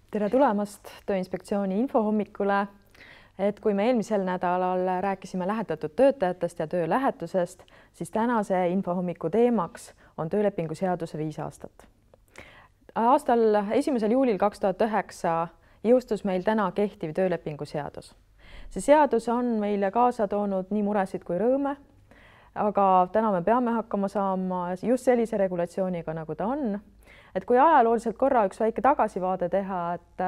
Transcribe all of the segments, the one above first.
Tere tulemast Tööinspektsiooni infohommikule. Kui me eelmisel nädalal rääkisime lähetatud töötajatest ja töölähetusest, siis tänase infohommiku teemaks on töölepingu seaduse 5 aastat. Aastal 1. juulil 2009 jõustus meil täna kehtiv töölepingu seadus. See seadus on meile kaasa toonud nii muresid kui rõõme, aga täna me peame hakkama saama just sellise regulatsiooniga, nagu ta on. Kui ajalooliselt korra üks väike tagasivaade teha, et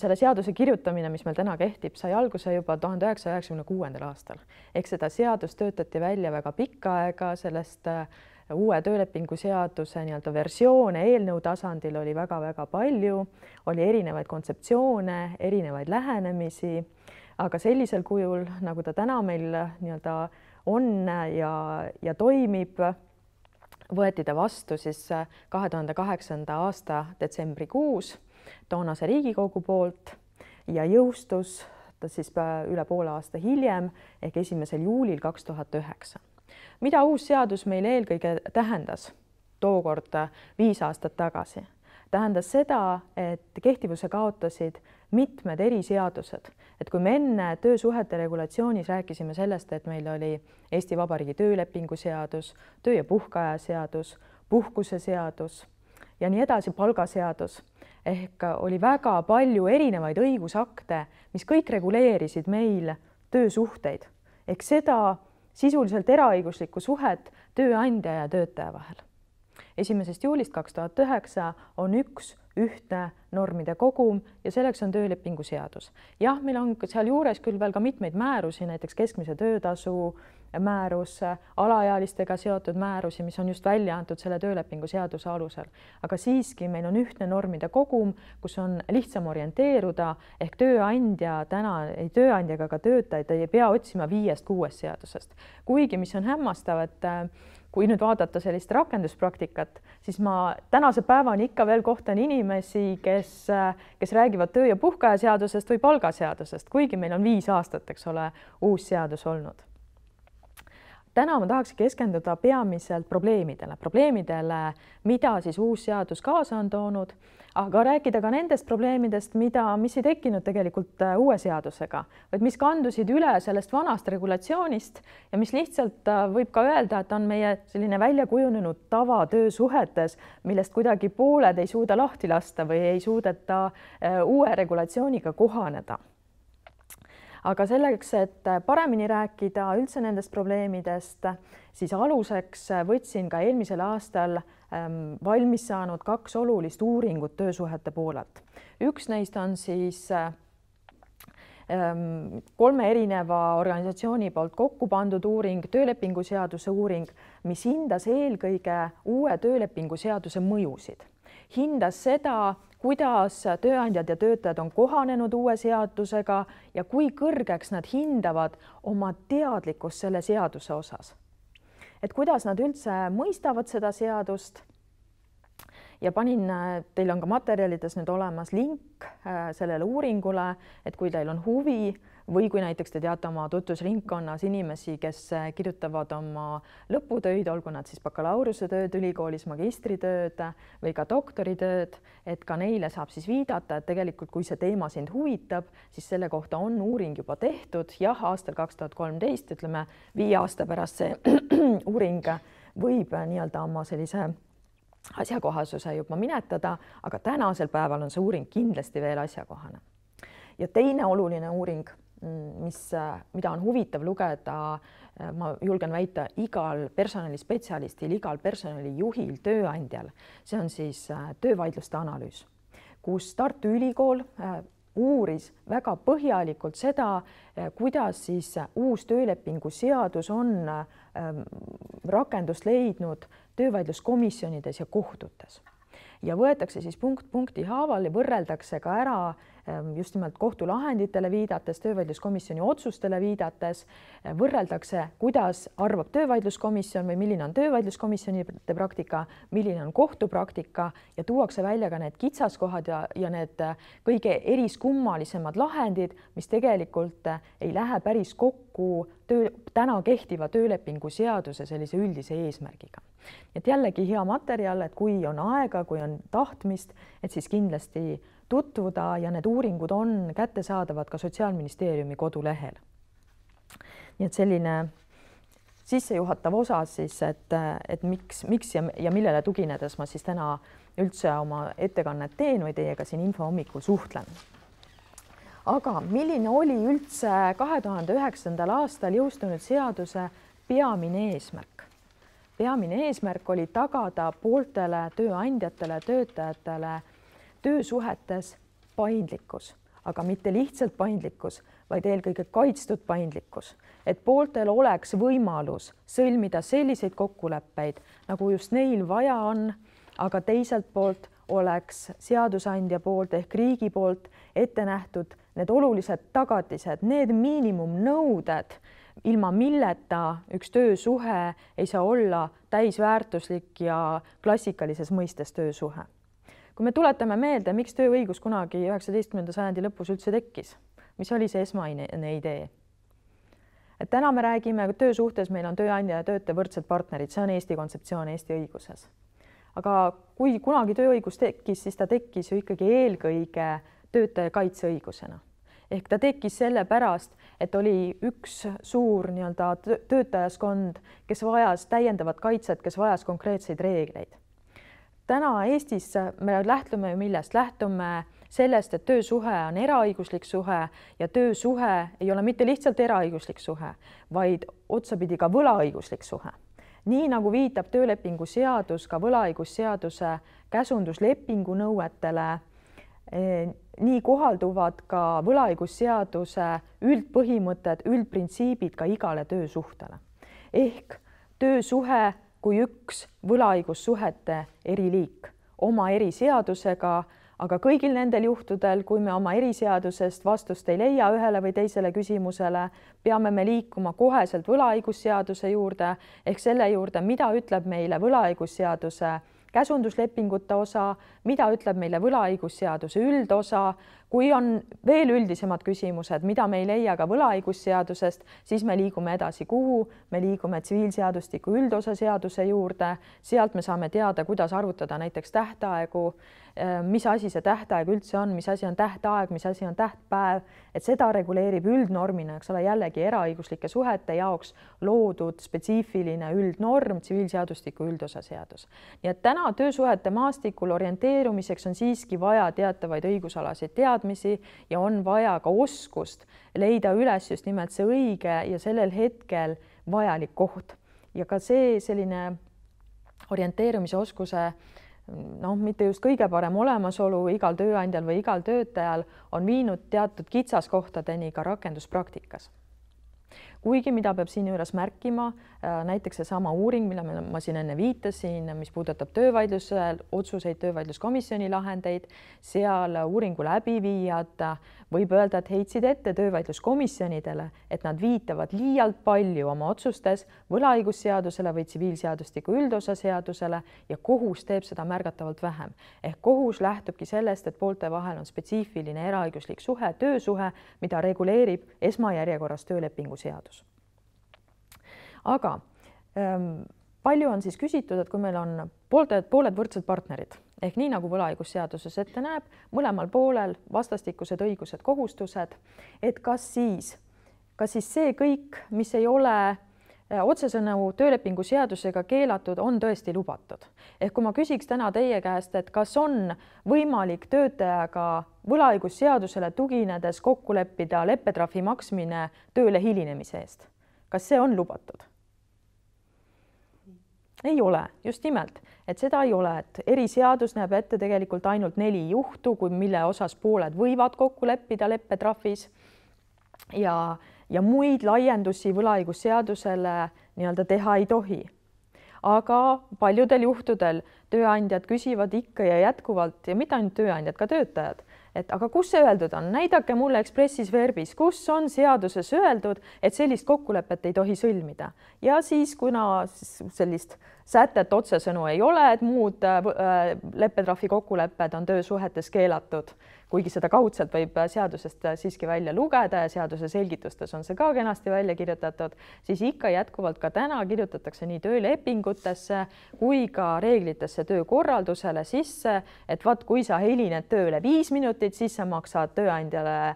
selle seaduse kirjutamine, mis meil täna kehtib, sai alguse juba 1996. aastal. Ehk seda seadust töötati välja väga pikka aega, sellest uue töölepingu seaduse versioone eelnõu tasandil oli väga-väga palju, oli erinevaid kontseptsioone, erinevaid lähenemisi, aga sellisel kujul, nagu ta täna meil on ja toimib, võeti ta vastu siis 2008. aasta detsembrikuus toonase Riigikogu poolt ja jõustus ta siis üle poole aasta hiljem ehk 1. juulil 2009. Mida uus seadus meil eelkõige tähendas tookord 5 aastat tagasi? Tähendas seda, et kehtivuse kaotasid mitmed eriseadused. Kui me enne töösuhete regulatsioonis rääkisime sellest, et meil oli Eesti Vabariigi töölepingu seadus, töö- ja puhkeaja seadus, puhkuse seadus ja nii edasi, palgaseadus, ehk oli väga palju erinevaid õigusakte, mis kõik reguleerisid meil töösuhteid, ehk seda sisuliselt eraõiguslikku suhet tööandja ja töötaja vahel. 1. juulist 2009 on üks ühtne normide kogum ja selleks on töölepingu seadus. Jah, meil on seal juures küll veel ka mitmeid määrusi, näiteks keskmise töötasu määrus, alaealistega seotud määrusi, mis on just välja antud selle töölepingu seaduse alusel. Aga siiski meil on ühtne normide kogum, kus on lihtsam orienteeruda, ehk tööandja täna, ei tööandja ega ka töötajaid ei pea otsima 5-6 seadusest. Kuigi, mis on hämmastav, et kui nüüd vaadata sellist rakenduspraktikat, siis ma tänase päevani ikka veel kohtan inimesi, kes räägivad töö- ja puhkeaja seadusest või palgaseadusest, kuigi meil on 5 aastat, eks ole, uus seadus olnud. Täna ma tahaks keskenduda peamiselt probleemidele, mida siis uus seadus kaasa on toonud, aga rääkida ka nendest probleemidest, mis ei tekkinud tegelikult uue seadusega, vaid mis kandusid üle sellest vanast regulatsioonist ja mis lihtsalt võib ka öelda, et on meie selline välja kujunenud tava töösuhetes, millest kuidagi pooled ei suuda lahti lasta või ei suudeta uue regulatsiooniga kohaneda. Aga selleks, et paremini rääkida üldse nendest probleemidest, siis aluseks võtsin ka eelmisel aastal valmis saanud 2 olulist uuringut töösuhete poolelt. Üks neist on siis 3 erineva organisatsiooni poolt kokku pandud uuring, töölepingu seaduse uuring, mis hindas eelkõige uue töölepingu seaduse mõjusid. Hindas seda, kuidas tööandjad ja töötajad on kohanenud uue seadusega ja kui kõrgeks nad hindavad oma teadlikkust selle seaduse osas. Et kuidas nad üldse mõistavad seda seadust ja teil on ka materjalides nüüd olemas link sellele uuringule, et kui teil on huvi või kui näiteks te teate oma tutvusringkonnas inimesi, kes kirjutavad oma lõputöid, olgu nad siis bakalaureusetööd ülikoolis, magistritööd või ka doktoritööd, et ka neile saab siis viidata, et tegelikult kui see teema sind huvitab, siis selle kohta on uuring juba tehtud. Jah, aastal 2013, ütleme 5 aasta pärast see uuring võib oma sellise asjakohasuse juba minetada, aga tänasel päeval on see uuring kindlasti veel asjakohane. Ja teine oluline uuring, mida on huvitav lugeda, ma julgen väita, igal personalispetsialistil, igal personalijuhil, tööandjal, see on siis töövaidluste analüüs, kus Tartu Ülikool uuris väga põhjalikult seda, kuidas siis uus töölepingu seadus on rakendust leidnud töövaidluskomisjonides ja kohtutes. Ja võetakse siis punkti haaval ja võrreldakse ka ära just nimelt kohtulahenditele viidates, töövaidluskomisjoni otsustele viidates, võrreldakse, kuidas arvab töövaidluskomisjon või milline on töövaidluskomisjonide praktika, milline on kohtupraktika ja tuuakse välja ka need kitsaskohad ja need kõige eriskummalisemad lahendid, mis tegelikult ei lähe päris kokku täna kehtiva töölepingu seaduse sellise üldise eesmärgiga. Et jällegi hea materjal, et kui on aega, kui on tahtmist, et siis kindlasti tutvuda ja need uuringud on kättesaadavad ka Sotsiaalministeeriumi kodulehel. Nii et selline sissejuhatav osa siis, et miks ja millele tuginedes ma siis täna üldse oma ettekannet teen või teiega siin infohommikul suhtlen. Aga milline oli üldse 2009. aastal jõustunud seaduse peamine eesmärk? Peamine eesmärk oli tagada pooltele tööandjatele, töötajatele töösuhetes paindlikkus, aga mitte lihtsalt paindlikkus, vaid eelkõige kaitstud paindlikkus, et pooltel oleks võimalus sõlmida selliseid kokkuleppeid, nagu just neil vaja on, aga teiselt poolt oleks seadusandja poolt ehk riigi poolt ette nähtud need olulised tagatised, need miinimumnõuded, ilma milleta üks töösuhe ei saa olla täisväärtuslik ja klassikalises mõistes töösuhe. Kui me tuletame meelde, miks tööõigus kunagi 19. sajandi lõpus üldse tekkis, mis oli see esmaine idee? Et täna me räägime töösuhtes, meil on tööandja ja töötaja võrdsed partnerid, see on Eesti kontseptsioon Eesti õiguses. Aga kui kunagi tööõigus tekkis, siis ta tekkis ju ikkagi eelkõige töötaja kaitseõigusena. Ehk ta tekkis sellepärast, et oli üks suur töötajaskond, kes vajas täiendavat kaitset, kes vajas konkreetseid reegleid. Täna Eestis me lähtume millest? Lähtume sellest, et töösuhe on eraõiguslik suhe ja töösuhe ei ole mitte lihtsalt eraõiguslik suhe, vaid otsapidi ka võlaõiguslik suhe. Nii nagu viitab töölepingu seadus ka võlaõigusseaduse käsunduslepingu nõuetele, nii kohalduvad ka võlaõigusseaduse üldpõhimõtted, üldprintsiibid ka igale töösuhtele. Ehk töösuhe kui üks võlaõigussuhete eriliik oma eriseadusega, aga kõigil nendel juhtudel, kui me oma eriseadusest vastust ei leia ühele või teisele küsimusele, peame me liikuma koheselt võlaõigusseaduse juurde ehk selle juurde, mida ütleb meile võlaõigusseaduse käsunduslepingute osa, mida ütleb meile võlaõigusseaduse üldosa. Kui on veel üldisemad küsimused, mida me ei leia ka võlaõigusseadusest, siis me liigume edasi kuhu? Me liigume tsiviilseadustiku üldosa seaduse juurde. Sealt me saame teada, kuidas arvutada näiteks tähtaegu, mis asi see tähtaeg üldse on, mis asi on tähtaeg, mis asi on tähtpäev, et seda reguleerib üldnormina, eks ole, jällegi eraõiguslike suhete jaoks loodud spetsiifiline üldnorm, tsiviilseadustiku üldosa seadus. Nii et täna töösuhete maastikul orienteerumiseks on siiski vaja teatavaid õigusalaseid teadmisi ja on vaja ka oskust leida üles just nimelt see õige ja sellel hetkel vajalik koht. Ja ka see selline orienteerumise oskuse mitte just kõige parem olemasolu igal tööandjal või igal töötajal on viinud teatud kitsaskohtadeni ka rakenduspraktikas. Kuigi mida peab siin juures märkima, näiteks seesama uuring, mille ma siin enne viitasin, mis puudutab töövaidluse otsuseid, töövaidluskomisjoni lahendeid, seal uuringu läbiviijad võib öelda, et heitsid ette töövaidluskomisjonidele, et nad viitavad liialt palju oma otsustes võlaõigusseadusele või tsiviilseadustiku üldosa seadusele ja kohus teeb seda märgatavalt vähem. Ehk kohus lähtubki sellest, et poolte vahel on spetsiifiline eraõiguslik suhe, töösuhe, mida reguleerib esmajärjekorras töölepingu seadus. Aga palju on siis küsitud, et kui meil on pooled võrdsed partnerid, ehk nii nagu võlaõigusseaduses ette näeb, mõlemal poolel vastastikused õigused, kohustused, et kas siis see kõik, mis ei ole otsesõnu töölepingu seadusega keelatud, on tõesti lubatud. Ehk kui ma küsiks täna teie käest, et kas on võimalik töötajaga võlaõigusseadusele tuginedes kokku leppida leppetrahvi maksmine tööle hilinemise eest, kas see on lubatud? Ei ole, just nimelt, et seda ei ole, et eriseadus näeb ette tegelikult ainult 4 juhtu, mille osas pooled võivad kokku leppida leppetrahvis ja muid laiendusi võlaõigusseadusele teha ei tohi. Aga paljudel juhtudel tööandjad küsivad ikka ja jätkuvalt ja mitte ainult tööandjad, ka töötajad, et aga kus see öeldud on? Näidake mulle expressis verbis, kus on seaduses öeldud, et sellist kokkulepet ei tohi sõlmida. Ja siis, kuna sellist sätet otsesõnu ei ole, et muud leppetrahvi kokkulepped on töösuhetes keelatud, kuigi seda kaudselt võib seadusest siiski välja lugeda ja seaduse selgitustes on see ka kenasti välja kirjutatud, siis ikka jätkuvalt ka täna kirjutatakse nii töölepingutesse kui ka reeglitesse töökorraldusele sisse, et vaat, kui sa helined tööle 5 minutit, siis sa maksad tööandjale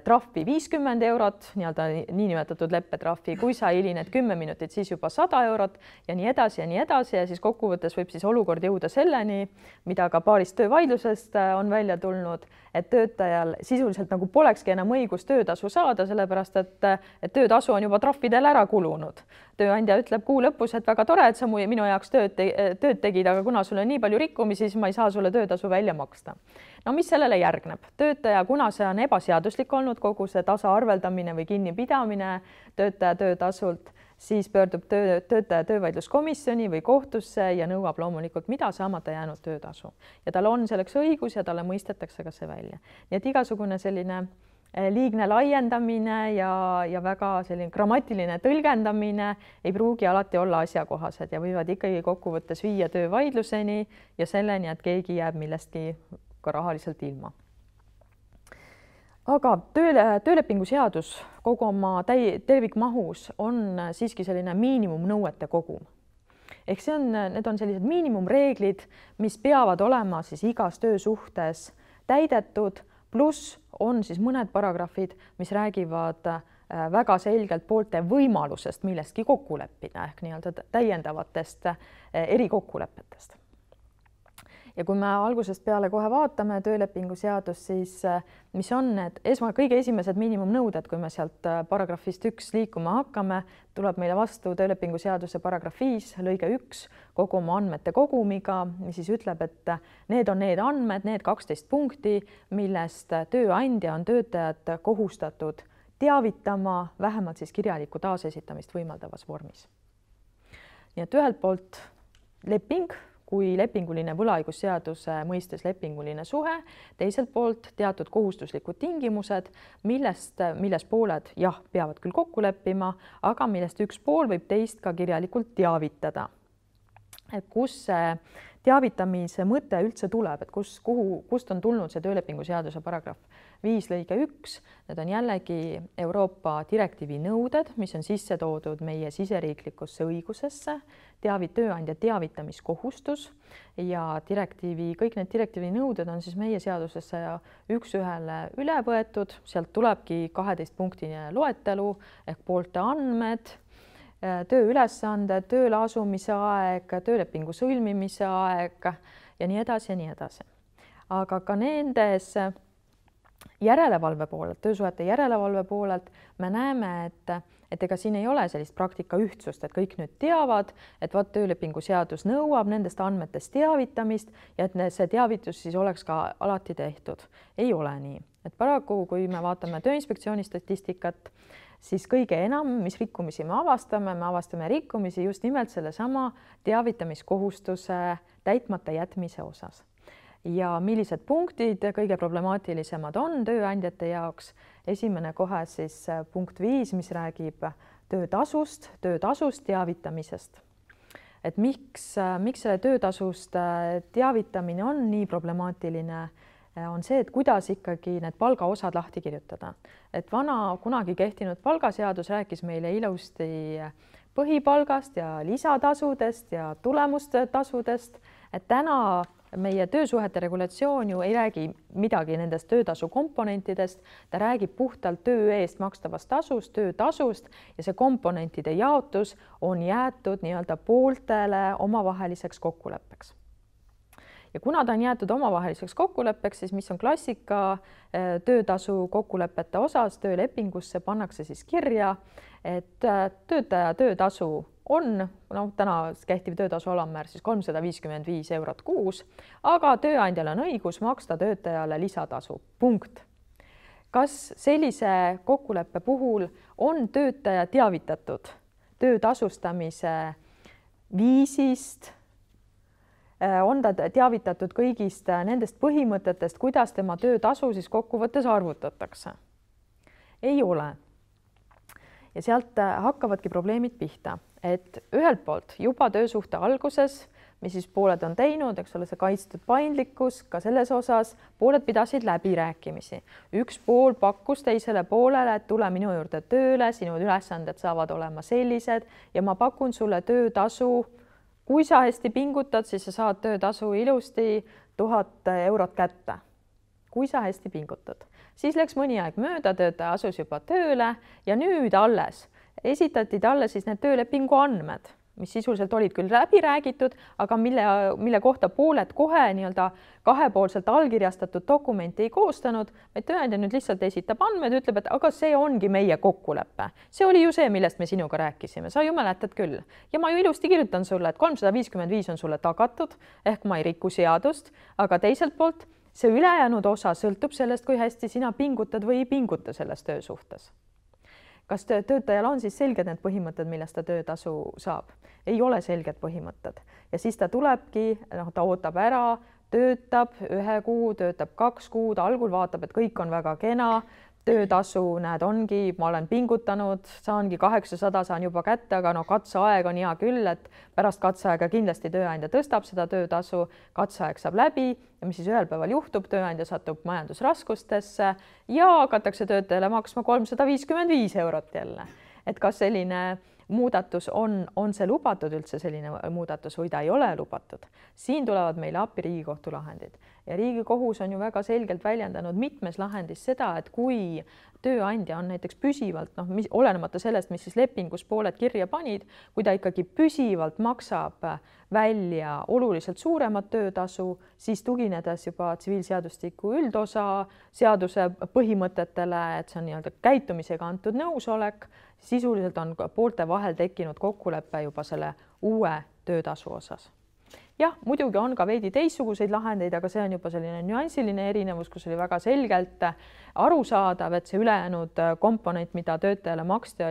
trahvi 50 eurot, nii-öelda niinimetatud leppetrahvi, kui sa hilined 10 minutit, siis juba 100 eurot ja nii edasi ja nii edasi ja siis kokkuvõttes võib siis olukord jõuda selleni, mida ka paarist töövaidlusest on välja tulnud, et töötajal sisuliselt nagu polekski enam õigus töötasu saada, sellepärast et töötasu on juba trahvidel ära kulunud. Tööandja ütleb kuu lõpus, et väga tore, et sa minu jaoks tööd tegid, aga kuna sul on nii palju rikkumisi, siis ma ei saa sulle töötasu välja maksta. No mis sellele järgneb? Töötaja, kuna see on ebaseaduslik olnud, kogu see tasaarveldamine või kinnipidamine töötaja töötasult, siis pöördub töötaja töövaidluskomisjoni või kohtusse ja nõuab loomulikult mida saamata jäänud töötasu. Ja tal on selleks õigus ja talle mõistetakse ka see välja. Nii et igasugune selline liigne laiendamine ja väga selline grammatiline tõlgendamine ei pruugi alati olla asjakohased ja võivad ikkagi kokkuvõttes viia töövaidluseni ja selleni, et keegi jääb millestki ka rahaliselt ilma. Aga töölepingu seadus kogu oma tervikmahus on siiski selline miinimumnõuete kogum. Ehk need on sellised miinimumreeglid, mis peavad olema siis igas töösuhtes täidetud, pluss on siis mõned paragrahvid, mis räägivad väga selgelt poolte võimalusest millestki kokku leppida ehk nii-öelda täiendavatest erikokkulepetest. Ja kui me algusest peale kohe vaatame töölepingu seadust, siis mis on need kõige esimesed miinimumnõuded, kui me sealt paragrahvist 1 liikuma hakkame, tuleb meile vastu töölepingu seaduse paragrahv 5 lõige 1 kogu oma andmete kogumiga, mis siis ütleb, et need on need andmed, need 12 punkti, millest tööandja on töötajat kohustatud teavitama vähemalt siis kirjalikku taasesitamist võimaldavas vormis. Nii et ühelt poolt leping kui lepinguline võlaõigusseaduse mõistes lepinguline suhe, teiselt poolt teatud kohustuslikud tingimused, milles pooled peavad küll kokku leppima, aga millest üks pool võib teist ka kirjalikult teavitada. Et kus see teavitamise mõte üldse tuleb, et kust on tulnud see töölepingu seaduse paragrahv 5 lõige 1, need on jällegi Euroopa direktiivi nõuded, mis on sisse toodud meie siseriiklikusse õigusesse, tööandja teavitamiskohustus ja kõik need direktiivi nõuded on siis meie seadusesse üks-ühele üle võetud, sealt tulebki 12-punktine loetelu ehk poolte andmed, tööülesanded, tööle asumise aeg, töölepingu sõlmimise aeg ja nii edasi ja nii edasi. Aga ka nendes järelevalve poolelt, töösuhete järelevalve poolelt me näeme, et ega siin ei ole sellist praktika ühtsust, et kõik nüüd teavad, et töölepingu seadus nõuab nendest andmetest teavitamist ja et see teavitus siis oleks ka alati tehtud. Ei ole nii. Et paraku, kui me vaatame Tööinspektsiooni statistikat, siis kõige enam, mis rikkumisi me avastame rikkumisi just nimelt sellesama teavitamiskohustuse täitmata jätmise osas. Ja millised punktid kõige problemaatilisemad on tööandjate jaoks? Esimene kohe siis punkt 5, mis räägib töötasust teavitamisest. Et miks selle töötasust teavitamine on nii problemaatiline, on see, et kuidas ikkagi need palgaosad lahti kirjutada. Et kunagi kehtinud palgaseadus rääkis meile ilusti põhipalgast ja lisatasudest ja tulemustasudest, et täna meie töösuhete regulatsioon ju ei räägi midagi nendest töötasu komponentidest, ta räägib puhtalt töö eest makstavast tasust, töötasust ja see komponentide jaotus on jäetud nii-öelda pooltele omavaheliseks kokkuleppeks. Ja kuna ta on jäetud omavaheliseks kokkuleppeks, siis mis on klassika töötasu kokkulepete osas, töölepingusse pannakse siis kirja, et töötaja töötasu on, täna kehtiv töötasu alammäär siis 355 eurot kuus, aga tööandjal on õigus maksta töötajale lisatasu. Punkt. Kas sellise kokkuleppe puhul on töötaja teavitatud töötasustamise viisist, on ta teavitatud kõigist nendest põhimõtetest, kuidas tema töötasu siis kokkuvõttes arvutatakse? Ei ole. Ja sealt hakkavadki probleemid pihta, et ühelt poolt juba töösuhte alguses, mis siis pooled on teinud, eks ole, see kaitstud paindlikkus ka selles osas, pooled pidasid läbirääkimisi. Üks pool pakkus teisele poolele, et tule minu juurde tööle, sinu ülesanded saavad olema sellised ja ma pakun sulle töötasu. Kui sa hästi pingutad, siis sa saad töötasu ilusti 1000 eurot kätte. Kui sa hästi pingutad, siis läks mõni aeg mööda, töötaja asus juba tööle ja nüüd alles esitati talle siis need töölepingu andmed, mis sisuliselt olid küll läbi räägitud, aga mille kohta pooled kohe nii-öelda kahepoolselt allkirjastatud dokumenti ei koostanud, vaid tööandja nüüd lihtsalt esitab andmed, ütleb, et aga see ongi meie kokkulepe. See oli ju see, millest me sinuga rääkisime, sa ju mäletad küll. Ja ma ju ilusti kirjutan sulle, et 355 on sulle tagatud, ehk ma ei riku seadust, aga teiselt poolt see ülejäänud osa sõltub sellest, kui hästi sina pingutad või ei pinguta selles töösuhtes. Kas töötajal on siis selged need põhimõtted, millest ta töötasu saab? Ei ole selged põhimõtted ja siis ta tulebki, ta ootab ära, töötab 1 kuu, töötab 2 kuud, algul vaatab, et kõik on väga kena, töötasu, näed, ongi, ma olen pingutanud, saangi 800, saan juba kätte, aga katseaeg on hea küll, et pärast katseaega kindlasti tööandja tõstab seda töötasu, katseaeg saab läbi ja mis siis ühel päeval juhtub, tööandja satub majandusraskustesse ja hakatakse töötajale maksma 355 eurot jälle. Et kas selline muudatus on see lubatud üldse selline muudatus või ta ei ole lubatud? Siin tulevad meile appi Riigikohtu lahendid ja Riigikohus on ju väga selgelt väljendanud mitmes lahendis seda, et kui tööandja on näiteks püsivalt, olenemata sellest, mis siis lepingus pooled kirja panid, kui ta ikkagi püsivalt maksab välja oluliselt suuremat töötasu, siis tuginedes juba tsiviilseadustiku üldosa seaduse põhimõtetele, et see on nii-öelda käitumisega antud nõusolek, sisuliselt on poolte vahel tekkinud kokkulepe juba selle uue töötasu osas. Jah, muidugi on ka veidi teistsuguseid lahendeid, aga see on juba selline nüansiline erinevus, kus oli väga selgelt arusaadav, et see ülejäänud komponent, mida töötajale maksti,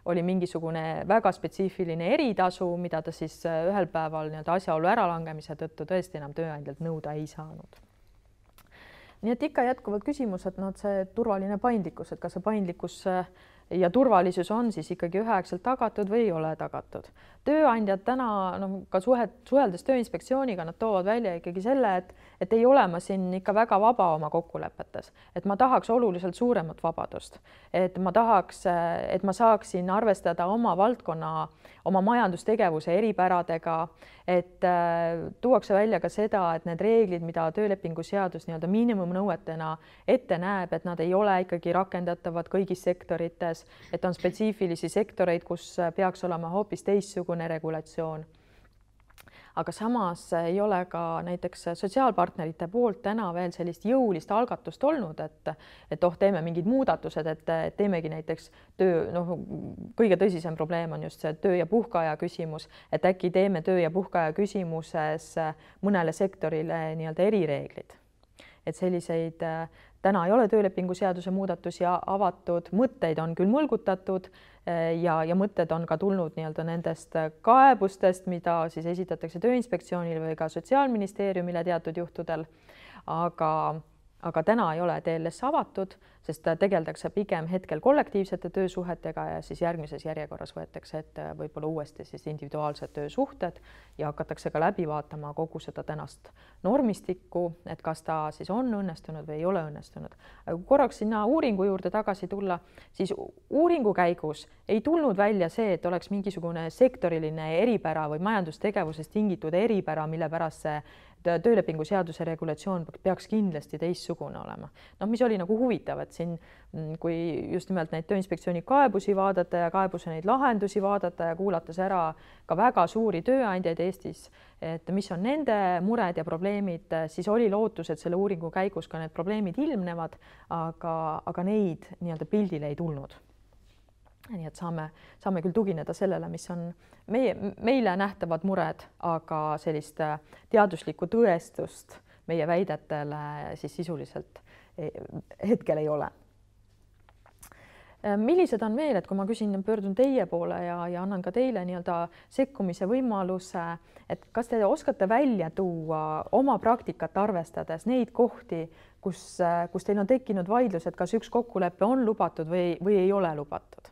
oli mingisugune väga spetsiifiline eritasu, mida ta siis ühel päeval nii-öelda asjaolu äralangemise tõttu tõesti enam tööandjalt nõuda ei saanud. Nii et ikka jätkuvad küsimused, see turvaline paindlikkus, et kas see paindlikkus ja turvalisus on siis ikkagi üheaegselt tagatud või ei ole tagatud. Tööandjad täna ka suheldes Tööinspektsiooniga, nad toovad välja ikkagi selle, et ei ole ma siin ikka väga vaba oma kokkulepetes, et ma tahaks oluliselt suuremat vabadust, et ma saaksin arvestada oma valdkonna, oma majandustegevuse eripäradega, et tuuakse välja ka seda, et need reeglid, mida töölepingu seadus nii-öelda miinimumnõuetena ette näeb, et nad ei ole ikkagi rakendatavad kõigis sektorites, et on spetsiifilisi sektoreid, kus peaks olema hoopis teistsugune regulatsioon. Aga samas ei ole ka näiteks sotsiaalpartnerite poolt täna veel sellist jõulist algatust olnud, et teeme mingid muudatused, et teemegi näiteks kõige tõsisem probleem on just see töö- ja puhkeaja küsimus, et äkki teeme töö- ja puhkeaja küsimuses mõnele sektorile nii-öelda erireeglid. Et selliseid täna ei ole töölepingu seaduse muudatusi avatud, mõtteid on küll mõlgutatud ja mõtted on ka tulnud nii-öelda nendest kaebustest, mida siis esitatakse Tööinspektsioonile või ka Sotsiaalministeeriumile teatud juhtudel, aga täna ei ole TLS avatud, sest tegeldakse pigem hetkel kollektiivsete töösuhetega ja siis järgmises järjekorras võetakse ette võib-olla uuesti siis individuaalsed töösuhted ja hakatakse ka läbi vaatama kogu seda tänast normistikku, et kas ta siis on õnnestunud või ei ole õnnestunud. Korraks sinna uuringu juurde tagasi tulla, siis uuringu käigus ei tulnud välja see, et oleks mingisugune sektoriline eripära või majandustegevusest tingitud eripära, mille pärast see töölepingu seaduse regulatsioon peaks kindlasti teistsugune olema. Mis oli nagu huvitav, et siin, kui just nimelt neid Tööinspektsiooni kaebusi vaadata ja kaebuse neid lahendusi vaadata ja kuulates ära ka väga suuri tööandjaid Eestis, et mis on nende mured ja probleemid, siis oli lootus, et selle uuringu käigus ka need probleemid ilmnevad, aga neid nii-öelda pildile ei tulnud. Nii et saame küll tugineda sellele, mis on meile nähtavad mured, aga sellist teaduslikku tõestust meie väidetele siis sisuliselt hetkel ei ole. Millised on veel, et kui ma pöördun teie poole ja annan ka teile nii-öelda sekkumise võimaluse, et kas te oskate välja tuua oma praktikat arvestades neid kohti, kus teil on tekkinud vaidlus, et kas üks kokkulepe on lubatud või ei ole lubatud?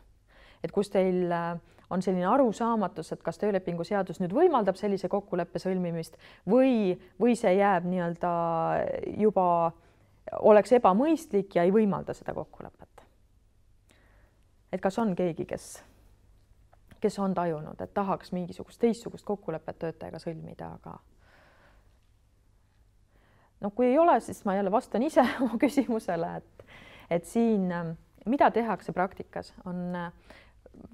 Et kus teil on selline arusaamatus, et kas töölepingu seadus nüüd võimaldab sellise kokkuleppe sõlmimist või see jääb nii-öelda juba oleks ebamõistlik ja ei võimalda seda kokkulepet. Et kas on keegi, kes on tajunud, et tahaks mingisugust teistsugust kokkulepet töötajaga sõlmida, aga no kui ei ole, siis ma jälle vastan ise oma küsimusele, et siin mida tehakse praktikas, on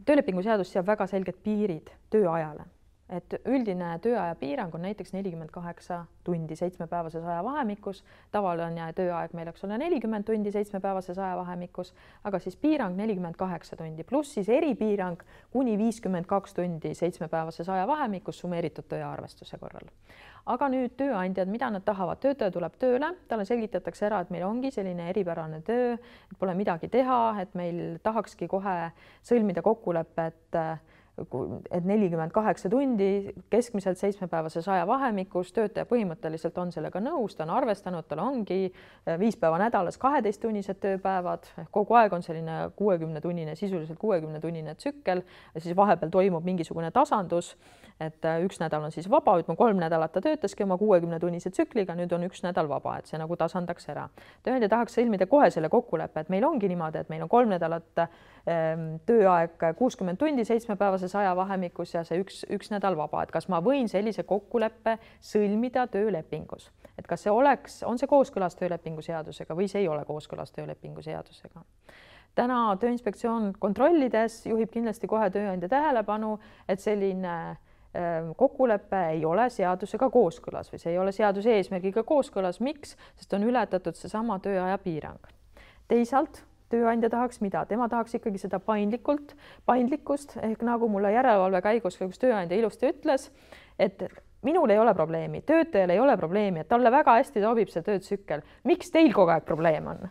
töölepingu seadus seab väga selged piirid tööajale, et üldine tööaja piirang on näiteks 48 tundi 7-päevases ajavahemikus, tavaline tööaeg meil oleks olla 40 tundi 7-päevases ajavahemikus, aga siis piirang 48 tundi pluss siis eripiirang kuni 52 tundi 7-päevases ajavahemikus summeeritud tööarvestuse korral. Aga nüüd tööandjad, mida nad tahavad, töötaja tuleb tööle, talle selgitatakse ära, et meil ongi selline eripärane töö, et pole midagi teha, et meil tahakski kohe sõlmida kokkulepet, et 48 tundi keskmiselt 7-päevases ajavahemikus, töötaja põhimõtteliselt on sellega nõus, ta on arvestanud, tal ongi 5 päeva nädalas 12-tunnised tööpäevad, kogu aeg on selline 60-tunnine, sisuliselt 60-tunnine tsükkel ja siis vahepeal toimub mingisugune tasandus, et üks nädal on siis vaba, ütleme 3 nädalat ta töötaski oma 60-tunnise tsükliga, nüüd on üks nädal vaba, et see nagu tasandaks ära. Tööandja tahaks sõlmida kohe selle kokkuleppe, et meil ongi niimoodi, et meil on 3 nädalat tööaeg 60 tundi 7-päevases ajavahemikus ja see üks nädal vaba, et kas ma võin sellise kokkuleppe sõlmida töölepingus, et kas see on see kooskõlas töölepingu seadusega või see ei ole kooskõlas töölepingu seadusega. Täna Tööinspektsioon kontrollides juhib kindlasti kohe tööandja tähelepanu, et selline kokkulepe ei ole seadusega kooskõlas või see ei ole seaduse eesmärgiga kooskõlas. Miks? Sest on ületatud seesama tööaja piirang. Teisalt tööandja tahaks mida? Tema tahaks ikkagi seda paindlikkust ehk nagu mulle järelevalve käigus üks tööandja ilusti ütles, et minul ei ole probleemi, töötajal ei ole probleemi, et talle väga hästi sobib see töötsükkel. Miks teil kogu aeg probleem on?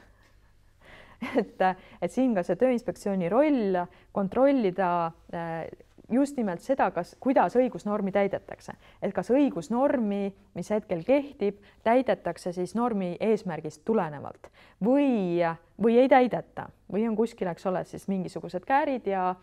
Et siin ka see Tööinspektsiooni roll kontrollida just nimelt seda, kuidas õigusnormi täidetakse, et kas õigusnormi, mis hetkel kehtib, täidetakse siis normi eesmärgist tulenevalt või ei täideta või on kuskil, eks ole, siis mingisugused käärid ja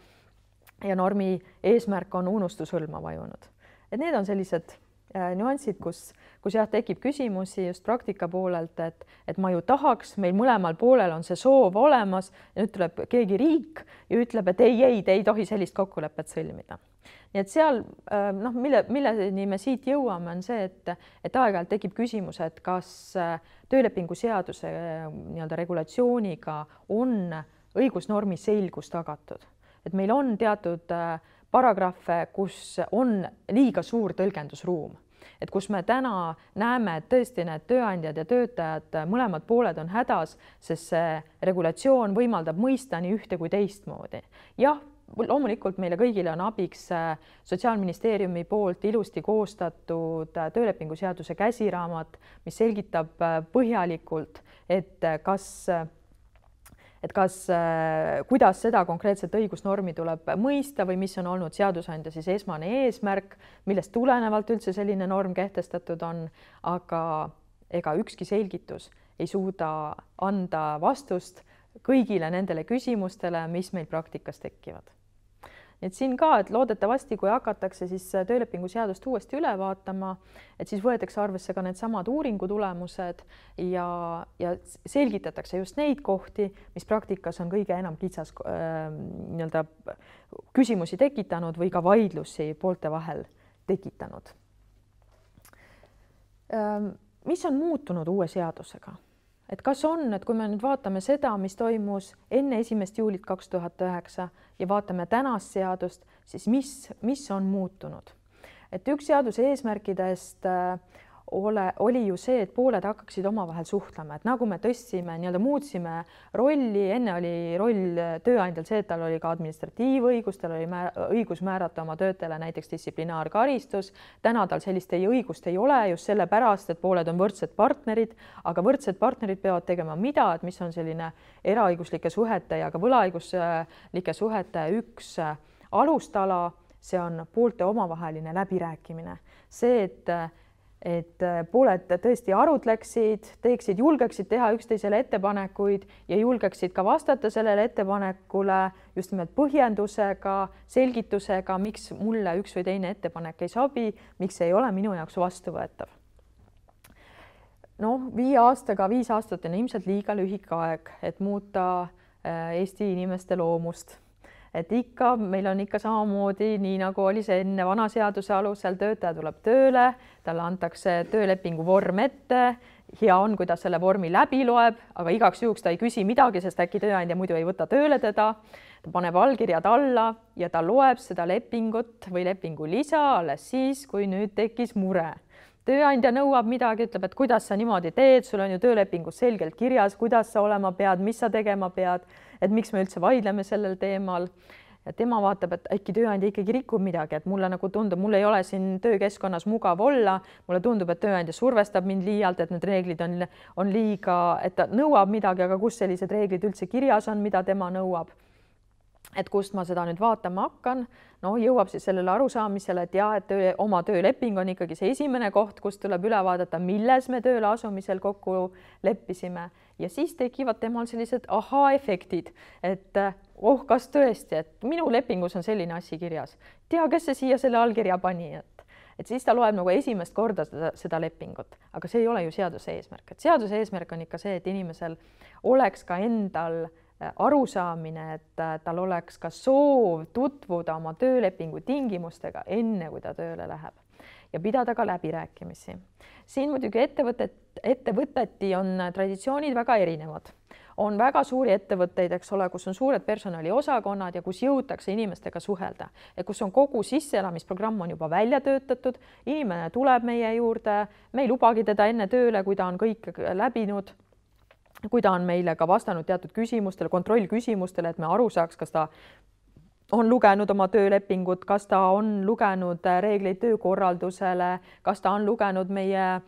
normi eesmärk on unustushõlma vajunud. Et need on sellised nüansid, kus jah, tekib küsimusi just praktika poolelt, et ma ju tahaks, meil mõlemal poolel on see soov olemas ja nüüd tuleb keegi riik ja ütleb, et ei, te ei tohi sellist kokkulepet sõlmida. Nii et seal, milleni me siit jõuame, on see, et aeg-ajalt tekib küsimus, et kas töölepingu seaduse nii-öelda regulatsiooniga on õigusnormi selgus tagatud. Et meil on teatud paragrahve, kus on liiga suur tõlgendusruum. Et kus me täna näeme, et tõesti need tööandjad ja töötajad, mõlemad pooled on hädas, sest see regulatsioon võimaldab mõista nii ühte kui teistmoodi. Jah, loomulikult meile kõigile on abiks Sotsiaalministeeriumi poolt ilusti koostatud töölepingu seaduse käsiraamat, mis selgitab põhjalikult, et kuidas seda konkreetset õigusnormi tuleb mõista või mis on olnud seadusandja siis esmane eesmärk, millest tulenevalt üldse selline norm kehtestatud on, aga ega ükski selgitus ei suuda anda vastust kõigile nendele küsimustele, mis meil praktikas tekivad. Et siin ka, et loodetavasti, kui hakatakse siis töölepingu seadust uuesti üle vaatama, et siis võetakse arvesse ka need samad uuringu tulemused ja selgitatakse just neid kohti, mis praktikas on kõige enam kitsas nii-öelda küsimusi tekitanud või ka vaidlusi poolte vahel tekitanud. Mis on muutunud uue seadusega? Et kas on, et kui me nüüd vaatame seda, mis toimus enne 1. juulit 2009 ja vaatame tänast seadust, siis mis on muutunud? Et üks seaduse eesmärkidest oli ju see, et pooled hakkaksid omavahel suhtlema, et nagu me tõstsime, nii-öelda muutsime rolli, enne oli roll tööandjal see, et tal oli ka administratiivõigus, tal oli õigus määrata oma töötajale näiteks distsiplinaarkaristus. Täna tal sellist õigust ei ole just sellepärast, et pooled on võrdsed partnerid, aga võrdsed partnerid peavad tegema mida, et mis on selline eraõiguslike suhete ja ka võlaõiguslike suhete üks alustala, see on poolte omavaheline läbirääkimine. See, et pooled tõesti arutleksid, julgeksid teha üksteisele ettepanekuid ja julgeksid ka vastata sellele ettepanekule just nimelt põhjendusega, selgitusega, miks mulle üks või teine ettepanek ei sobi, miks ei ole minu jaoks vastuvõetav. Noh, 5 aastat on ilmselt liiga lühike aeg, et muuta Eesti inimeste loomust. Et ikka, meil on ikka samamoodi, nii nagu oli see enne vana seaduse alusel, töötaja tuleb tööle, talle antakse töölepingu vorm ette, hea on, kui ta selle vormi läbi loeb, aga igaks juhuks ta ei küsi midagi, sest äkki tööandja muidu ei võta tööle teda, ta paneb allkirjad alla ja ta loeb seda lepingut või lepingu lisa alles siis, kui nüüd tekkis mure. Tööandja nõuab midagi, ütleb, et kuidas sa niimoodi teed, sul on ju töölepingus selgelt kirjas, kuidas sa olema pead, mis sa tegema pead, et miks me üldse vaidleme sellel teemal. Ja tema vaatab, et äkki tööandja ikkagi rikub midagi, et mulle nagu tundub, mul ei ole siin töökeskkonnas mugav olla, mulle tundub, et tööandja survestab mind liialt, et need reeglid on liiga, et ta nõuab midagi, aga kus sellised reeglid üldse kirjas on, mida tema nõuab. Et kust ma seda nüüd vaatama hakkan, no jõuab siis sellele arusaamisele, et jah, et oma tööleping on ikkagi see esimene koht, kus tuleb üle vaadata, milles me tööle asumisel kokku leppisime ja siis tekivad temal sellised ahaa-efektid, et kas tõesti, et minu lepingus on selline asi kirjas, tea, kes see siia selle allkirja pani, et siis ta loeb nagu esimest korda seda lepingut, aga see ei ole ju seaduse eesmärk, et seaduse eesmärk on ikka see, et inimesel oleks ka endal arusaamine, et tal oleks ka soov tutvuda oma töölepingu tingimustega enne, kui ta tööle läheb ja pidada ka läbirääkimisi. Siin muidugi ettevõteti on traditsioonid väga erinevad. On väga suuri ettevõtteid, eks ole, kus on suured personaliosakonnad ja kus jõutakse inimestega suhelda ja kus on kogu sisseelamisprogramm on juba välja töötatud, inimene tuleb meie juurde, me ei lubagi teda enne tööle, kui ta on kõik läbinud, kui ta on meile ka vastanud teatud küsimustele, kontrollküsimustele, et me aru saaks, kas ta on lugenud oma töölepingut, kas ta on lugenud reegleid töökorraldusele, kas ta on lugenud meie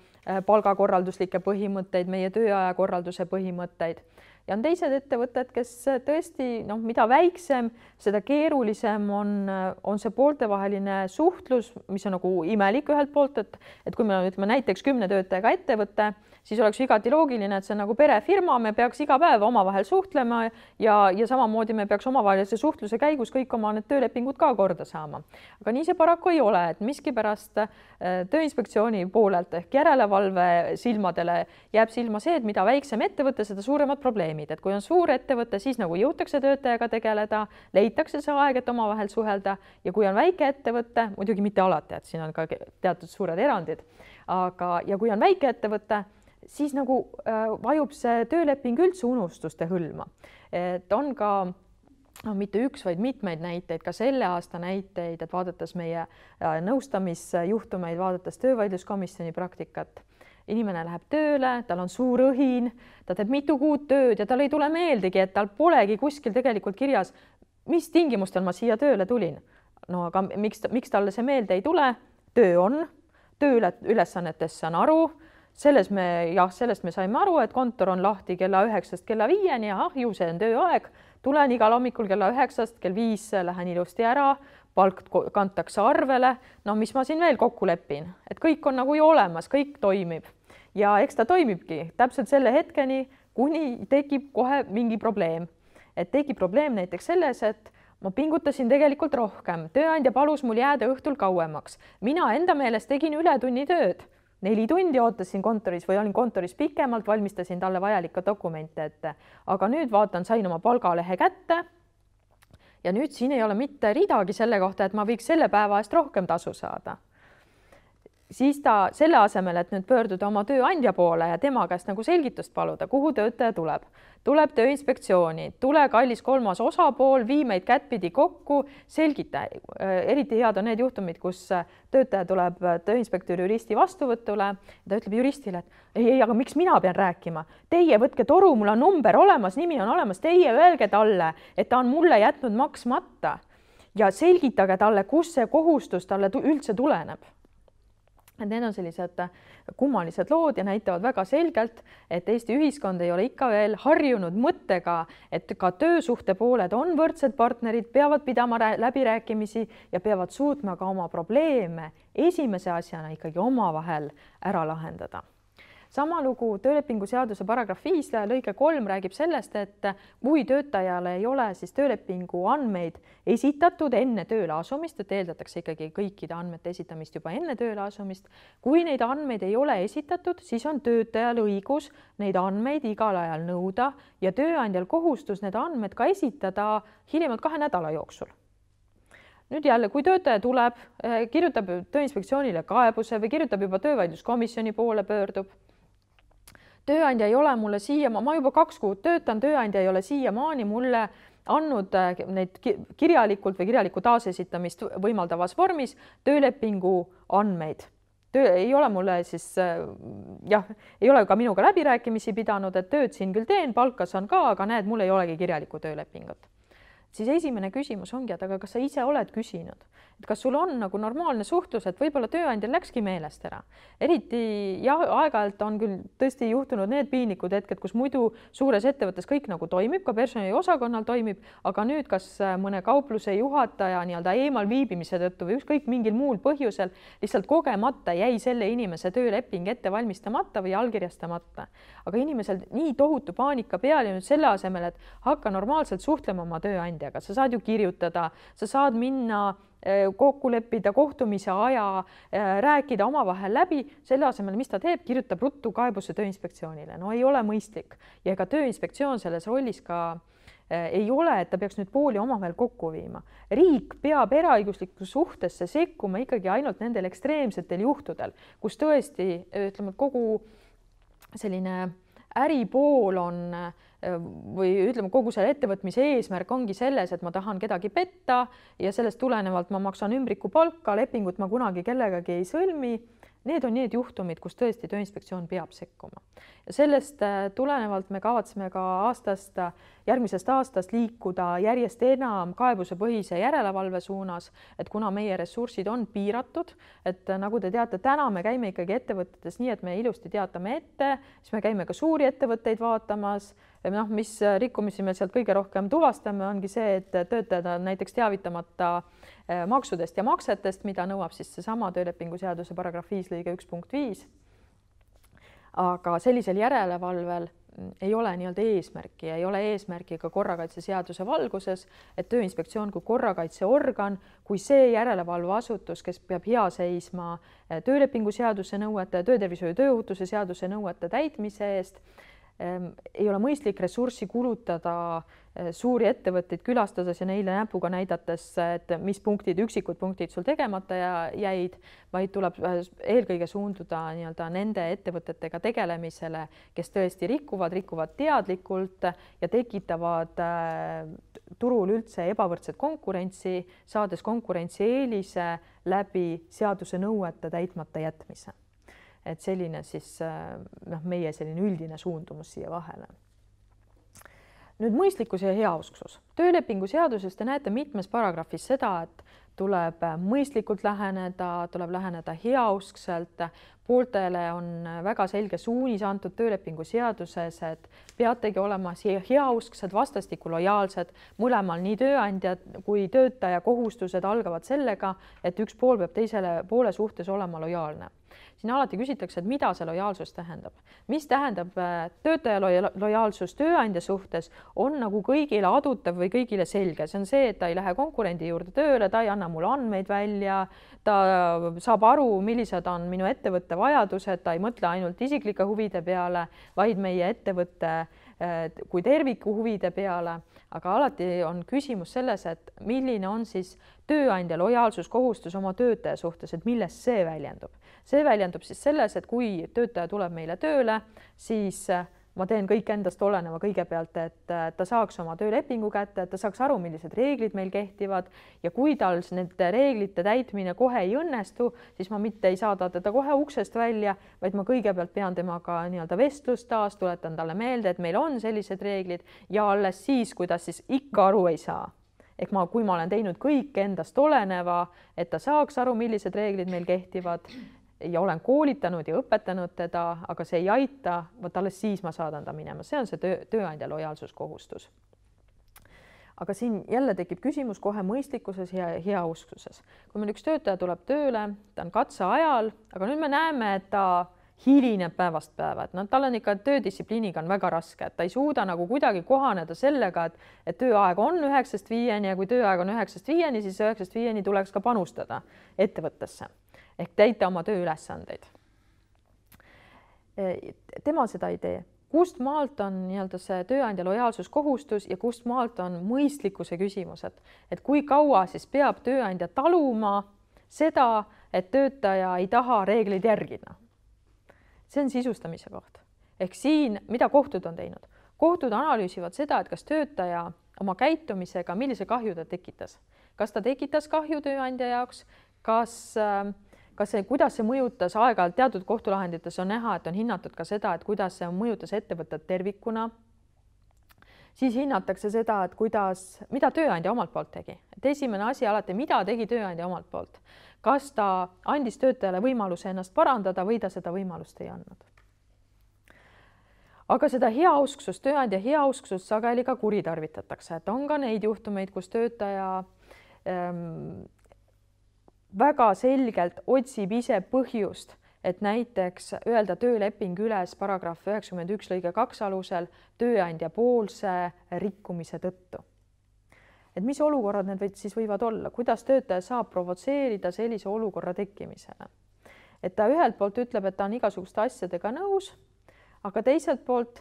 palgakorralduslikke põhimõtteid, meie tööajakorralduse põhimõtteid. Ja on teised ettevõtted, kes tõesti, mida väiksem, seda keerulisem on see pooltevaheline suhtlus, mis on nagu imelik ühelt poolt, et kui meil on näiteks 10 töötajaga ettevõte, siis oleks igati loogiline, et see on nagu perefirma, me peaks iga päev omavahel suhtlema ja samamoodi me peaks omavahelise suhtluse käigus kõik oma need töölepingud ka korda saama. Aga nii see paraku ei ole, et miskipärast Tööinspektsiooni poolelt ehk järelevalve silmadele jääb silma see, et mida väiksem ettevõte, seda suuremad probleemid. Et kui on suur ettevõte, siis nagu jõutakse töötajaga tegeleda, leitakse see aeg, et omavahel suhelda ja kui on väike ettevõte, muidugi mitte alati, et siin on ka teatud suured erandid, ja kui on väike ettevõte, siis nagu vajub see tööleping üldse unustuste hõlma. Et on ka mitte üks, vaid mitmeid näiteid, ka selle aasta näiteid, et vaadates meie nõustamisjuhtumeid, vaadates töövaidluskomisjoni praktikat, inimene läheb tööle, tal on suur õhin, ta teeb mitu kuud tööd ja tal ei tule meeldegi, et tal polegi kuskil tegelikult kirjas, mis tingimustel ma siia tööle tulin. No aga miks talle see meelde ei tule? Töö on, tööülesannetest saan aru, sellest me saime aru, et kontor on lahti kella 9-st kella 5-ni ja ju see on tööaeg, tulen igal hommikul kella 9-st, kell 5 lähen ilusti ära, palk kantakse arvele, no mis ma siin veel kokku lepin, et kõik on nagu ju olemas, kõik toimib ja eks ta toimibki täpselt selle hetkeni, kuni tekib kohe mingi probleem. Et tekib probleem näiteks selles, et ma pingutasin tegelikult rohkem, tööandja palus mul jääda õhtul kauemaks, mina enda meelest tegin ületunnitööd. 4 tundi ootasin kontoris või olin kontoris pikemalt, valmistasin talle vajalikke dokumente ette, aga nüüd vaatan, sain oma palgalehe kätte ja nüüd siin ei ole mitte ridagi selle kohta, et ma võiks selle päeva eest rohkem tasu saada. Siis ta selle asemel, et nüüd pöörduda oma tööandja poole ja tema käest nagu selgitust paluda, kuhu töötaja tuleb. Tuleb Tööinspektsiooni, tule kallis kolmas osapool, vii meid kättpidi kokku, selgita. Eriti head on need juhtumid, kus töötaja tuleb tööinspektori juristi vastuvõtule ja ta ütleb juristile, et ei, aga miks mina pean rääkima? Teie võtke toru, mul on number olemas, nimi on olemas, teie öelge talle, et ta on mulle jätnud maksmata ja selgitage talle, kus see kohustus talle üldse tuleneb. et need on sellised kummalised lood ja näitavad väga selgelt, et Eesti ühiskond ei ole ikka veel harjunud mõttega, et ka töösuhte pooled on võrdsed partnerid, peavad pidama läbirääkimisi ja peavad suutma ka oma probleeme esimese asjana ikkagi omavahel ära lahendada. Sama lugu töölepingu seaduse paragrahv 5 lõige 3 räägib sellest, et kui töötajale ei ole siis töölepingu andmeid esitatud enne tööle asumist, et eeldatakse ikkagi kõikide andmete esitamist juba enne tööle asumist, kui neid andmeid ei ole esitatud, siis on töötajal õigus neid andmeid igal ajal nõuda ja tööandjal kohustus need andmed ka esitada hiljemalt 2 nädala jooksul. Nüüd jälle, kui töötaja tuleb, kirjutab Tööinspektsioonile kaebuse või kirjutab juba töövaidluskomisjoni poole pöördub, tööandja ei ole mulle ma juba 2 kuud töötan, tööandja ei ole siiamaani mulle andnud neid kirjalikult või kirjalikku taasesitamist võimaldavas vormis töölepingu andmeid. Ei ole mulle siis, ei ole ka minuga läbirääkimisi pidanud, et tööd siin küll teen, palka saan ka, aga näed, mul ei olegi kirjalikku töölepingut. Siis esimene küsimus ongi, et aga kas sa ise oled küsinud, et kas sul on nagu normaalne suhtlus, et võib-olla tööandjal läkski meelest ära. Eriti aeg-ajalt on küll tõesti juhtunud need piinlikud hetked, kus muidu suures ettevõttes kõik nagu toimib, ka personaliosakonnal toimib, aga nüüd kas mõne kaupluse juhataja eemal viibimise tõttu või ükskõik mingil muul põhjusel lihtsalt kogemata jäi selle inimese tööleping ette valmistamata või allkirjastamata. Aga inimesel nii tohutu paanika peal ja nüüd selle asemel, et hakka normaalselt suhtlema oma tööandjaga, sa saad ju kirjutada, sa saad minna kokku leppida kohtumise aja, rääkida omavahel läbi, selle asemel, mis ta teeb, kirjutab ruttu kaebuse Tööinspektsioonile. No ei ole mõistlik ja ega Tööinspektsioon selles rollis ka ei ole, et ta peaks nüüd pooli omavahel kokku viima. Riik peab eraõiguslikku suhtesse sekkuma ikkagi ainult nendel ekstreemsetel juhtudel, kus tõesti, ütleme, kogu selline äripool on või ütleme, kogu selle ettevõtmise eesmärk ongi selles, et ma tahan kedagi petta ja sellest tulenevalt ma maksan ümbriku palka, lepingut ma kunagi kellegagi ei sõlmi. Need on need juhtumid, kus tõesti Tööinspektsioon peab sekkuma. Ja sellest tulenevalt me kavatseme ka järgmisest aastast liikuda järjest enam kaebusepõhise järelevalve suunas, et kuna meie ressursid on piiratud, et nagu te teate, täna me käime ikkagi ettevõtetes nii, et me ilusti teatame ette, siis me käime ka suuri ettevõtteid vaatamas. Mis rikkumisi me sealt kõige rohkem tuvastame, ongi see, et töötajad on näiteks teavitamata maksudest ja maksetest, mida nõuab siis seesama töölepingu seaduse paragrahv 5 lõige 1.5. Aga sellisel järelevalvel ei ole eesmärki ja ei ole eesmärki ka korrakaitseseaduse valguses, et Tööinspektsioon kui korrakaitseorgan, kui see järelevalveasutus, kes peab hea seisma töölepingu seaduse nõuete, töötervishoiu ja tööohutuse seaduse nõuete täitmise eest, ei ole mõistlik ressurssi kulutada suuri ettevõtteid külastades ja neile näpuga näidates, et mis üksikud punktid sul tegemata jäid, vaid tuleb eelkõige suunduda nende ettevõtetega tegelemisele, kes tõesti rikuvad teadlikult ja tekitavad turul üldse ebavõrdset konkurentsi, saades konkurentsieelise läbi seaduse nõuete täitmata jätmise. Et selline siis meie selline üldine suundumus siia vahele. Nüüd mõistlikkus ja heausksus. Töölepingu seaduses te näete mitmes paragrahvis seda, et tuleb mõistlikult läheneda, tuleb läheneda heauskselt. Pooltele on väga selge suunis antud töölepingu seaduses, et peategi olema heausksed, vastastikku lojaalsed. Mõlemal nii tööandjad kui töötaja kohustused algavad sellega, et üks pool peab teisele poole suhtes olema lojaalne. Siin alati küsitakse, et mida see lojaalsus tähendab. Mis tähendab töötaja lojaalsus tööandja suhtes, on nagu kõigile adutav või kõigile selge. See on see, et ta ei lähe konkurendi juurde tööle, ta ei anna mulle andmeid välja, ta saab aru, millised on minu ettevõtte vajadused, ta ei mõtle ainult isiklike huvide peale, vaid meie ettevõtte kui terviku huvide peale. Aga alati on küsimus selles, et milline on siis tööandja lojaalsuskohustus oma töötaja suhtes, et millest see väljendub. See väljendub siis selles, et kui töötaja tuleb meile tööle, siis ma teen kõik endast oleneva kõigepealt, et ta saaks oma töölepingu kätte, et ta saaks aru, millised reeglid meil kehtivad ja kui tal nende reeglite täitmine kohe ei õnnestu, siis ma mitte ei saada teda kohe uksest välja, vaid ma kõigepealt pean temaga vestlust taas, tuletan talle meelde, et meil on sellised reeglid ja alles siis, kui ta siis ikka aru ei saa. Ehk kui ma olen teinud kõik endast oleneva, et ta saaks aru, millised reeglid meil kehtivad, ja olen koolitanud ja õpetanud teda, aga see ei aita, vot alles siis ma saadan ta minema. See on see tööandja lojaalsuskohustus. Aga siin jälle tekib küsimus kohe mõistlikkuses ja heausksuses. Kui meil üks töötaja tuleb tööle, ta on katseajal, aga nüüd me näeme, et ta hilineb päevast päeva, et tal on ikka töödistsipliiniga on väga raske, et ta ei suuda nagu kuidagi kohaneda sellega, et tööaeg on 9–5 ja kui tööaeg on 9–5, siis 9–5 tuleks ka panustada ettevõttesse ehk täita oma tööülesandeid. Tema seda ei tee. Kust maalt on nii-öelda see tööandja lojaalsuskohustus ja kust maalt on mõistlikkuse küsimus, et kui kaua siis peab tööandja taluma seda, et töötaja ei taha reegleid järgida. See on sisustamise koht. Ehk siin, mida kohtud on teinud? Kohtud analüüsivad seda, et kas töötaja oma käitumisega, millise kahju ta tekitas. Kas ta tekitas kahju tööandja jaoks? Kuidas see mõjutas aeg-ajalt teatud kohtulahendites on näha, et on hinnatud ka seda, et kuidas see mõjutas ettevõtet tervikuna. Siis hinnatakse seda, et mida tööandja omalt poolt tegi. Et esimene asi alati, mida tegi tööandja omalt poolt. Kas ta andis töötajale võimaluse ennast parandada või ta seda võimalust ei andnud. Aga seda heausksust, tööandja heausksust sageli ka kuritarvitatakse, et on ka neid juhtumeid, kus töötaja väga selgelt otsib ise põhjust, et näiteks öelda tööleping üles paragrahv 91 lõige 2 alusel tööandja poolse rikkumise tõttu. Et mis olukorrad need siis võivad olla, kuidas töötaja saab provotseerida sellise olukorra tekkimisele. Et ta ühelt poolt ütleb, et ta on igasuguste asjadega nõus, aga teiselt poolt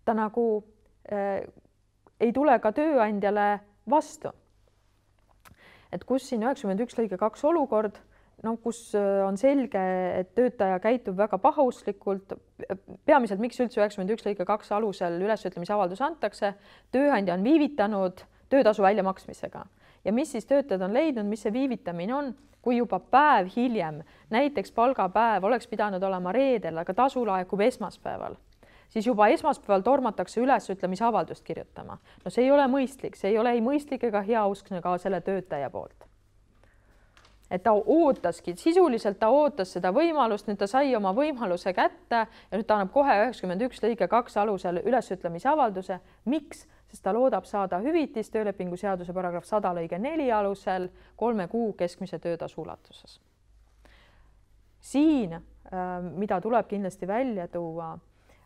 ta nagu ei tule ka tööandjale vastu. Et kus siin 91 lõige 2 olukord, kus on selge, et töötaja käitub väga pahuslikult, peamiselt miks üldse 91 lõige 2 alusel ülesütlemisavaldus antakse, tööandja on viivitanud töötasu väljamaksmisega. Ja mis siis töötajad on leidnud, mis see viivitamine on, kui juba päev hiljem, näiteks palgapäev oleks pidanud olema reedel, aga tasu laekub esmaspäeval, siis juba esmaspäeval tormatakse ülesütlemisavaldust kirjutama. No see ei ole mõistlik, see ei ole ei mõistlik ega heauskne ka selle töötaja poolt. Et ta ootaski, sisuliselt ta ootas seda võimalust, nüüd ta sai oma võimaluse kätte ja nüüd ta annab kohe 91 lõige 2 alusel ülesütlemisavalduse. Miks? Sest ta loodab saada hüvitist töölepingu seaduse paragrahv 100 lõige 4 alusel 3 kuu keskmise töötasu ulatuses. Siin, mida tuleb kindlasti välja tuua,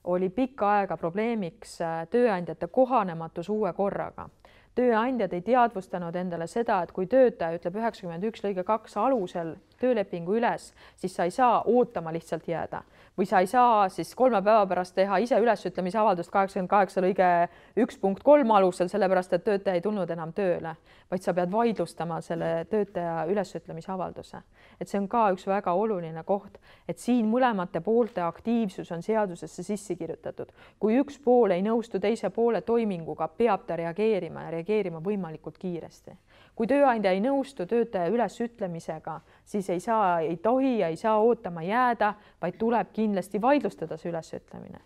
oli pikka aega probleemiks tööandjate kohanematus uue korraga. Tööandjad ei teadvustanud endale seda, et kui töötaja ütleb 91 lõige 2 alusel töölepingu üles, siis sa ei saa ootama lihtsalt jääda. Või sa ei saa siis 3 päeva pärast teha ise ülesütlemisavaldust 88 lõige 1.3 alusel, sellepärast et töötaja ei tulnud enam tööle, vaid sa pead vaidlustama selle töötaja ülesütlemisavalduse. Et see on ka üks väga oluline koht, et siin mõlemate poolte aktiivsus on seadusesse sisse kirjutatud. Kui üks pool ei nõustu teise poole toiminguga, peab ta reageerima ja reageerima võimalikult kiiresti. Kui tööandja ei nõustu töötaja ülesütlemisega, siis ei tohi ja ei saa ootama jääda, vaid tuleb kindlasti vaidlustada see ülesütlemine.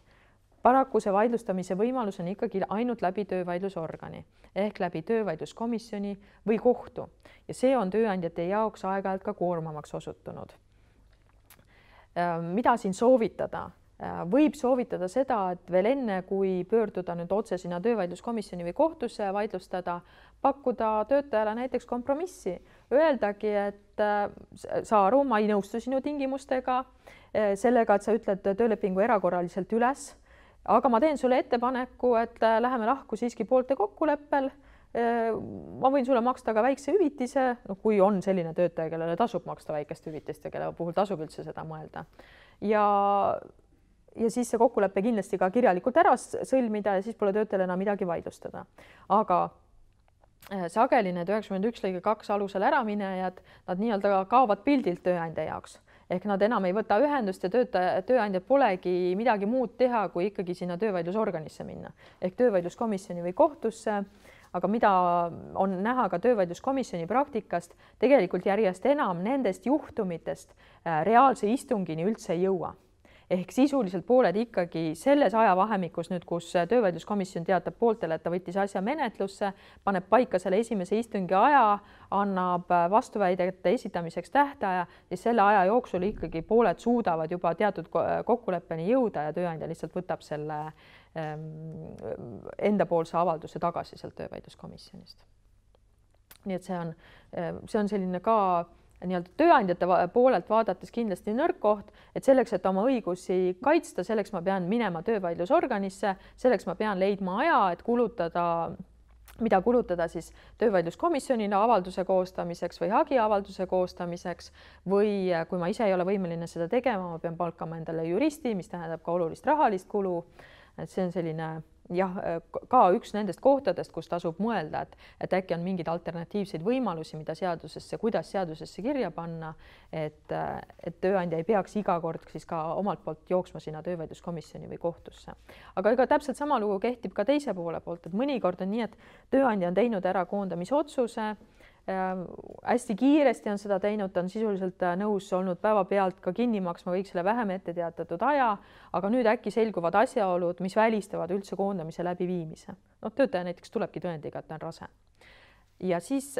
Paraku see vaidlustamise võimalus on ikkagi ainult läbi töövaidlusorgani ehk läbi töövaidluskomisjoni või kohtu ja see on tööandjate jaoks aeg-ajalt ka koormamaks osutunud. Mida siin soovitada? Võib soovitada seda, et veel enne, kui pöörduda nüüd otse sinna töövaidluskomisjoni või kohtusse ja vaidlustada, pakkuda töötajale näiteks kompromissi. Öeldagi, et Saaru, ma ei nõustu sinu tingimustega sellega, et sa ütled töölepingu erakorraliselt üles, aga ma teen sulle ettepaneku, et läheme lahku siiski poolte kokkuleppel. Ma võin sulle maksta ka väikse hüvitise, kui on selline töötaja, kellele tasub maksta väikest hüvitist ja kelle puhul tasub üldse seda mõelda. Ja siis see kokkulepe kindlasti ka kirjalikult ära sõlmida ja siis pole töötajal enam midagi vaidlustada. Aga sageli need 91 lõige 2 alusel äraminejad, nad nii-öelda kaovad pildilt tööandja jaoks. Ehk nad enam ei võta ühendust ja tööandjad polegi midagi muud teha, kui ikkagi sinna töövaidlusorganisse minna. Ehk töövaidluskomisjoni või kohtusse, aga mida on näha ka töövaidluskomisjoni praktikast, tegelikult järjest enam nendest juhtumitest reaalse istungini üldse ei jõua. ehk sisuliselt pooled ikkagi selles ajavahemikus nüüd, kus töövaidluskomisjon teatab pooltele, et ta võttis asja menetlusse, paneb paika selle esimese istungi aja, annab vastuväidete esitamiseks tähtaja, siis selle aja jooksul ikkagi pooled suudavad juba teatud kokkuleppeni jõuda ja tööandja lihtsalt võtab selle endapoolse avalduse tagasi sealt töövaidluskomisjonist. Nii et see on selline ka nii-öelda tööandjate poolelt vaadates kindlasti nõrk koht, et selleks, et oma õigusi kaitsta, selleks ma pean minema töövaidlusorganisse, selleks ma pean leidma aja, et mida kulutada siis töövaidluskomisjonile avalduse koostamiseks või hagiavalduse koostamiseks või kui ma ise ei ole võimeline seda tegema, ma pean palkama endale juristi, mis tähendab ka olulist rahalist kulu. Et see on selline ka üks nendest kohtadest, kus tasub mõelda, et äkki on mingeid alternatiivseid võimalusi, kuidas seadusesse kirja panna, et tööandja ei peaks iga kord siis ka omalt poolt jooksma sinna töövaidluskomisjoni või kohtusse. Aga ega täpselt sama lugu kehtib ka teise poole poolt, et mõnikord on nii, et tööandja on teinud ära koondamisotsuse, hästi kiiresti on seda teinud, ta on sisuliselt nõus olnud päevapealt ka kinni maksma kõik selle vähem ette teatatud aja, aga nüüd äkki selguvad asjaolud, mis välistavad üldse koondamise läbiviimise. Töötaja näiteks tulebki tõendiga, et ta on rase. Ja siis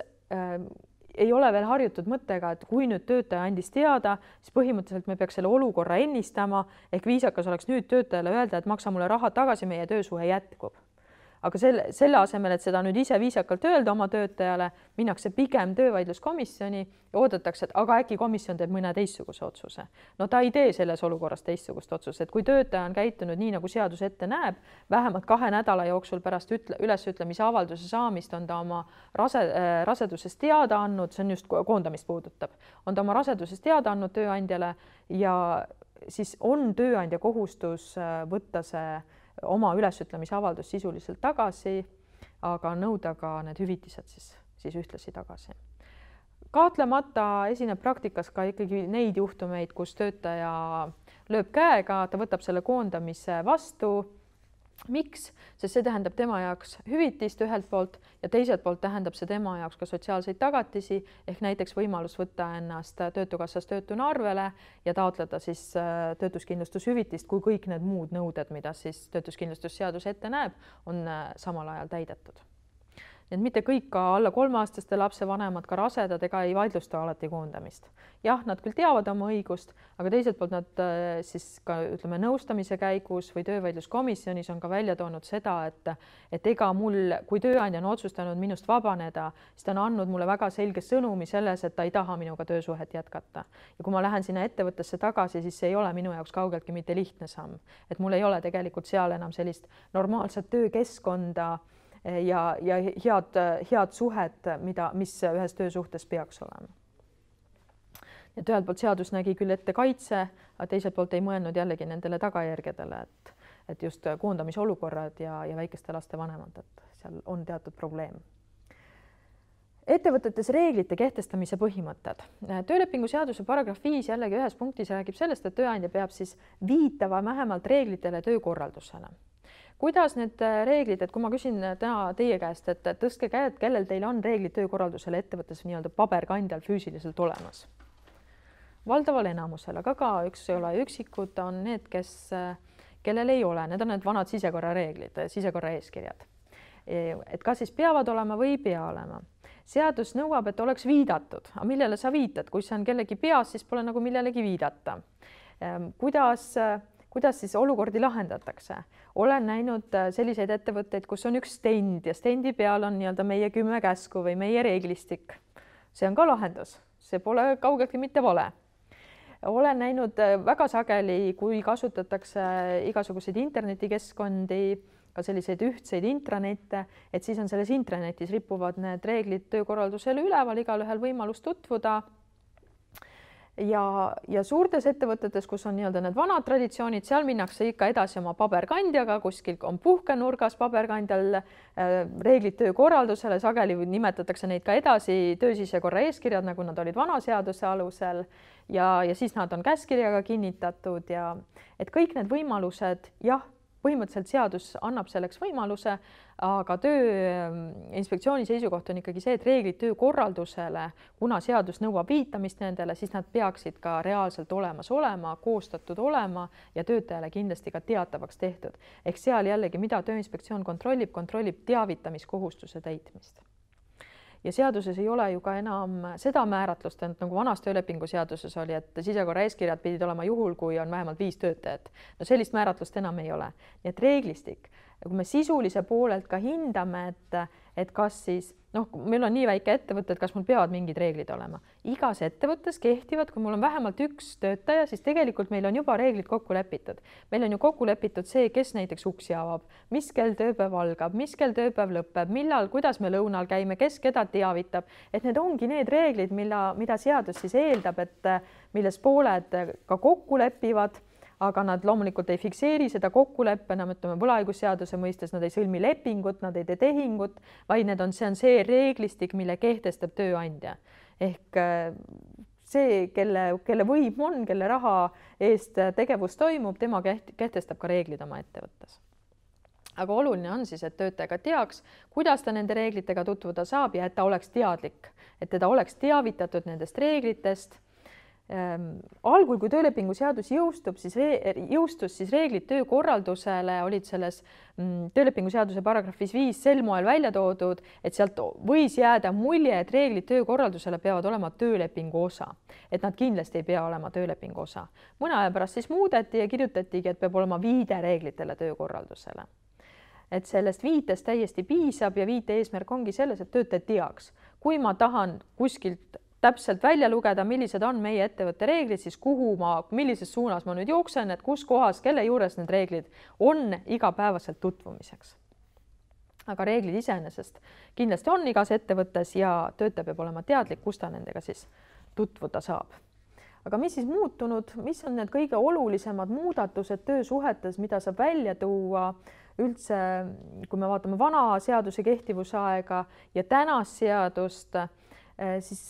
ei ole veel harjutud mõttega, et kui nüüd töötaja andis teada, siis põhimõtteliselt me peaks selle olukorra ennistama, ehk viisakas oleks nüüd töötajale öelda, et maksa mulle raha tagasi, meie töösuhe jätkub. Aga selle asemel, et seda nüüd ise viisakalt öelda oma töötajale, minnakse pigem töövaidluskomisjoni ja oodatakse, et aga äkki komisjon teeb mõne teistsuguse otsuse. No ta ei tee selles olukorras teistsugust otsust, et kui töötaja on käitunud nii, nagu seadus ette näeb, vähemalt 2 nädala jooksul pärast ülesütlemise avalduse saamist on ta oma rasedusest teada andnud, see on just koondamist puudutab, on ta oma rasedusest teada andnud tööandjale ja siis on tööandja kohustus võtta see oma ülesütlemise avaldus sisuliselt tagasi, aga nõuda ka need hüvitised siis ühtlasi tagasi. Kahtlemata esineb praktikas ka ikkagi neid juhtumeid, kus töötaja lööb käega, ta võtab selle koondamise vastu. Miks? Sest see tähendab tema jaoks hüvitist ühelt poolt ja teiselt poolt tähendab see tema jaoks ka sotsiaalseid tagatisi ehk näiteks võimalus võtta ennast Töötukassas töötuna arvele ja taotleda siis töötuskindlustushüvitist, kui kõik need muud nõuded, mida siis töötuskindlustusseadus ette näeb, on samal ajal täidetud. Nii et mitte kõik ka alla 3-aastaste lapsevanemad, ka rasedad ega ei vaidlusta alati koondamist. Jah, nad küll teavad oma õigust, aga teiselt poolt nad siis ka ütleme nõustamise käigus või töövaidluskomisjonis on ka välja toonud seda, et ega mul, kui tööandja on otsustanud minust vabaneda, siis ta on andnud mulle väga selge sõnumi selles, et ta ei taha minuga töösuhet jätkata. Ja kui ma lähen sinna ettevõttesse tagasi, siis see ei ole minu jaoks kaugeltki mitte lihtne samm. Et mul ei ole tegelikult seal enam sellist normaalset töökeskkonda ja head suhet, mis ühes töösuhtes peaks olema. Et ühelt poolt seadus nägi küll ette kaitse, aga teiselt poolt ei mõelnud jällegi nendele tagajärgedele, et just koondamisolukorrad ja väikeste laste vanemad, et seal on teatud probleem. Ettevõtetes reeglite kehtestamise põhimõtted. Töölepingu seaduse paragrahv 5 jällegi ühes punktis räägib sellest, et tööandja peab siis viitama vähemalt reeglitele töökorraldusele. Kuidas need reeglid, et kui ma küsin täna teie käest, et tõstke käed, kellel teil on reeglid töökorraldusele ettevõttes nii-öelda paberkandjal füüsiliselt olemas? Valdaval enamusel, aga ka üksikud on need, kellel ei ole. Need on need vanad sisekorrareeglid, sisekorraeeskirjad. Et kas siis peavad olema või ei pea olema? Seadus nõuab, et oleks viidatud. Aga millele sa viitad? Kui see on kellegi peas, siis pole nagu millelegi viidata. Kuidas siis olukordi lahendatakse? Olen näinud selliseid ettevõtteid, kus on üks stend ja stendi peal on nii-öelda meie 10 käsku või meie reeglistik. See on ka lahendus. See pole kaugeltki mitte vale. Olen näinud väga sageli, kui kasutatakse igasuguseid internetikeskkondi, ka selliseid ühtseid intranette, et siis on selles intranetis ripuvad need reeglid töökorraldusele üleval, igalühel võimalus tutvuda. Ja suurtes ettevõtetes, kus on nii-öelda need vanad traditsioonid, seal minnakse ikka edasi oma paberkandjaga, kuskil on puhkenurgas paberkandjal reeglid töökorraldusele, sageli nimetatakse neid ka edasi töösisekorra eeskirjad, nagu nad olid vana seaduse alusel ja siis nad on käskkirjaga kinnitatud ja et kõik need võimalused, jah, põhimõtteliselt seadus annab selleks võimaluse, aga Tööinspektsiooni seisukoht on ikkagi see, et reeglid töökorraldusele, kuna seadus nõuab viitamist nendele, siis nad peaksid ka reaalselt olemas olema, koostatud olema ja töötajale kindlasti ka teatavaks tehtud. Ehk seal jällegi, mida Tööinspektsioon kontrollib teavitamiskohustuse täitmist. Ja seaduses ei ole ju ka enam seda määratlust, nagu vanas töölepingu seaduses oli, et sisekorra eeskirjad pidid olema juhul, kui on vähemalt 5 töötajat. No sellist määratlust enam ei ole. Nii et reeglistik, kui me sisulise poolelt ka hindame, et kas siis, meil on nii väike ettevõte, et kas mul peavad mingid reeglid olema. Igas ettevõttes kehtivad, kui mul on vähemalt 1 töötaja, siis tegelikult meil on juba reeglid kokku lepitud. Meil on ju kokku lepitud see, kes näiteks uksi avab, mis kell tööpäev algab, mis kell tööpäev lõpeb, millal, kuidas me lõunal käime, kes keda teavitab. Et need ongi need reeglid, mida seadus siis eeldab, et milles pooled ka kokku lepivad, aga nad loomulikult ei fikseeri seda kokkuleppena, ütleme võlaõigusseaduse mõistes, nad ei sõlmi lepingut, nad ei tee tehingut, vaid see on see reeglistik, mille kehtestab tööandja. Ehk see, kelle võim on, kelle raha eest tegevus toimub, tema kehtestab ka reeglid oma ettevõttes. Aga oluline on siis, et töötaja ka teaks, kuidas ta nende reeglitega tutvuda saab ja et ta oleks teadlik, et teda oleks teavitatud nendest reeglitest. Algul, kui töölepingu seadus jõustus, siis reeglid töökorraldusele olid selles töölepingu seaduse paragrahvis 5 sel moel välja toodud, et sealt võis jääda mulje, et reeglid töökorraldusele peavad olema töölepingu osa, et nad kindlasti ei pea olema töölepingu osa. Mõne aja pärast siis muudeti ja kirjutatigi, et peab olema viide reeglitele töökorraldusele. Et sellest viitest täiesti piisab ja viite eesmärk ongi selles, et töötaja teaks, kui ma tahan kuskilt täpselt välja lugeda, millised on meie ettevõtte reeglid, siis millises suunas ma nüüd jooksen, et kus kohas, kelle juures need reeglid on igapäevaselt tutvumiseks. Aga reeglid iseenesest kindlasti on igas ettevõttes ja töötaja peab olema teadlik, kus ta nendega siis tutvuda saab. Aga mis siis muutunud, mis on need kõige olulisemad muudatused töösuhetes, mida saab välja tuua üldse, kui me vaatame vana seaduse kehtivusaega ja tänast seadust, siis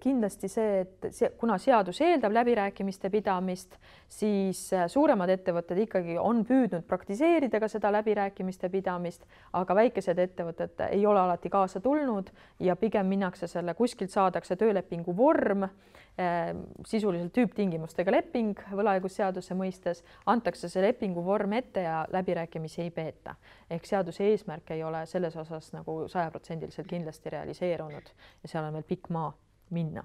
kindlasti see, et kuna seadus eeldab läbirääkimiste pidamist, siis suuremad ettevõtted ikkagi on püüdnud praktiseerida ka seda läbirääkimiste pidamist, aga väikesed ettevõtted ei ole alati kaasa tulnud ja pigem minnakse kuskilt saadakse töölepingu vorm, sisuliselt tüüptingimustega leping võlaõigusseaduse mõistes, antakse see lepingu vorm ette ja läbirääkimisi ei peeta. Ehk seaduse eesmärk ei ole selles osas nagu 100% kindlasti realiseerunud ja seal on veel pikk maa minna.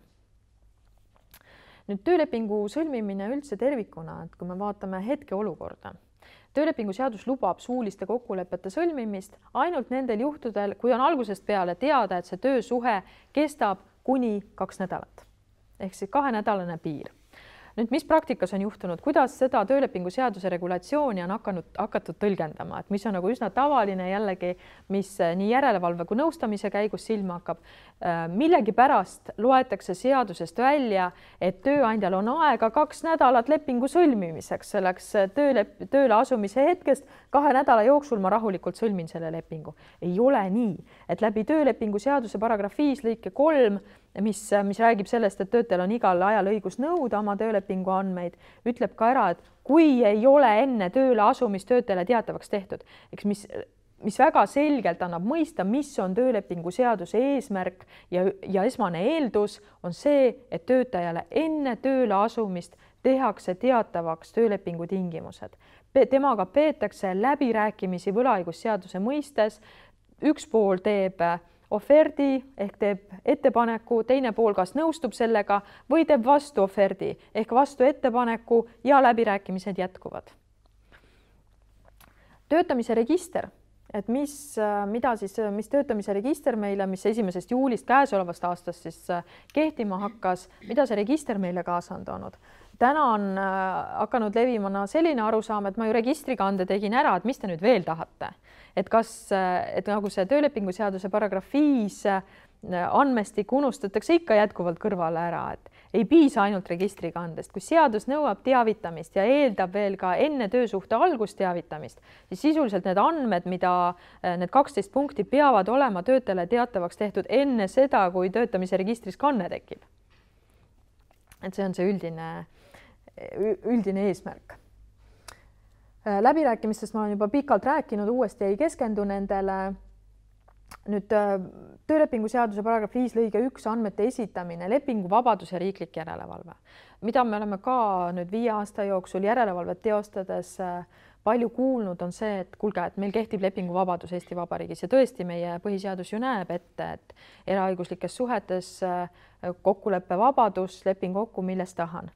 Nüüd töölepingu sõlmimine üldse tervikuna, et kui me vaatame hetkeolukorda, töölepingu seadus lubab suuliste kokkulepete sõlmimist ainult nendel juhtudel, kui on algusest peale teada, et see töösuhe kestab kuni 2 nädalat. Ehk siis 2-nädalane piir. Nüüd, mis praktikas on juhtunud, kuidas seda töölepingu seaduse regulatsiooni on hakatud tõlgendama, et mis on nagu üsna tavaline jällegi, mis nii järelevalve kui nõustamise käigus silma hakkab. Millegi pärast loetakse seadusest välja, et tööandjal on aega 2 nädalat lepingu sõlmimiseks, selleks tööle asumise hetkest 2 nädala jooksul ma rahulikult sõlmin selle lepingu. Ei ole nii, et läbi töölepingu seaduse paragrahv 5 lõike 3, mis räägib sellest, et töötajal on igal ajal õigus nõuda oma töölepingu andmeid, ütleb ka ära, et kui ei ole enne tööle asumist töötajale teatavaks tehtud, mis väga selgelt annab mõista, mis on töölepingu seaduse eesmärk ja esmane eeldus on see, et töötajale enne tööle asumist tehakse teatavaks töölepingu tingimused. Temaga peetakse läbirääkimisi võlaõigusseaduse mõistes, üks pool teeb oferdi ehk teeb ettepaneku, teine pool kas nõustub sellega või teeb vastu oferdi ehk vastu ettepaneku ja läbirääkimised jätkuvad. Töötamise register, et mis töötamise register meile, mis 1. juulist käesolevast aastast siis kehtima hakkas, mida see register meile kaasa on toonud? Täna on hakanud levimana selline arusaam, et ma ju registrikande tegin ära, et mis te nüüd veel tahate? Et nagu see töölepingu seaduse paragrahv 5 andmestik unustatakse ikka jätkuvalt kõrvale ära, et ei piisa ainult registrikandest. Kui seadus nõuab teavitamist ja eeldab veel ka enne töösuhte algust teavitamist, siis sisuliselt need andmed, mida need 12 punkti peavad olema töötajale teatavaks tehtud enne seda, kui töötamise registris kanne tekib. Et see on see üldine eesmärk. Läbirääkimistest ma olen juba pikalt rääkinud, uuesti ei keskendu nendele. Nüüd töölepingu seaduse paragrahv 5 lõige 1 andmete esitamine, lepinguvabadus ja riiklik järelevalve, mida me oleme ka nüüd 5 aasta jooksul järelevalvet teostades palju kuulnud, on see, et kuulge, et meil kehtib lepinguvabadus Eesti Vabariigis ja tõesti meie põhiseadus ju näeb ette, et eraõiguslikes suhetes kokkuleppevabadus, leping kokku, millest tahan.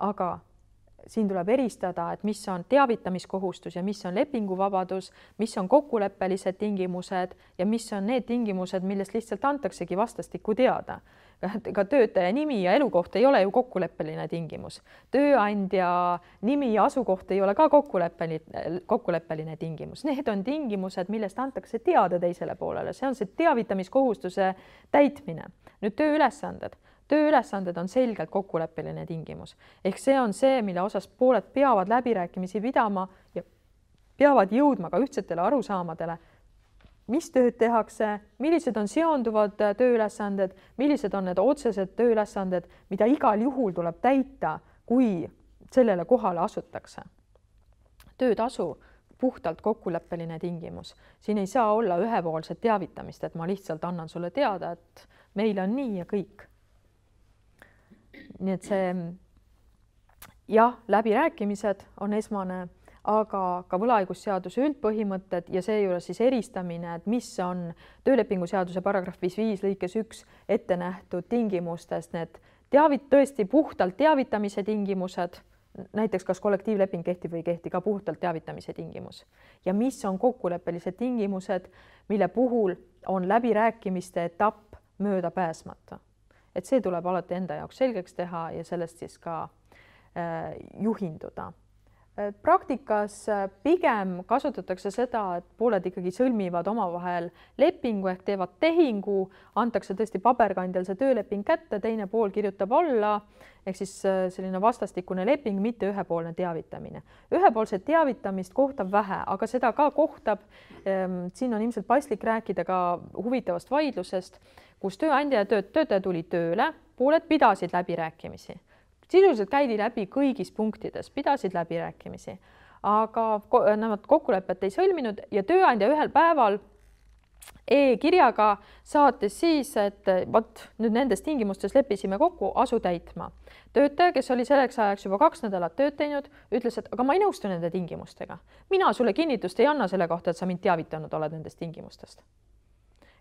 Aga siin tuleb eristada, et mis on teavitamiskohustus ja mis on lepinguvabadus, mis on kokkuleppelised tingimused ja mis on need tingimused, millest lihtsalt antaksegi vastastikku teada. Ka töötaja nimi ja elukoht ei ole ju kokkuleppeline tingimus. Tööandja nimi ja asukoht ei ole ka kokkuleppeline tingimus. Need on tingimused, millest antakse teada teisele poolele. See on see teavitamiskohustuse täitmine. Nüüd tööülesanded. Tööülesanded on selgelt kokkuleppeline tingimus. Ehk see on see, mille osas pooled peavad läbirääkimisi pidama ja peavad jõudma ka ühtsetele arusaamadele, mis tööd tehakse, millised on seonduvad tööülesanded, millised on need otsesed tööülesanded, mida igal juhul tuleb täita, kui sellele kohale asutakse. Töötasu puhtalt kokkuleppeline tingimus. Siin ei saa olla ühepoolset teavitamist, et ma lihtsalt annan sulle teada, et meil on nii ja kõik. Nii et see jah, läbirääkimised on esmane, aga ka võlaõigusseaduse üldpõhimõtted ja seejuures siis eristamine, et mis on töölepingu seaduse paragrahvis 5 lõikes 1 ette nähtud tingimustest, need tõesti puhtalt teavitamise tingimused, näiteks kas kollektiivleping kehtib või ei kehti, ka puhtalt teavitamise tingimus. Ja mis on kokkuleppelised tingimused, mille puhul on läbirääkimiste etapp möödapääsmata. Et see tuleb alati enda jaoks selgeks teha ja sellest siis ka juhinduda. Praktikas pigem kasutatakse seda, et pooled ikkagi sõlmivad omavahel lepingu ehk teevad tehingu, antakse tõesti paberkandjal see tööleping kätte, teine pool kirjutab alla, ehk siis selline vastastikune leping, mitte ühepoolne teavitamine. Ühepoolset teavitamist kohtab vähe, aga seda ka kohtab. Siin on ilmselt paslik rääkida ka huvitavast vaidlusest, kus tööandja ja töötaja tuli tööle, pooled pidasid läbirääkimisi. Sisuliselt käidi läbi kõigis punktides, pidasid läbirääkimisi, aga nad kokkulepet ei sõlminud ja tööandja ühel päeval e-kirjaga saatis siis, et vot nüüd nendes tingimustes leppisime kokku, asu täitma. Töötaja, kes oli selleks ajaks juba 2 nädalat tööd teinud, ütles, et aga ma ei nõustu nende tingimustega. Mina sulle kinnitust ei anna selle kohta, et sa mind teavitanud oled nendest tingimustest.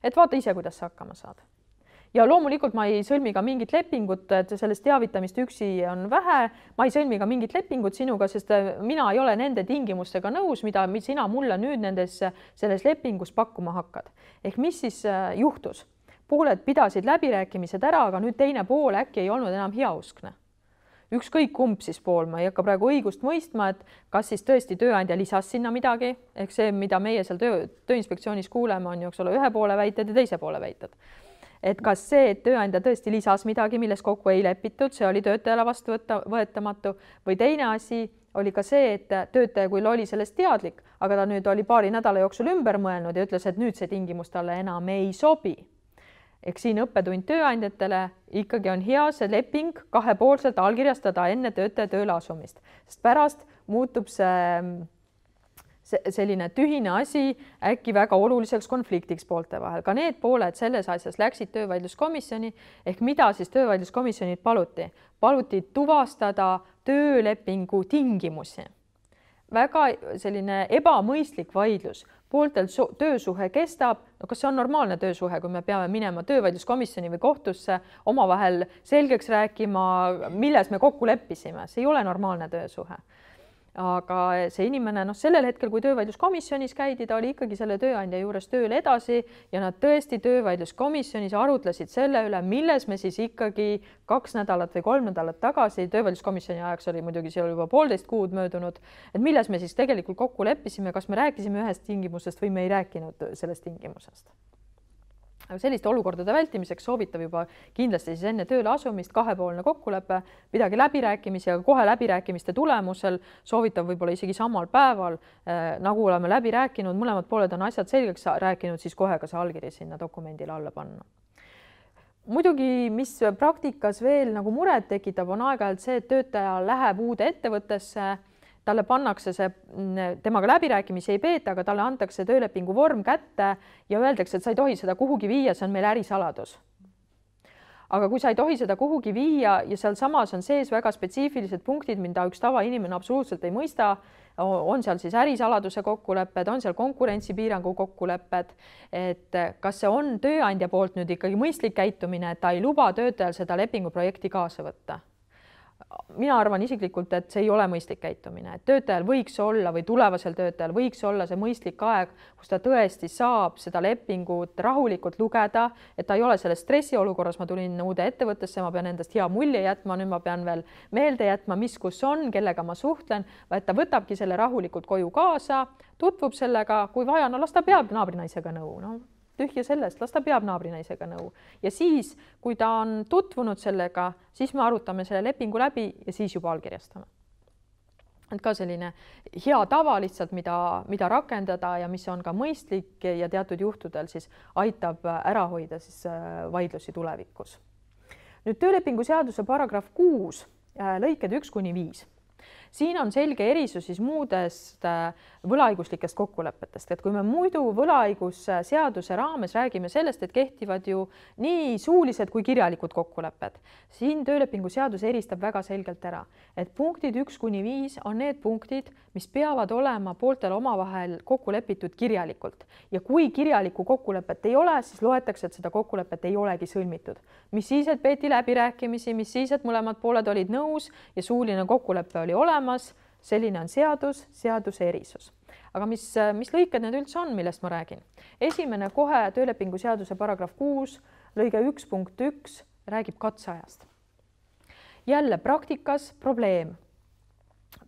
Et vaata ise, kuidas sa hakkama saad. Ja loomulikult ma ei sõlmi ka mingit lepingut, et sellest teavitamist üksi on vähe. Ma ei sõlmi ka mingit lepingut sinuga, sest mina ei ole nende tingimustega nõus, mida sina mulle nüüd selles lepingus pakkuma hakkad. Ehk mis siis juhtus? Pooled pidasid läbirääkimised ära, aga nüüd teine pool äkki ei olnud enam heauskne. Ükskõik kumb siis pool, ma ei hakka praegu õigust mõistma, et kas siis tõesti tööandja lisas sinna midagi, ehk see, mida meie seal tööinspektsioonis kuuleme, on ju, eks ole, ühe poole väited ja teise poole väited. Et kas see, et tööandja tõesti lisas midagi, milles kokku ei lepitud, see oli töötajale vastu võetamatu või teine asi oli ka see, et töötaja küll oli sellest teadlik, aga ta nüüd oli paari nädala jooksul ümber mõelnud ja ütles, et nüüd see tingimus talle enam ei sobi. Ehk siin õppetund tööandjatele ikkagi on hea see leping kahepoolselt allkirjastada enne töötaja tööle asumist, sest pärast muutub see selline tühine asi äkki väga oluliseks konfliktiks poolte vahel. Ka need pooled selles asjas läksid töövaidluskomisjoni ehk mida siis töövaidluskomisjonid paluti? Paluti tuvastada töölepingu tingimusi. Väga selline ebamõistlik vaidlus. Pooltel töösuhe kestab, no kas see on normaalne töösuhe, kui me peame minema töövaidluskomisjoni või kohtusse omavahel selgeks rääkima, milles me kokku leppisime. See ei ole normaalne töösuhe. Aga see inimene, sellel hetkel, kui töövaidluskomisjonis käidi, ta oli ikkagi selle tööandja juures tööl edasi ja nad tõesti töövaidluskomisjonis arutlesid selle üle, milles me siis ikkagi 2 nädalat või 3 nädalat tagasi, töövaidluskomisjoni ajaks oli muidugi seal juba 1,5 kuud möödunud, et milles me siis tegelikult kokku leppisime, kas me rääkisime ühest tingimusest või me ei rääkinud sellest tingimusest. Aga selliste olukordade vältimiseks soovitab juba kindlasti siis enne tööle asumist kahepoolne kokkulepe, midagi läbirääkimisi, aga kohe läbirääkimiste tulemusel soovitab võib-olla isegi samal päeval, nagu oleme läbi rääkinud, mõlemad pooled on asjad selgeks rääkinud, siis kohe ka see allkiri sinna dokumendile alla panna. Muidugi, mis praktikas veel nagu muret tekitab, on aeg-ajalt see, et töötaja läheb uude ettevõttesse, talle pannakse see, temaga läbirääkimisi ei peeta, aga talle antakse töölepingu vorm kätte ja öeldakse, et sa ei tohi seda kuhugi viia, see on meil ärisaladus. Aga kui sa ei tohi seda kuhugi viia ja sealsamas on sees väga spetsiifilised punktid, mida üks tavainimene absoluutselt ei mõista, on seal siis ärisaladuse kokkulepped, on seal konkurentsipiirangu kokkulepped, et kas see on tööandja poolt nüüd ikkagi mõistlik käitumine, et ta ei luba töötajal seda lepinguprojekti kaasa võtta. Mina arvan isiklikult, et see ei ole mõistlik käitumine, et töötajal võiks olla või tulevasel töötajal võiks olla see mõistlik aeg, kus ta tõesti saab seda lepingut rahulikult lugeda, et ta ei ole selles stressiolukorras, ma tulin uude ettevõttesse, ma pean endast hea mulje jätma, nüüd ma pean veel meelde jätma, mis kus on, kellega ma suhtlen, vaid ta võtabki selle rahulikult koju kaasa, tutvub sellega, kui vaja, no las ta peab naabrinaisega nõu, no tühja sellest, las ta peab naabrinaisega nõu ja siis, kui ta on tutvunud sellega, siis me arutame selle lepingu läbi ja siis juba allkirjastame. Et ka selline hea tava lihtsalt, mida rakendada ja mis on ka mõistlik ja teatud juhtudel siis aitab ära hoida siis vaidlusi tulevikus. Nüüd töölepingu seaduse paragrahv 6 lõiked 1–5. Siin on selge erisus siis muudest võlaõiguslikest kokkulepetest, et kui me muidu võlaõigusseaduse raames räägime sellest, et kehtivad ju nii suulised kui kirjalikud kokkulepped, siin töölepingu seadus eristab väga selgelt ära, et punktid 1–5 on need punktid, mis peavad olema pooltel omavahel kokku lepitud kirjalikult ja kui kirjalikku kokkulepet ei ole, siis loetakse, et seda kokkulepet ei olegi sõlmitud. Mis siis, et peeti läbirääkimisi, mis siis, et mõlemad pooled olid nõus ja suuline kokkulepe oli olemas, selline on seaduse erisus. Aga mis lõiked need üldse on, millest ma räägin? Esimene kohe töölepingu seaduse paragrahv 6, lõige 1.1 räägib katseajast. Jälle praktikas probleem.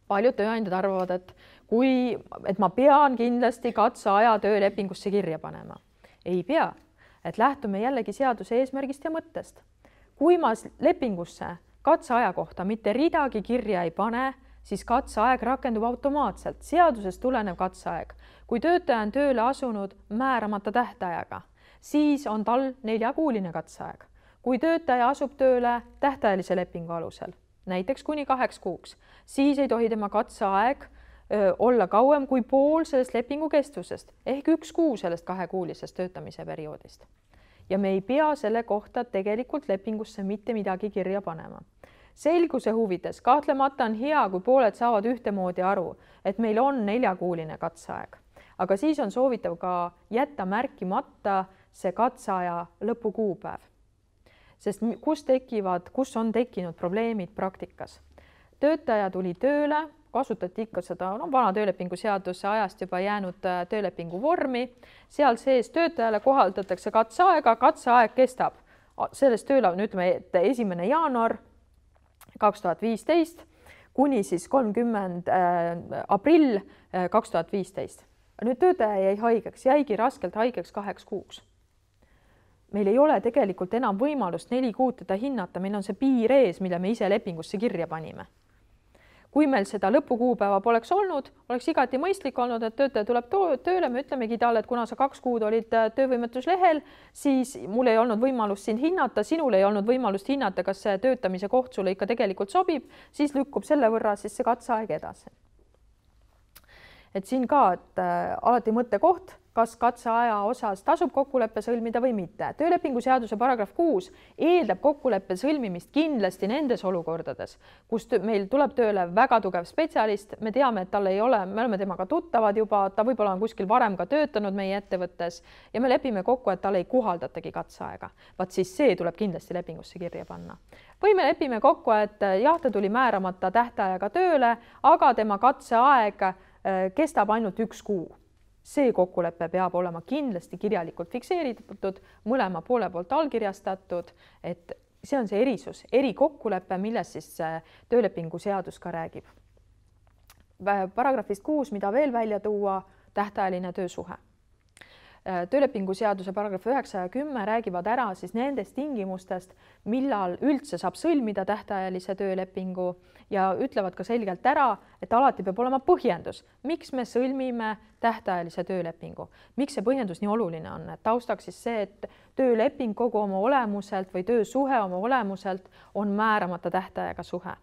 Paljud tööandjad arvavad, et ma pean kindlasti katseaja töölepingusse kirja panema. Ei pea, et lähtume jällegi seaduse eesmärgist ja mõttest. Kui ma lepingusse katseaja kohta mitte ridagi kirja ei pane, siis katseaeg rakendub automaatselt, seadusest tulenev katseaeg. Kui töötaja on tööle asunud määramata tähtajaga, siis on tal 4-kuuline katseaeg. Kui töötaja asub tööle tähtajalise lepingu alusel, näiteks kuni 8 kuuks, siis ei tohi tema katseaeg olla kauem kui pool sellest lepingu kestvusest ehk 1 kuu sellest 2-kuulisest töötamise perioodist. Ja me ei pea selle kohta tegelikult lepingusse mitte midagi kirja panema. Selguse huvides kahtlemata on hea, kui pooled saavad ühtemoodi aru, et meil on 4-kuuline katseaeg, aga siis on soovitav ka jätta märkimata see katseaja lõpukuupäev. Sest kus on tekkinud probleemid praktikas? Töötaja tuli tööle, kasutati ikka seda vana töölepingu seaduse ajast juba jäänud töölepingu vormi, seal sees töötajale kohaldatakse katseaega, katseaeg kestab. Sellest tööle on, ütleme, 1. jaanuar 2015 kuni siis 30. aprill 2015. Nüüd töötaja jäi haigeks, jäigi raskelt haigeks 2 kuuks. Meil ei ole tegelikult enam võimalust 4 kuud teda hinnata, meil on see piir ees, mille me ise lepingusse kirja panime. Kui meil seda lõpukuupäeva poleks olnud, oleks igati mõistlik olnud, et töötaja tuleb tööle, me ütlemegi talle, et kuna sa 2 kuud olid töövõimetuslehel, siis mul ei olnud võimalust sind hinnata, sinul ei olnud võimalust hinnata, kas see töötamise koht sulle ikka tegelikult sobib, siis lükkub selle võrra siis see katseaeg edasi. Et siin ka, et alati mõttekoht, kas katseaja osas tasub kokkuleppe sõlmida või mitte. Töölepingu seaduse paragrahv 6 eeldab kokkuleppe sõlmimist kindlasti nendes olukordades, kus meil tuleb tööle väga tugev spetsialist, me teame, et tal ei ole, me oleme temaga tuttavad juba, ta võib-olla on kuskil varem ka töötanud meie ettevõttes ja me lepime kokku, et tal ei kohaldatagi katseaega. Vaat siis see tuleb kindlasti lepingusse kirja panna. Või me lepime kokku, et jah, ta tuli määramata tähtajaga tööle, aga tema katseaeg kestab ainult 1 kuu. See kokkulepe peab olema kindlasti kirjalikult fikseeritud, mõlema poole poolt allkirjastatud, et see on see erisus, erikokkulepe, milles siis töölepingu seadus ka räägib. Paragrahvist 6, mida veel välja tuua, tähtajaline töösuhe. Töölepingu seaduse paragrahv 9 ja 10 räägivad ära siis nendest tingimustest, millal üldse saab sõlmida tähtajalise töölepingu ja ütlevad ka selgelt ära, et alati peab olema põhjendus, miks me sõlmime tähtajalise töölepingu. Miks see põhjendus nii oluline on? Et taustaks siis see, et tööleping kogu oma olemuselt või töösuhe oma olemuselt on määramata tähtajaga suhe.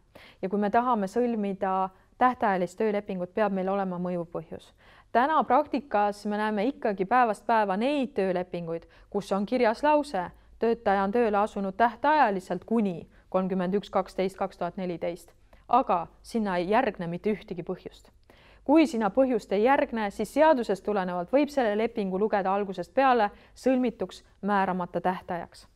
Ja kui me tahame sõlmida tähtajalist töölepingut, peab meil olema mõjuv põhjus. Täna praktikas me näeme ikkagi päevast päeva neid töölepinguid, kus on kirjas lause, töötaja on tööle asunud tähtajaliselt kuni 31.12.2014, aga sinna ei järgne mitte ühtegi põhjust. Kui sinna põhjust ei järgne, siis seadusest tulenevalt võib selle lepingu lugeda algusest peale sõlmituks määramata tähtajaks.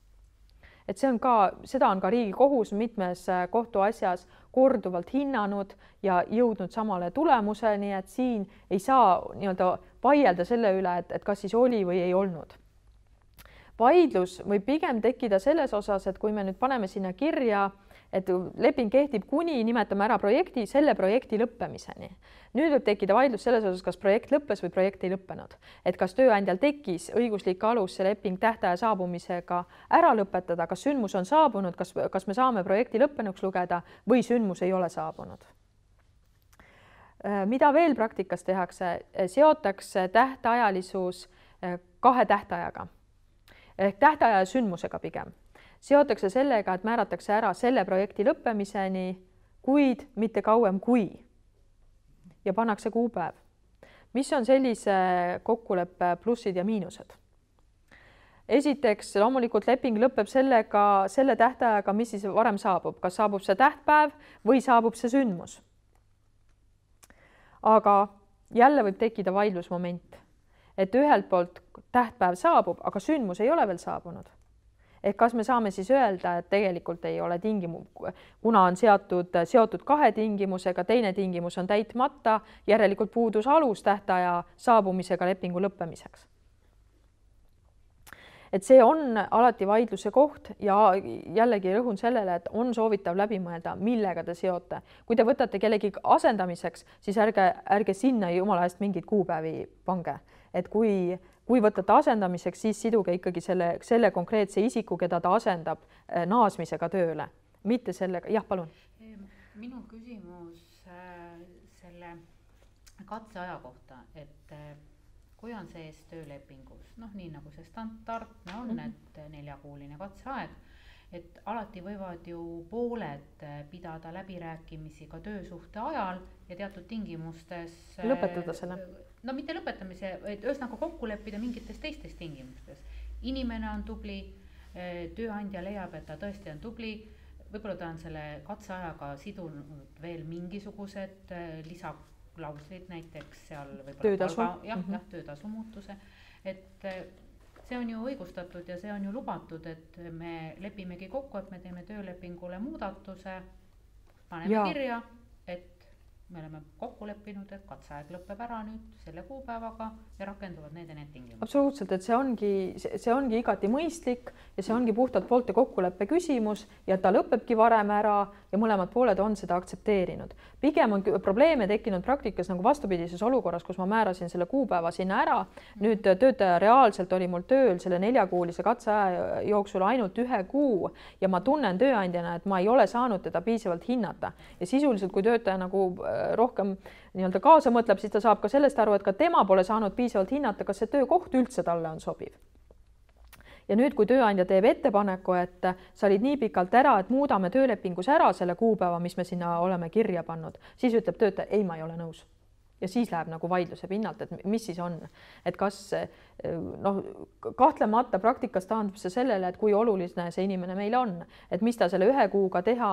Et seda on ka Riigikohus mitmes kohtuasjas korduvalt hinnanud ja jõudnud samale tulemuseni, et siin ei saa vaielda selle üle, et kas siis oli või ei olnud. Vaidlus võib pigem tekkida selles osas, et kui me nüüd paneme sinna kirja, et leping kehtib kuni, nimetame ära projekti, selle projekti lõppemiseni. Nüüd võib tekkida vaidlus selles osas, kas projekt lõppes või projekt ei lõppenud. Et kas tööandjal tekkis õiguslik alus see leping tähtaja saabumisega ära lõpetada, kas sündmus on saabunud, kas me saame projekti lõppenuks lugeda või sündmus ei ole saabunud. Mida veel praktikas tehakse? Seotakse tähtajalisus kahe tähtajaga ehk tähtaja ja sündmusega pigem. Seotakse sellega, et määratakse ära selle projekti lõppemiseni, kuid mitte kauem kui ja pannakse kuupäev. Mis on sellise kokkuleppe plussid ja miinused? Esiteks, loomulikult leping lõpeb selle tähtajaga, mis siis varem saabub. Kas saabub see tähtpäev või saabub see sündmus? Aga jälle võib tekkida vaidlusmoment, et ühelt poolt tähtpäev saabub, aga sündmus ei ole veel saabunud. Ehk kas me saame siis öelda, et tegelikult ei ole kuna on seotud kahe tingimusega, teine tingimus on täitmata, järelikult puudus alus tähtaja saabumisega lepingu lõppemiseks. Et see on alati vaidluse koht ja jällegi rõhun sellele, et on soovitav läbi mõelda, millega te seote. Kui te võtate kellegi asendamiseks, siis ärge sinna jumala eest mingid kuupäevi pange. Et kui võtate asendamiseks, siis siduge ikkagi selle konkreetse isiku, keda ta asendab naasmisega tööle, mitte sellega. Jah, palun. Minu küsimus selle katseaja kohta, et kui on sees töölepingus, nii nagu see standardne on, et 4-kuuline katseaeg, et alati võivad ju pooled pidada läbirääkimisi ka töösuhte ajal ja teatud tingimustes lõpetada selle. No mitte lõpetamise, vaid ühesõnaga kokku leppida mingites teistes tingimustes. Inimene on tubli, tööandja leiab, et ta tõesti on tubli, võib-olla ta on selle katseajaga sidunud veel mingisugused lisaklauslid, näiteks seal töötasu muutuse, et see on ju õigustatud ja see on ju lubatud, et me lepimegi kokku, et me teeme töölepingule muudatuse, paneme kirja, et me oleme kokku leppinud, et katseaeg lõpeb ära nüüd selle kuupäevaga ja rakenduvad need tingimused. Absoluutselt, et see ongi igati mõistlik ja see ongi puhtalt poolte kokkuleppe küsimus ja ta lõpebki varem ära ja mõlemad pooled on seda aktsepteerinud. Pigem on probleeme tekkinud praktikas nagu vastupidises olukorras, kus ma määrasin selle kuupäeva sinna ära. Nüüd töötaja reaalselt oli mul tööl selle 4-kuulise katseaja jooksul ainult 1 kuu ja ma tunnen tööandjana, et ma ei ole saanud teda piisavalt hinnata. Ja sisuliselt, kui töötaja nagu rohkem kaasa mõtleb, siis ta saab ka sellest aru, et ka tema pole saanud piisavalt hinnata, kas see töökoht üldse talle on sobiv. Ja nüüd, kui tööandja teeb ettepaneku, et sa olid nii pikalt ära, et muudame töölepingus ära selle kuupäeva, mis me sinna oleme kirja pannud, siis ütleb töötaja, ei, ma ei ole nõus. Ja siis läheb nagu vaidluse pinnalt, et mis siis on. Et kas kahtlemata praktikas taandub see sellele, et kui oluline see inimene meil on, et mis ta selle 1 kuuga teha,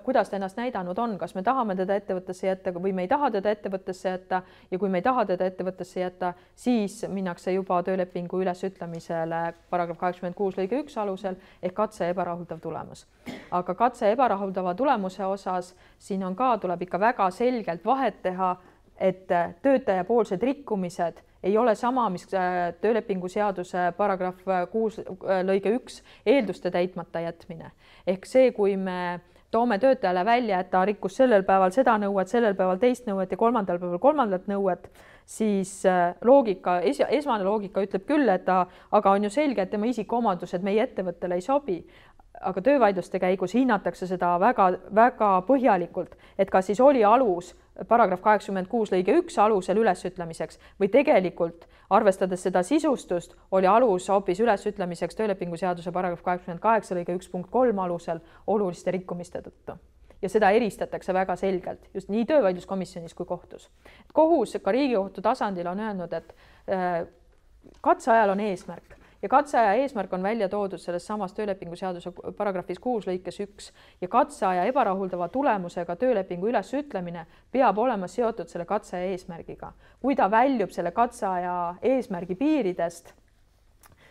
kuidas ta ennast näidanud on, kas me tahame teda ettevõttesse jätta või me ei taha teda ettevõttesse jätta ja kui me ei taha teda ettevõttesse jätta, siis minnakse juba töölepingu ülesütlemisele paragrahv 86 lõige 1 alusel ehk katse ebarahuldav tulemus. Aga katse ebarahuldava tulemuse osas siin on ka, tuleb ikka väga selgelt vahet teha, et töötaja poolsed rikkumised ei ole sama, mis töölepingu seaduse paragrahv 6 lõige 1 eelduste täitmata jätmine. Ehk see, kui me toome töötajale välja, et ta rikkus sellel päeval seda nõuet, sellel päeval teist nõuet ja kolmandal päeval kolmandat nõuet, siis esmane loogika ütleb küll, et aga on ju selge, et tema isikuomadused meie ettevõttele ei sobi. Aga töövaidluste käigus hinnatakse seda väga põhjalikult, et kas siis oli alus paragrahv 86 lõige 1 alusel ülesütlemiseks või tegelikult arvestades seda sisustust oli alus hoopis ülesütlemiseks töölepingu seaduse paragrahv 88 lõige 1.3 alusel oluliste rikkumiste tõttu. ja seda eristatakse väga selgelt just nii töövaidluskomisjonis kui kohtus. Kohus ka Riigikohtu tasandil on öelnud, et katseajal on eesmärk ja katseaja eesmärk on välja toodud selles samas töölepingu seaduse paragrahvis 6 lõikes 1 ja katseaja ebarahuldava tulemusega töölepingu ülesütlemine peab olema seotud selle katseaja eesmärgiga. Kui ta väljub selle katseaja eesmärgi piiridest,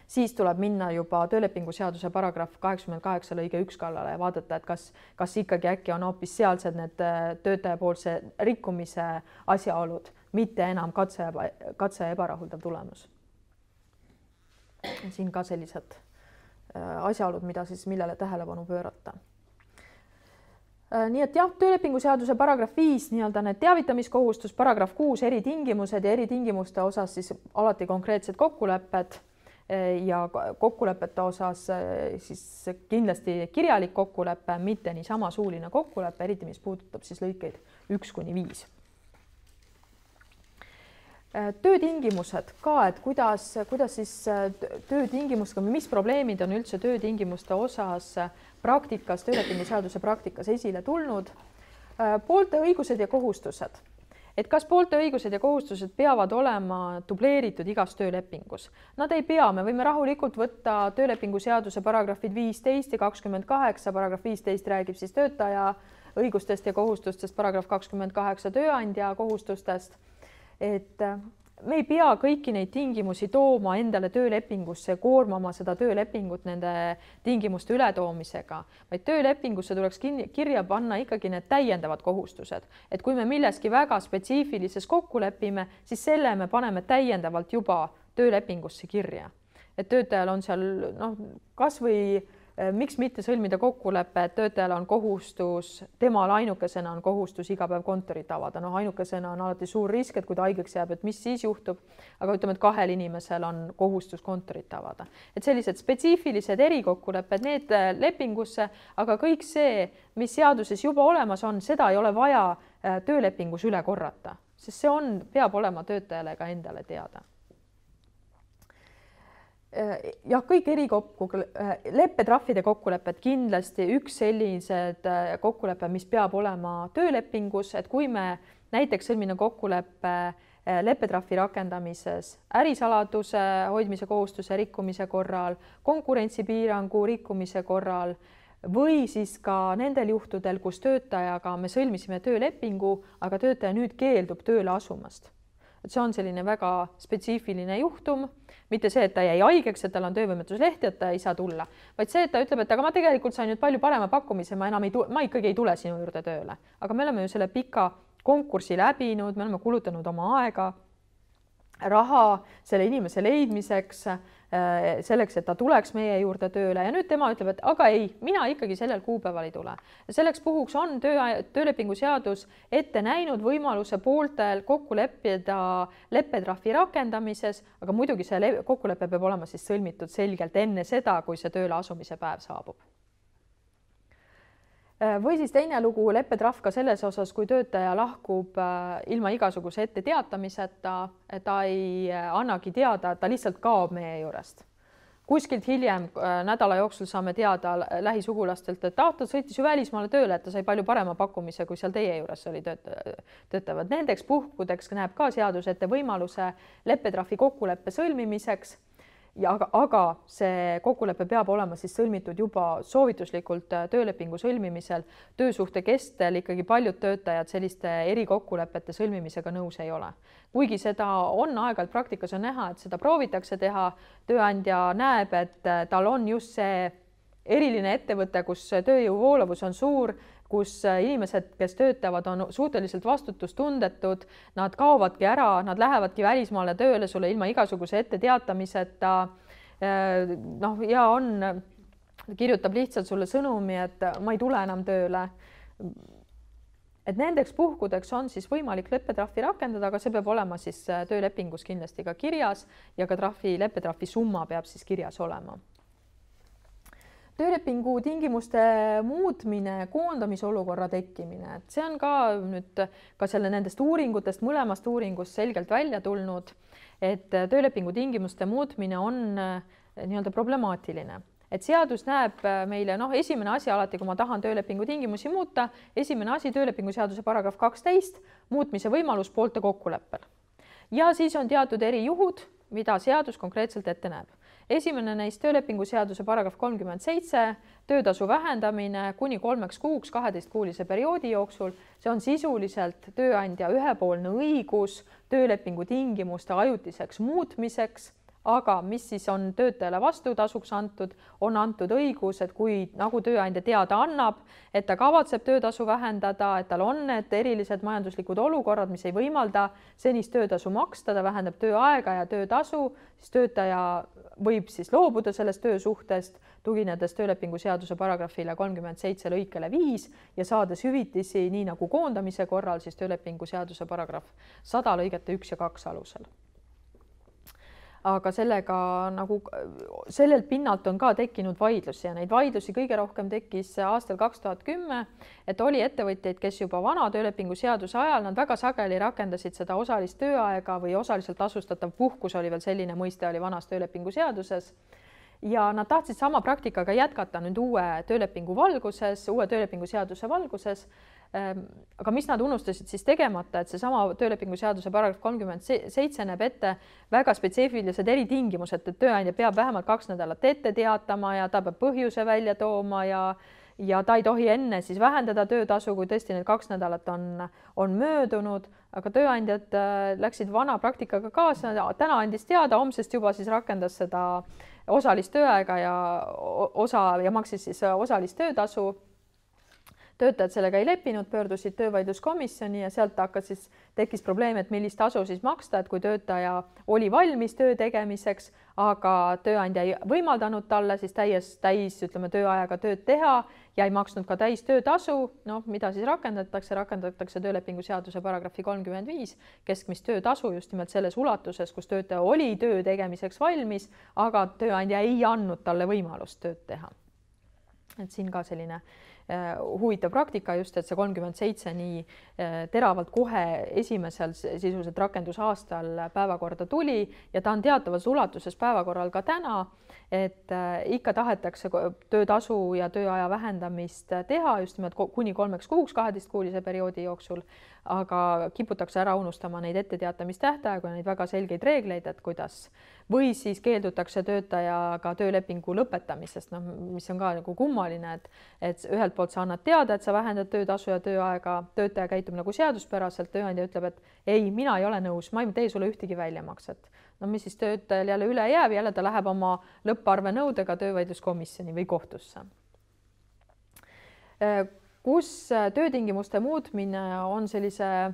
siis tuleb minna juba töölepingu seaduse paragrahv 88 lõige 1 kallale ja vaadata, et kas ikkagi äkki on hoopis sealsed need töötajapoolse rikkumise asjaolud, mitte enam katseaja ebarahuldav tulemus. Siin ka sellised asjaolud, millele tähelepanu pöörata. Nii et jah, töölepingu seaduse paragrahv 5 need teavitamiskohustus, paragrahv 6 eritingimused ja eritingimuste osas siis alati konkreetsed kokkulepped ja kokkulepete osas siis kindlasti kirjalik kokkulepe, mitte niisama suuline kokkulepe, eriti mis puudutab siis lõikeid 1–5. Töötingimused ka, et kuidas siis töötingimustega, mis probleemid on üldse töötingimuste osas praktikas, töölepingu seaduse praktikas esile tulnud. Poolte õigused ja kohustused. Et kas poolte õigused ja kohustused peavad olema dubleeritud igas töölepingus? Nad ei pea, me võime rahulikult võtta töölepingu seaduse paragrahvid 15 ja 28, paragrahv 15 räägib siis töötaja õigustest ja kohustustest, paragrahv 28 tööandja kohustustest. Et me ei pea kõiki neid tingimusi tooma endale töölepingusse, koormama seda töölepingut nende tingimuste ületoomisega, vaid töölepingusse tuleks kirja panna ikkagi need täiendavad kohustused. Et kui me milleski väga spetsiifilises kokku lepime, siis selle me paneme täiendavalt juba töölepingusse kirja. Et töötajal on seal kas või miks mitte sõlmida kokkulepe, et töötajal on kohustus, temal ainukesena on kohustus iga päev kontorit avada. Ainukesena on alati suur risk, et kui ta haigeks jääb, et mis siis juhtub, aga ütleme, et 2 inimesel on kohustus kontorit avada. Et sellised spetsiifilised erikokkulepped, need lepingusse, aga kõik see, mis seaduses juba olemas on, seda ei ole vaja töölepingus üle korrata, sest see peab olema töötajale ka endale teada. Ja kõik leppetrahvide kokkulepped kindlasti üks sellised kokkulepe, mis peab olema töölepingus, et kui me näiteks sõlmine kokkuleppe leppetrahvi rakendamises ärisaladuse hoidmise kohustuse rikkumise korral, konkurentsipiirangu rikkumise korral või siis ka nendel juhtudel, kus töötajaga me sõlmisime töölepingu, aga töötaja nüüd keeldub tööle asumast. Et see on selline väga spetsiifiline juhtum, mitte see, et ta jäi haigeks, et tal on töövõimetusleht ja ta ei saa tulla, vaid see, et ta ütleb, et aga ma tegelikult sain nüüd palju parema pakkumise, ma ikkagi ei tule sinu juurde tööle. Aga me oleme ju selle pika konkursi läbinud, me oleme kulutanud oma aega, raha selle inimese leidmiseks, selleks, et ta tuleks meie juurde tööle ja nüüd tema ütleb, et aga ei, mina ikkagi sellel kuupäeval ei tule. Selleks puhuks on töölepingu seadus ette näinud võimaluse pooltel kokku leppida leppetrahvi rakendamises, aga muidugi see kokkulepe peab olema siis sõlmitud selgelt enne seda, kui see tööle asumise päev saabub. Või siis teine lugu, leppetrahv ka selles osas, kui töötaja lahkub ilma igasuguse ette teatamiseta, ta ei annagi teada, ta lihtsalt kaob meie juurest. Kuskilt hiljem nädala jooksul saame teada lähisugulastelt, et ta sõitis ju välismaale tööle, et ta sai palju parema pakkumise, kui seal teie juures oli töötavad. Nendeks puhkudeks näeb ka seadus ette võimaluse leppetrahvi kokkuleppe sõlmimiseks. Aga see kokkulepe peab olema siis sõlmitud juba soovituslikult töölepingu sõlmimisel. Töösuhte kestel ikkagi paljud töötajad selliste erikokkulepete sõlmimisega nõus ei ole. Kuigi seda on aeg-ajalt praktikas on näha, et seda proovitakse teha, tööandja näeb, et tal on just see eriline ettevõte, kus tööjõu voolavus on suur, kus inimesed, kes töötavad, on suhteliselt vastutustundetud, nad kaovadki ära, nad lähevadki välismaale tööle sulle ilma igasuguse ette teatamiseta. Ja kirjutab lihtsalt sulle sõnumi, et ma ei tule enam tööle. Et nendeks puhkudeks on siis võimalik leppetrahvi rakendada, aga see peab olema siis töölepingus kindlasti ka kirjas ja ka leppetrahvi summa peab siis kirjas olema. Töölepingu tingimuste muutmine, koondamisolukorra tekkimine, et see on ka nüüd ka nendest uuringutest, mõlemast uuringust selgelt välja tulnud, et töölepingu tingimuste muutmine on nii-öelda problemaatiline. et seadus näeb meile, esimene asi alati, kui ma tahan töölepingu tingimusi muuta, esimene asi töölepingu seaduse paragrahv 12, muutmise võimalus poolte kokkuleppel. Ja siis on teatud erijuhud, mida seadus konkreetselt ette näeb. Esimene neist töölepingu seaduse paragrahv 37, töötasu vähendamine kuni 3 kuuks 12-kuulise perioodi jooksul. See on sisuliselt tööandja ühepoolne õigus töölepingu tingimuste ajutiseks muutmiseks, aga mis siis on töötajale vastutasuks antud, on antud õigus, et kui nagu tööandja teada annab, et ta kavatseb töötasu vähendada, et tal on need erilised majanduslikud olukorrad, mis ei võimalda senist töötasu maksta, ta vähendab tööaega ja töötasu, siis töötaja võib siis loobuda sellest töösuhtest, tuginedes töölepingu seaduse paragrahvile 37 lõikele 5 ja saades hüvitisi nii nagu koondamise korral, siis töölepingu seaduse paragrahv 100 lõigete 1 ja 2 alusel. Aga sellega nagu sellelt pinnalt on ka tekkinud vaidlusi ja neid vaidlusi kõige rohkem tekkis aastal 2010, et oli ettevõtjaid, kes juba vana töölepingu seaduse ajal, nad väga sageli rakendasid seda osalist tööaega või osaliselt tasustatav puhkus oli veel selline mõiste, oli vanas töölepingu seaduses. Ja nad tahtsid sama praktikaga jätkata nüüd uue töölepingu valguses, uue töölepingu seaduse valguses. Aga mis nad unustasid siis tegemata, et seesama töölepingu seaduse paragrahv 37 näeb ette väga spetsiifilised eritingimused, et tööandja peab vähemalt 2 nädalat ette teatama ja ta peab põhjuse välja tooma ja ta ei tohi enne siis vähendada töötasu, kui tõesti need 2 nädalat on möödunud, aga tööandjad läksid vana praktikaga kaasa, täna andis teada, homsest juba siis rakendas seda osalist tööaega ja maksis siis osalist töötasu. Töötajad sellega ei leppinud, pöördusid töövaidluskomisjoni ja sealt tekkis probleem, et millist tasu siis maksta, et kui töötaja oli valmis töö tegemiseks, aga tööandja ei võimaldanud talle siis täis tööajaga tööd teha ja ei maksnud ka täis töötasu, mida siis rakendatakse töölepingu seaduse paragrahvi 35 keskmist töötasu just nimelt selles ulatuses, kus töötaja oli töö tegemiseks valmis, aga tööandja ei andnud talle võimalust tööd teha. Et siin ka selline huvitav praktika just, et see 37 nii teravalt kohe esimesel sisuliselt rakendusaastal päevakorda tuli ja ta on teatavas ulatuses päevakorral ka täna, et ikka tahetakse töötasu ja tööaja vähendamist teha just nimelt kuni 3 kuuks 12-kuulise perioodi jooksul, aga kiputakse ära unustama neid etteteatamistähtaegu ja neid väga selgeid reegleid, et kuidas või siis keeldutakse töötajaga töölepingu lõpetamisest, mis on ka nagu kummaline, et ühelt poolt sa annad teada, et sa vähendad töötasu ja tööaega, töötaja käitub nagu seaduspäraselt, tööandja ütleb, et ei, mina ei ole nõus, ma ei tee sulle ühtegi väljamakset. Mis siis töötajal jälle üle jääb, jälle ta läheb oma lõpparve nõudega töövaidluskomisjoni või kohtusse. Kus töötingimuste muutmine on sellise,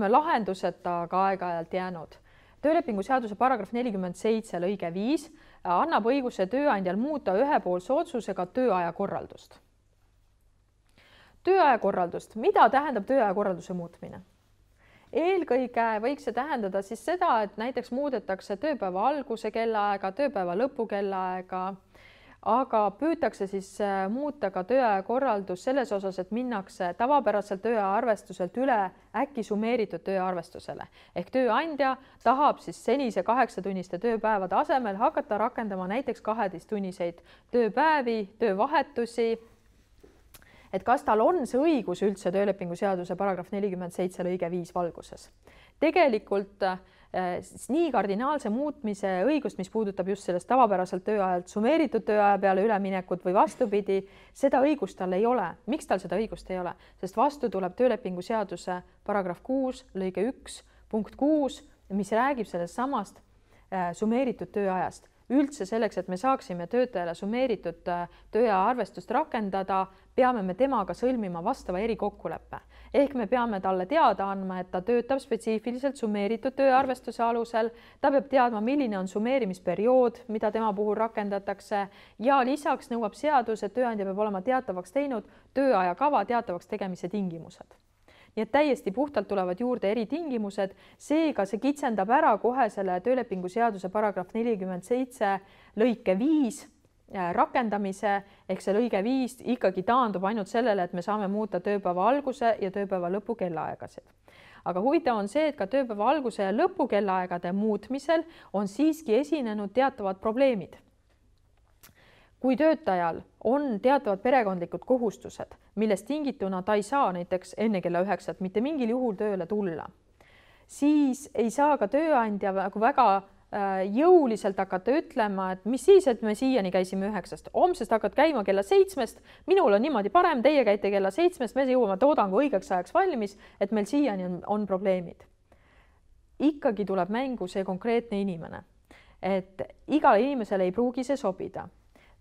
lahenduseta ka aeg-ajalt jäänud. Töölepingu seaduse paragrahv 47 lõige 5 annab õiguse tööandjal muuta ühepoolse otsusega tööaja korraldust. Tööaja korraldust, mida tähendab tööaja korralduse muutmine? Eelkõige võiks see tähendada siis seda, et näiteks muudetakse tööpäeva alguse kellaaega, tööpäeva lõpu kellaaega, aga püütakse siis muuta ka tööaja korraldus selles osas, et minnakse tavapäraselt tööaja arvestuselt üle äkki summeeritud tööaja arvestusele. Ehk tööandja tahab siis senise 8-tunniste tööpäevade asemel hakata rakendama näiteks 12-tunniseid tööpäevi, töövahetusi, et kas tal on see õigus üldse töölepingu seaduse paragrahv 47 lõige 5 valguses. Tegelikult nii kardinaalse muutmise õigust, mis puudutab just sellest tavapäraselt tööajalt summeeritud tööaja peale üleminekut või vastupidi, seda õigust tal ei ole. Miks tal seda õigust ei ole? Sest vastu tuleb töölepingu seaduse paragrahv 6 lõige 1 punkt 6, mis räägib sellest samast summeeritud tööajast. Üldse selleks, et me saaksime töötajale summeeritud tööaja arvestust rakendada, peame me temaga sõlmima vastava erikokkuleppe. Ehk me peame talle teada andma, et ta töötab spetsiifiliselt summeeritud tööarvestuse alusel, ta peab teadma, milline on summeerimisperiood, mida tema puhul rakendatakse ja lisaks nõuab seadus, et tööandja peab olema teatavaks teinud tööaja kava teatavaks tegemise tingimused. Nii et täiesti puhtalt tulevad juurde eritingimused, seega see kitsendab ära kohe selle töölepingu seaduse paragrahv 47 lõike 5 rakendamise, ehk see lõige 5 ikkagi taandub ainult sellele, et me saame muuta tööpäeva alguse ja tööpäeva lõpu kellaaegasid. Aga huvitav on see, et ka tööpäeva alguse ja lõpu kellaaegade muutmisel on siiski esinenud teatavad probleemid. kui töötajal on teatavad perekondlikud kohustused, millest tingituna ta ei saa näiteks enne kella 9 mitte mingil juhul tööle tulla, siis ei saa ka tööandja nagu väga jõuliselt hakata ütlema, et mis siis, et me siiani käisime 9, homsest hakkad käima kella 7, minul on niimoodi parem, teie käite kella 7, me jõuame toodangu õigeks ajaks valmis, et meil siiani on probleemid. Ikkagi tuleb mängu see konkreetne inimene, et igale inimesele ei pruugi see sobida.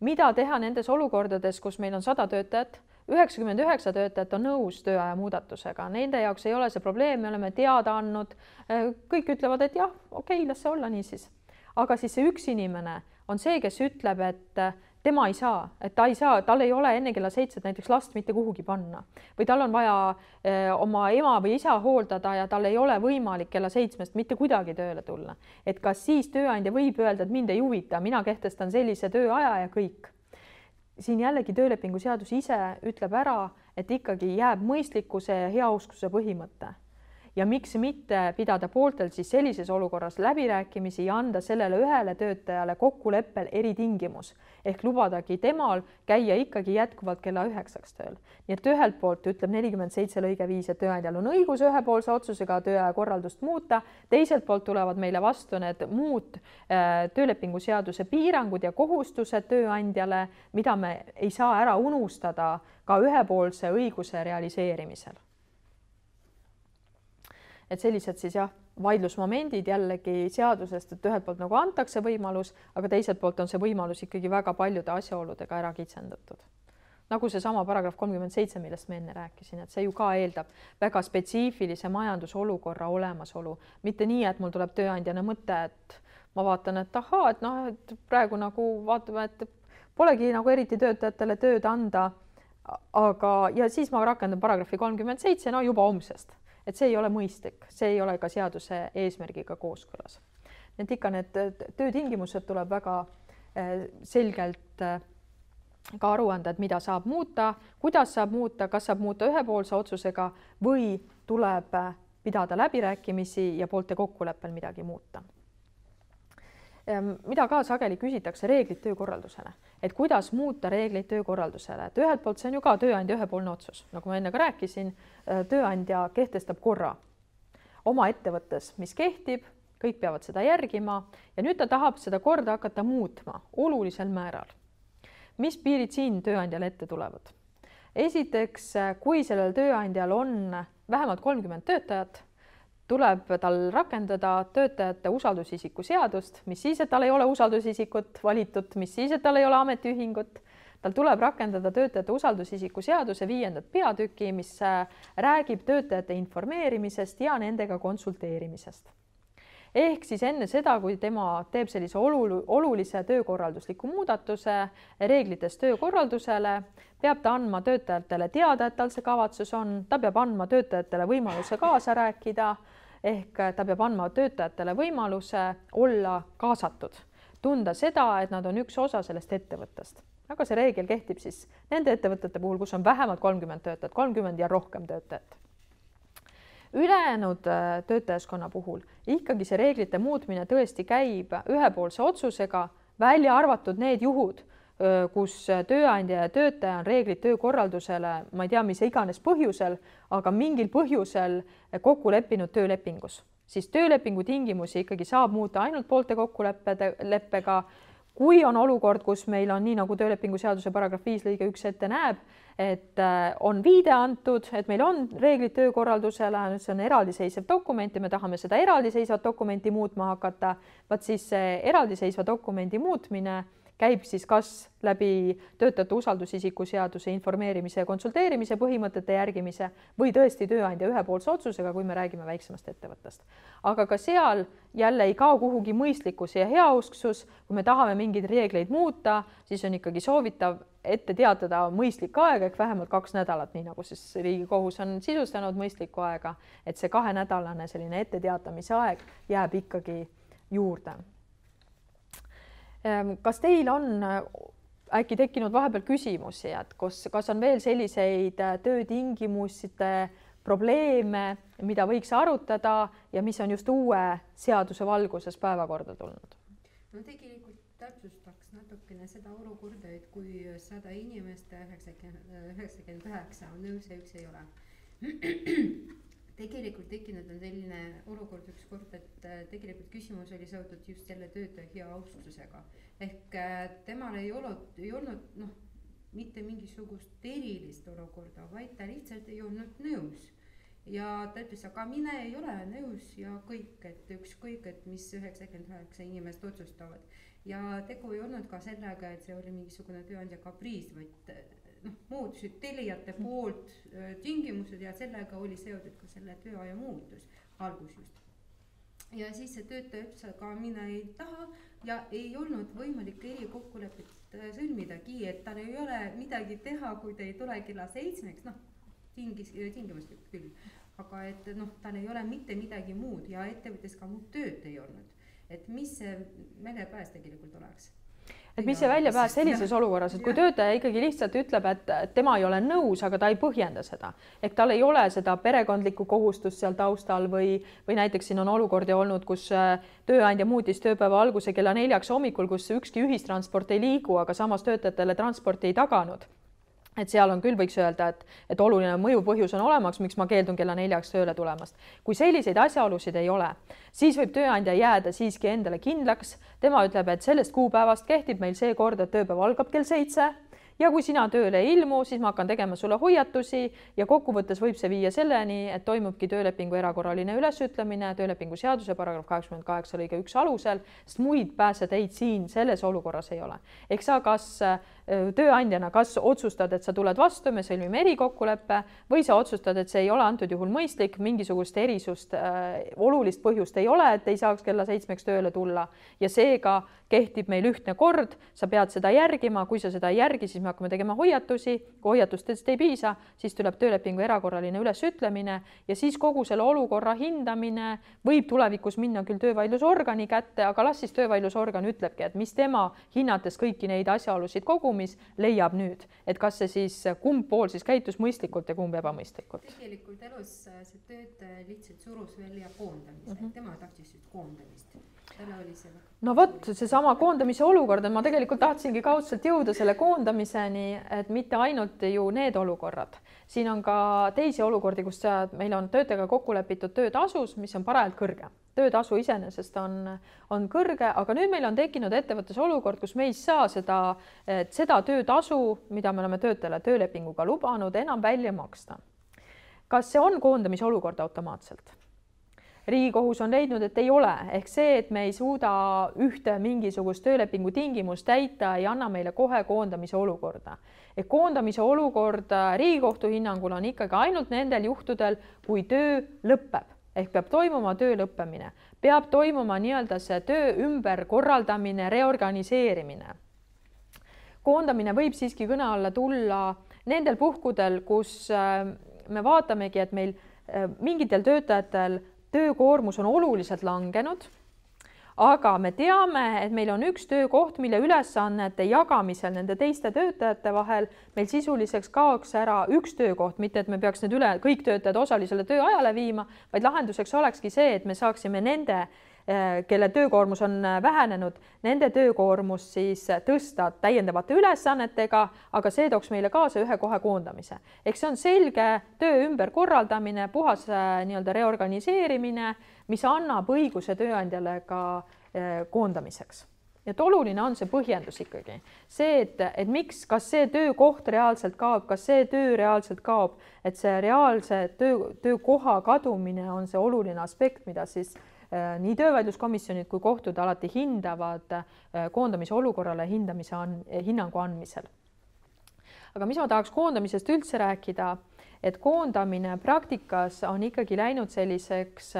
Mida teha nendes olukordades, kus meil on 100 töötajat, 99 töötajat on nõus tööaja muudatusega, nende jaoks ei ole see probleem, me oleme teada andnud, kõik ütlevad, et jah, okei, las see olla nii siis. Aga siis see üks inimene on see, kes ütleb, et tema ei saa, et ta ei saa, tal ei ole enne kella 7 näiteks last mitte kuhugi panna või tal on vaja oma ema või isa hooldada ja tal ei ole võimalik kella 7 mitte kuidagi tööle tulla. Et kas siis tööandja võib öelda, et mind ei huvita, mina kehtestan sellise tööaja ja kõik. Siin jällegi töölepingu seadus ise ütleb ära, et ikkagi jääb mõistlikkuse ja heauskuse põhimõte. Ja miks mitte pidada pooltel siis sellises olukorras läbirääkimisi ja anda sellele ühele töötajale kokkuleppel eritingimus ehk lubadagi temal käia ikkagi jätkuvalt kella 9 tööl. Nii et ühelt poolt ütleb 47 lõige 5, et tööandjal on õigus ühepoolse otsusega tööaja korraldust muuta, teiselt poolt tulevad meile vastu need muud töölepingu seaduse piirangud ja kohustused tööandjale, mida me ei saa ära unustada ka ühepoolse õiguse realiseerimisel. Et sellised siis jah, vaidlusmomendid jällegi seadusest, et ühelt poolt nagu antakse võimalus, aga teiselt poolt on see võimalus ikkagi väga paljude asjaoludega ära kitsendatud. Nagu see sama paragrahv 37, millest me enne rääkisin, et see ju ka eeldab väga spetsiifilise majandusolukorra olemasolu. Mitte nii, et mul tuleb tööandjana mõte, et ma vaatan, et ahaa, et noh, et praegu nagu vaatame, et polegi nagu eriti töötajatele tööd anda, aga ja siis ma rakendan paragrahvi 37, no juba homsest. Et see ei ole mõistlik, see ei ole ka seaduse eesmärgiga kooskõlas. Need ikka need töötingimused tuleb väga selgelt ka aru anda, et mida saab muuta, kuidas saab muuta, kas saab muuta ühepoolse otsusega või tuleb pidada läbirääkimisi ja poolte kokkuleppel midagi muuta. Mida ka sageli küsitakse reeglid töökorraldusele, et kuidas muuta reeglid töökorraldusele, et ühelt poolt see on ju ka tööandja ühepoolne otsus, nagu ma enne ka rääkisin, tööandja kehtestab korra oma ettevõttes, mis kehtib, kõik peavad seda järgima ja nüüd ta tahab seda korda hakata muutma olulisel määral. Mis piirid siin tööandjale ette tulevad? Esiteks, kui sellel tööandjal on vähemalt 30 töötajat, tuleb tal rakendada töötajate usaldusisiku seadust, mis siis, et tal ei ole usaldusisikut valitud, mis siis, et tal ei ole ametiühingut. Tal tuleb rakendada töötajate usaldusisiku seaduse 5. peatüki, mis räägib töötajate informeerimisest ja nendega konsulteerimisest. Ehk siis enne seda, kui tema teeb sellise olulise töökorraldusliku muudatuse reeglites töökorraldusele, peab ta andma töötajatele teada, et tal see kavatsus on, ta peab andma töötajatele võimaluse kaasa rääkida, ehk ta peab andma töötajatele võimaluse olla kaasatud, tunda seda, et nad on üks osa sellest ettevõttest. Aga see reegel kehtib siis nende ettevõtete puhul, kus on vähemalt 30 töötajat, 30 ja rohkem töötajat. Ülejäänud töötajaskonna puhul ikkagi see reeglite muutmine tõesti käib ühepoolse otsusega, välja arvatud need juhud, kus tööandja ja töötaja on reeglid töökorraldusele, ma ei tea, mis iganes põhjusel, aga mingil põhjusel kokku leppinud töölepingus. Siis töölepingu tingimusi ikkagi saab muuta ainult poolte kokkuleppega, kui on olukord, kus meil on nii nagu töölepingu seaduse paragrahv 5 lõige 1 ette näeb, et on viide antud, et meil on reeglid töökorraldusele, see on eraldiseisev dokument ja me tahame seda eraldiseisvat dokumenti muutma hakata, vaat siis see eraldiseisva dokumendi muutmine käib siis kas läbi töötajate usaldusisiku seaduse informeerimise ja konsulteerimise põhimõtete järgimise või tõesti tööandja ühepoolse otsusega, kui me räägime väiksemast ettevõttest. Aga ka seal jälle ei kao kuhugi mõistlikkus ja heausksus, kui me tahame mingeid reegleid muuta, siis on ikkagi soovitav ette teatada mõistlik aeg, ehk vähemalt 2 nädalat, nii nagu siis Riigikohus on sisustanud mõistlikku aega, et see 2-nädalane selline ette teatamise aeg jääb ikkagi juurde. Kas teil on äkki tekkinud vahepeal küsimusi, et kas on veel selliseid töötingimuste probleeme, mida võiks arutada ja mis on just uue seaduse valguses päevakorda tulnud? No tegelikult täpsustaks natukene seda olukorda, et kui 100 inimest 99 on nõus ja üks ei ole. Tegelikult tekkinud on selline olukord üks kord, et tegelikult küsimus oli seotud just selle töötaja hea austusega. Ehk temal ei olnud mitte mingisugust erilist olukorda, vaid ta lihtsalt ei olnud nõus. Ja ta ütles, aga mina ei ole nõus ja kõik, et ükskõik, et mis 99 inimest otsustavad. Ja tegu ei olnud ka sellega, et see oli mingisugune tööandja kapriis, vaid muutusid telijate poolt tingimused ja sellega oli seotud ka selle tööaja muutus algus just. Ja siis see töötaja ütles, aga mina ei taha ja ei olnud võimalik erikokkulepet sõlmidagi, et tal ei ole midagi teha, kui ta ei tule kella 7, tingimuslik küll, aga et tal ei ole mitte midagi muud ja ettevõttes ka muud tööd ei olnud. Et mis see väljapääs tegelikult oleks? Et mis see väljapääs sellises olukorras, et kui töötaja ikkagi lihtsalt ütleb, et tema ei ole nõus, aga ta ei põhjenda seda. Ehk tal ei ole seda perekondlikku kohustust seal taustal või näiteks siin on olukordi olnud, kus tööandja muutis tööpäeva alguse kella 4 hommikul, kus ükski ühistransport ei liigu, aga samas töötajatele transporti ei taganud. Et seal on küll võiks öelda, et oluline mõjupõhjus on olemaks, miks ma keeldun kella 4 tööle tulemast. Kui selliseid asjaolusid ei ole, siis võib tööandja jääda siiski endale kindlaks. Tema ütleb, et sellest kuupäevast kehtib meil see kord, et tööpäev algab kell 7 ja kui sina tööle ei ilmu, siis ma hakkan tegema sulle hoiatusi ja kokkuvõttes võib see viia selleni, et toimubki töölepingu erakorraline ülesütlemine töölepingu seaduse paragrahv 88 lõige 1 alusel, sest muid pääseteid siin selles olukorras ei ole. Ehk sa kas tööandjana kas otsustad, et sa tuled vastu, me sõlmime erikokkuleppe või sa otsustad, et see ei ole antud juhul mõistlik, mingisugust erisust, olulist põhjust ei ole, et ei saaks kella 7 tööle tulla ja seega kehtib meil ühtne kord, sa pead seda järgima, kui sa seda ei järgi, siis me hakkame tegema hoiatusi, kui hoiatustest ei piisa, siis tuleb töölepingu erakorraline ülesütlemine ja siis kogu selle olukorra hindamine võib tulevikus minna küll töövaidlusorgani kätte, aga las siis töövaidlusorgan ütlebki, et mis tema hinnates kõiki neid asjaolusid kogumis leiab nüüd, et kas see siis kumb pool siis käitus mõistlikult ja kumb ebamõistlikult. Tegelikult elus see töötaja lihtsalt surus välja koondamise, tema tahtis just koondamist. No vot, see sama koondamise olukord, ma tegelikult tahtsingi kaudselt jõuda selle koondamiseni, et mitte ainult ju need olukorrad. Siin on ka teisi olukordi, kus meil on töötajaga kokku lepitud töötasus, mis on parajalt kõrge. Töötasu iseenesest on kõrge, aga nüüd meil on tekkinud ettevõttes olukord, kus me ei saa seda töötasu, mida me oleme töötajale töölepinguga lubanud, enam välja maksta. Kas see on koondamise olukord automaatselt? Riigikohus on leidnud, et ei ole, ehk see, et me ei suuda ühte mingisugust töölepingu tingimust täita, ei anna meile kohe koondamise olukorda. Ehk koondamise olukord Riigikohtu hinnangul on ikkagi ainult nendel juhtudel, kui töö lõpeb, ehk peab toimuma töö lõppemine, peab toimuma nii-öelda see töö ümberkorraldamine, reorganiseerimine. Koondamine võib siiski kõne alla tulla nendel puhkudel, kus me vaatamegi, et meil mingitel töötajatel töökoormus on oluliselt langenud, aga me teame, et meil on üks töökoht, mille ülesannete jagamisel nende teiste töötajate vahel meil sisuliseks kaoks ära üks töökoht, mitte et me peaks need kõik töötajad osalisele tööajale viima, vaid lahenduseks olekski see, et me saaksime nende, kelle töökoormus on vähenenud, nende töökoormus siis tõsta täiendavate ülesannetega, aga see tooks meile kaasa ühe kohe koondamise. Ehk see on selge töö ümberkorraldamine, puhas nii-öelda reorganiseerimine, mis annab õiguse tööandjale ka koondamiseks. Et oluline on see põhjendus ikkagi. See, et miks, kas see töökoht reaalselt kaob, kas see töö reaalselt kaob, et see reaalse töökoha kadumine on see oluline aspekt, mida siis nii töövaidluskomisjonid kui kohtud alati hindavad koondamise olukorrale hinnangu andmisel. Aga mis ma tahaks koondamisest üldse rääkida, et koondamine praktikas on ikkagi läinud selliseks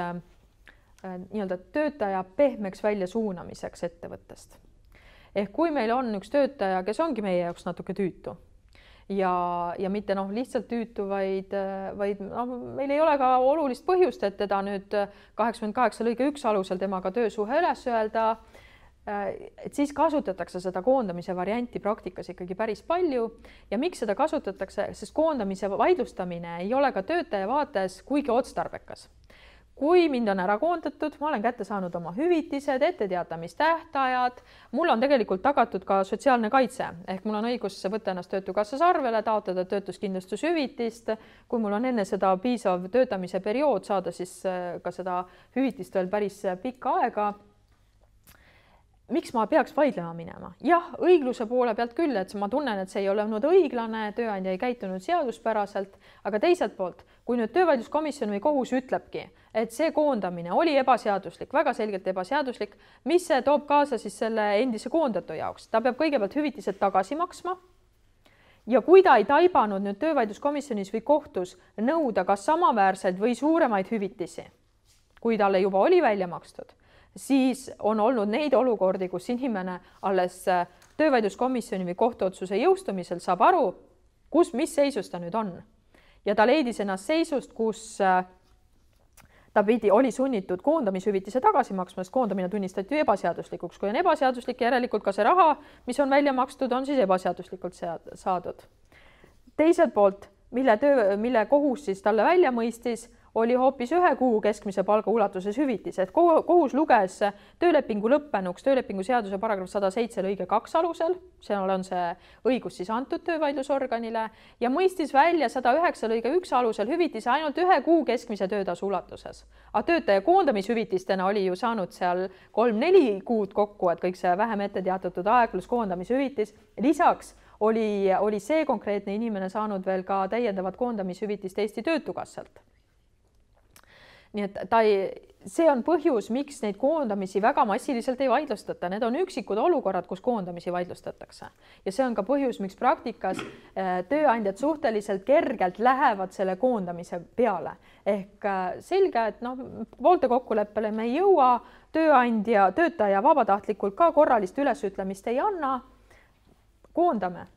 nii-öelda töötaja pehmeks välja suunamiseks ettevõttest. Ehk kui meil on üks töötaja, kes ongi meie jaoks natuke tüütu ja mitte lihtsalt tüütu, vaid meil ei ole ka olulist põhjust, et teda nüüd 88 lõige 1 alusel temaga töösuhe üles öelda, et siis kasutatakse seda koondamise varianti praktikas ikkagi päris palju ja miks seda kasutatakse, sest koondamise vaidlustamine ei ole ka töötaja vaates kuigi otstarbekas. kui mind on ära koondatud, ma olen kätte saanud oma hüvitised, etteteatamistähtajad, mul on tegelikult tagatud ka sotsiaalne kaitse, ehk mul on õigus võtta ennast Töötukassas arvele, taotleda töötuskindlustushüvitist, kui mul on enne seda piisav töötamise periood, saada siis ka seda hüvitist veel päris pikka aega. Miks ma peaks vaidlema minema? Jah, õigluse poole pealt küll, et ma tunnen, et see ei ole olnud õiglane, tööandja ei käitunud seaduspäraselt, aga teiselt poolt, kui nüüd töövaidluskomisjon või kohus ütlebki, et see koondamine oli ebaseaduslik, väga selgelt ebaseaduslik, mis see toob kaasa siis selle endise koondatu jaoks? Ta peab kõigepealt hüvitised tagasi maksma ja kui ta ei taibanud nüüd töövaidluskomisjonis või kohtus nõuda kas samaväärselt või suuremaid hüvitisi, kui talle juba oli välja makstud, siis on olnud neid olukordi, kus inimene alles töövaidluskomisjoni või kohtuotsuse jõustumisel saab aru, mis seisus ta nüüd on. Ja ta leidis ennast seisust, kus ta oli sunnitud koondamishüvitise tagasi maksma, sest koondamine tunnistati ebaseaduslikuks. Kui on ebaseaduslik, järelikult ka see raha, mis on välja makstud, on siis ebaseaduslikult saadud. Teiselt poolt, mille kohus siis talle välja mõistis, oli hoopis 1 kuu keskmise palga ulatuses hüvitis, et kohus luges töölepingu lõppenuks töölepingu seaduse paragrahv 107 lõige 2 alusel, seal on see õigus siis antud töövaidlusorganile ja mõistis välja 109 lõige 1 alusel hüvitise ainult 1 kuu keskmise töötasu ulatuses. Aga töötaja koondamishüvitistena oli ju saanud seal 3-4 kuud kokku, et kõik see vähem ette teatatud aeg pluss koondamishüvitis. Lisaks oli see konkreetne inimene saanud veel ka täiendavat koondamishüvitist Eesti Töötukassalt. Nii et see on põhjus, miks neid koondamisi väga massiliselt ei vaidlustata. Need on üksikud olukorrad, kus koondamisi vaidlustatakse. Ja see on ka põhjus, miks praktikas tööandjad suhteliselt kergelt lähevad selle koondamise peale. Ehk selge, et poolte kokkuleppele me ei jõua, töötaja vabatahtlikult ka korralist ülesütlemist ei anna. Koondame.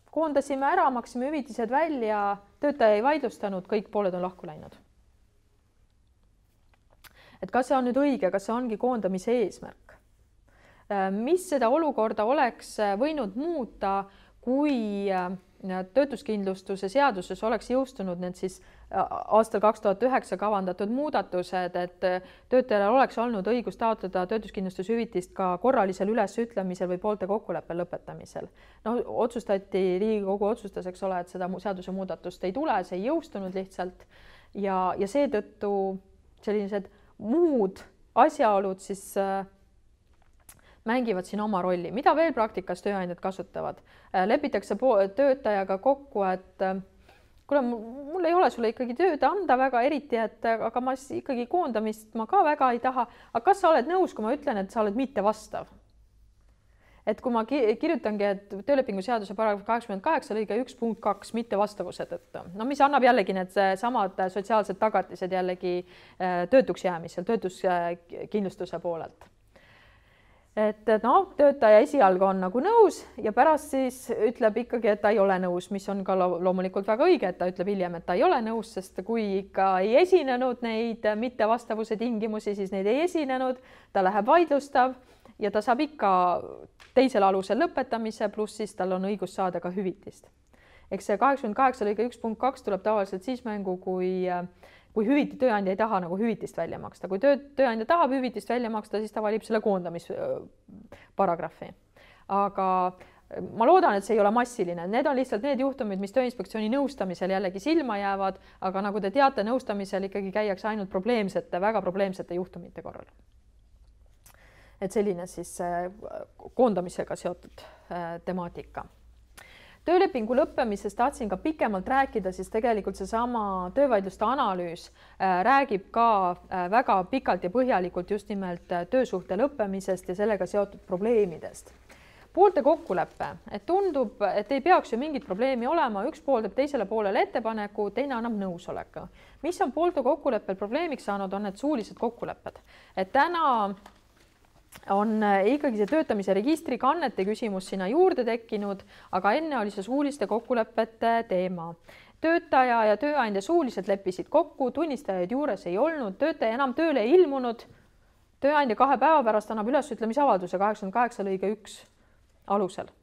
Koondasime ära, maksime hüvitised välja, töötaja ei vaidlustanud, kõik pooled on lahku läinud. Et kas see on nüüd õige, kas see ongi koondamise eesmärk? Mis seda olukorda oleks võinud muuta, kui töötuskindlustuse seaduses oleks jõustunud need siis aastal 2009 kavandatud muudatused, et töötajal oleks olnud õigus taotleda töötuskindlustushüvitist ka korralisel ülesütlemisel või poolte kokkuleppe lõpetamisel. Riigikogu otsustas, eks ole, et seda seaduse muudatust ei tule, see ei jõustunud lihtsalt ja seetõttu sellised muud asjaolud siis mängivad siin oma rolli. Mida veel praktikas tööandjad kasutavad? Lepitakse töötajaga kokku, et kuule, mul ei ole sulle ikkagi tööd anda väga eriti, aga ma ikkagi koondamist ma ka väga ei taha. Aga kas sa oled nõus, kui ma ütlen, et sa oled mitte vastav? Et kui ma kirjutangi, et töölepingu seaduse paragrahv 88 lõige 1.2 mittevastavuse tõttu, mis annab jällegi need samad sotsiaalsed tagatised jällegi töötuks jäämisel, töötuskindlustuse poolelt. Et töötaja esialgu on nagu nõus ja pärast siis ütleb ikkagi, et ta ei ole nõus, mis on ka loomulikult väga õige, et ta ütleb hiljem, et ta ei ole nõus, sest kui ikka ei esinenud neid mittevastavuse tingimusi, siis neid ei esinenud, ta läheb vaidlustav ja ta saab ikka teisel alusel lõpetamise, pluss siis tal on õigus saada ka hüvitist. Eks see 88 lõige 1.2 tuleb tavaliselt siis mängu, kui tööandja ei taha nagu hüvitist välja maksta. Kui tööandja tahab hüvitist välja maksta, siis ta valib selle koondamisparagrahvi. Aga ma loodan, et see ei ole massiline. Need on lihtsalt need juhtumid, mis Tööinspektsiooni nõustamisel jällegi silma jäävad, aga nagu te teate, nõustamisel ikkagi käiakse ainult väga probleemsete juhtumite korral. Et selline siis koondamisega seotud temaatika. Töölepingu lõppemisest tahtsin ka pikemalt rääkida, siis tegelikult seesama töövaidluste analüüs räägib ka väga pikalt ja põhjalikult just nimelt töösuhte lõppemisest ja sellega seotud probleemidest. Poolte kokkulepe, et tundub, et ei peaks ju mingit probleemi olema, üks pool teeb teisele poolele ettepaneku, teine annab nõusoleku. Mis on poolte kokkuleppel probleemiks saanud, on need suulised kokkulepped. Et täna on ikkagi see töötamise registri kannete küsimus sinna juurde tekkinud, aga enne oli see suuliste kokkulepete teema. Töötaja ja tööandja suuliselt leppisid kokku, tunnistajaid juures ei olnud, töötaja enam tööle ei ilmunud, tööandja 2 päeva pärast annab ülesütlemisavalduse 88 lõige 1 alusel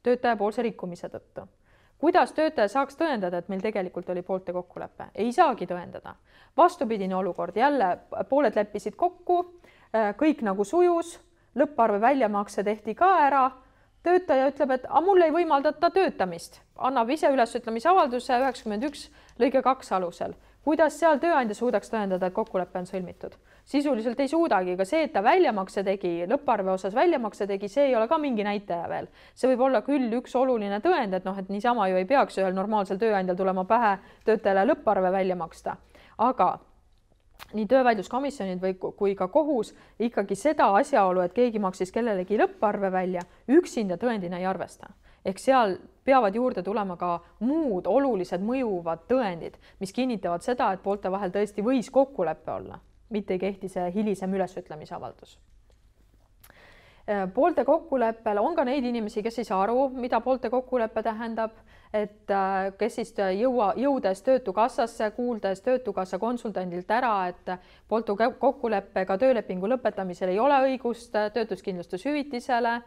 töötaja poolse rikkumise tõttu. kuidas töötaja saaks tõendada, et meil tegelikult oli poolte kokkulepe? Ei saagi tõendada. Vastupidine olukord, jälle pooled leppisid kokku, kõik nagu sujus, lõpparve väljamakse tehti ka ära, töötaja ütleb, et mul ei võimaldata töötamist, annab ise ülesütlemisavalduse 91 lõige 2 alusel. Kuidas seal tööandja suudaks tõendada, et kokkulepe on sõlmitud? Sisuliselt ei suudagi, aga see, et ta väljamakse tegi, lõpparve osas väljamakse tegi, see ei ole ka mingi näitaja veel. See võib olla küll üks oluline tõend, et et niisama ju ei peaks ühel normaalsel tööandjal tulema pähe töötajale lõpparve välja maksta. Aga nii töövaidluskomisjonid kui ka kohus ikkagi seda asjaolu, et keegi maksis kellelegi lõpparve välja, üksinda tõendina ei arvesta. Ehk seal peavad juurde tulema ka muud olulised mõjuvad tõendid, mis kinnitavad seda, et poolte vahel tõesti võis kokkulepe olla, mitte ei kehti see hilisem ülesütlemisavaldus. Poolte kokkuleppel on ka neid inimesi, kes ei saa aru, mida poolte kokkulepe tähendab, et kes siis jõudes töötukassasse, kuuldes töötukassa konsultandilt ära, et poolte kokkuleppega töölepingu lõpetamisel ei ole õigust töötuskindlustushüvitisele,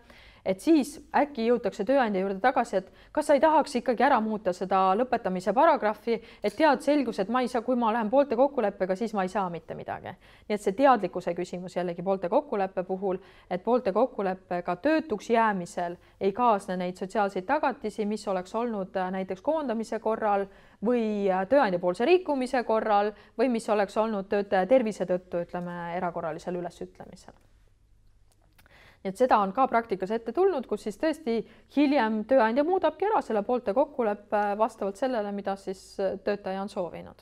et siis äkki jõutakse tööandja juurde tagasi, et kas sa ei tahaks ikkagi ära muuta seda lõpetamise paragrahvi, et selgus, et ma ei saa, kui ma lähen poolte kokkuleppega, siis ma ei saa mitte midagi. Nii et see teadlikkuse küsimus jällegi poolte kokkuleppe puhul, et poolte kokkuleppega töötuks jäämisel ei kaasne neid sotsiaalseid tagatisi, mis oleks olnud näiteks koondamise korral või tööandja poolse rikkumise korral või mis oleks olnud töötaja tervise tõttu, ütleme, erakorralisel ülesütlemisel. Et seda on ka praktikas ette tulnud, kus siis tõesti hiljem tööandja muudabki ära selle poolte kokkuleppe vastavalt sellele, mida siis töötaja on soovinud.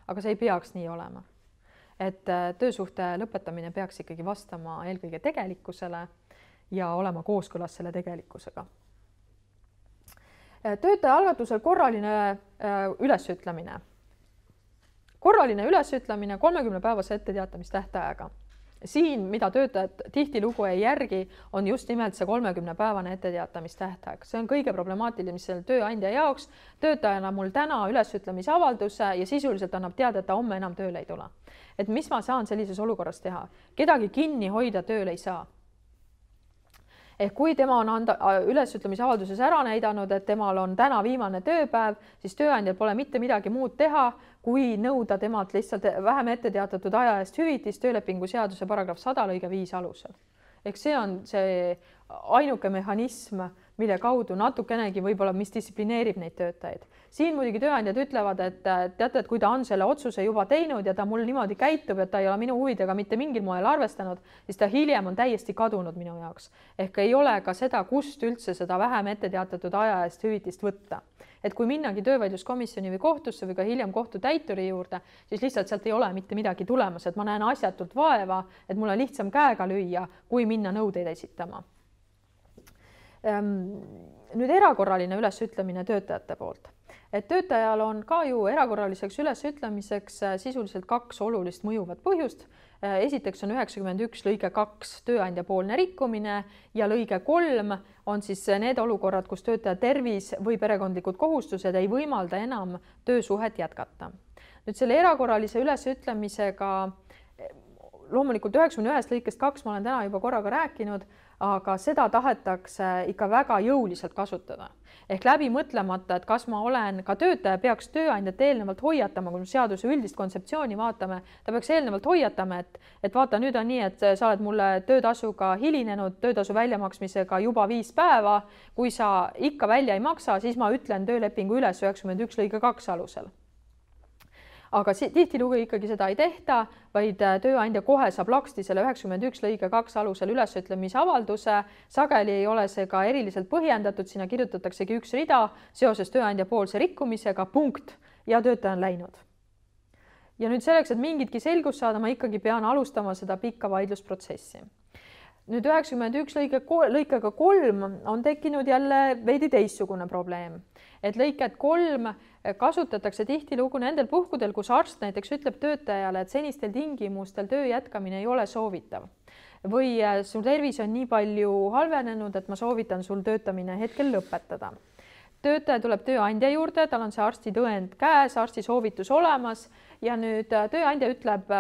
Aga see ei peaks nii olema. Et töösuhte lõpetamine peaks ikkagi vastama eelkõige tegelikkusele ja olema kooskõlas selle tegelikkusega. Töötaja algatusel korraline ülesütlemine. Korraline ülesütlemine 30-päevase etteteatamistähtajaga. Siin, mida töötajad tihtilugu ei järgi, on just nimelt see 30-päevane etteteatamistähtaeg. See on kõige problemaatilisem tööandja jaoks. Töötajana mul täna ülesütlemisavalduse ja sisuliselt annab teada, et ta homme enam tööle ei tule. Et mis ma saan sellises olukorras teha? Kedagi kinni hoida tööle ei saa. Ehk kui tema on ülesütlemisavalduses ära näidanud, et temal on täna viimane tööpäev, siis tööandjal pole mitte midagi muud teha, kui nõuda temalt lihtsalt vähem ette teatatud aja eest hüvitist töölepingu seaduse paragrahv 100 lõige 5 alusel. Ehk see on see ainuke mehhanism, mille kaudu natukenegi võib-olla, mis distsiplineerib neid töötajaid. Siin muidugi tööandjad ütlevad, et teate, et kui ta on selle otsuse juba teinud ja ta mul niimoodi käitub, et ta ei ole minu huvidega mitte mingil moel arvestanud, siis ta hiljem on täiesti kadunud minu jaoks. Ehk ei ole ka seda, kust üldse seda vähem ette teatatud aja eest hüvitist võtta. Et kui minnagi töövaidluskomisjoni või kohtusse või ka hiljem kohtutäituri juurde, siis lihtsalt sealt ei ole mitte midagi tulemas, et ma näen asjatult vaeva, et mul on lihtsam käega lüüa, kui minna nõudeid esitama. Nüüd erakorraline ülesütlemine töötajate poolt. Et töötajal on ka ju erakorraliseks ülesütlemiseks sisuliselt kaks olulist mõjuvat põhjust. Esiteks on 91 lõige 2 tööandja poolne rikkumine ja lõige 3 on siis need olukorrad, kus töötaja tervis või perekondlikud kohustused ei võimalda enam töösuhet jätkata. Nüüd selle erakorralise ülesütlemisega loomulikult 91 lõikest 2 ma olen täna juba korraga rääkinud, aga seda tahetakse ikka väga jõuliselt kasutada. Ehk läbi mõtlemata, et kas ma olen, ka töötaja peaks tööandjat eelnevalt hoiatama, kui me seaduse üldist kontseptsiooni vaatame, ta peaks eelnevalt hoiatama, et vaata, nüüd on nii, et sa oled mulle töötasuga hilinenud, töötasu väljamaksmisega juba 5 päeva, kui sa ikka välja ei maksa, siis ma ütlen töölepingu üles 91 lõige 2 alusel. Aga tihtilugu ikkagi seda ei tehta, vaid tööandja kohe saab laksti selle 91 lõige 2 alusel ülesütlemisavalduse. Sageli ei ole see ka eriliselt põhjendatud, sinna kirjutataksegi üks rida seoses tööandja poolse rikkumisega, punkt, ja töötaja on läinud. Ja nüüd selleks, et mingitki selgust saada, ma ikkagi pean alustama seda pikka vaidlusprotsessi. Nüüd 91 lõikega 3 on tekkinud jälle veidi teistsugune probleem. Et lõiket 3 kasutatakse tihtilugu nendel puhkudel, kus arst näiteks ütleb töötajale, et senistel tingimustel töö jätkamine ei ole soovitav. Või sul tervis on nii palju halvenenud, et ma soovitan sul töötamine hetkel lõpetada. Töötaja tuleb tööandja juurde, tal on see arsti tõend käes, arsti soovitus olemas ja nüüd tööandja ütleb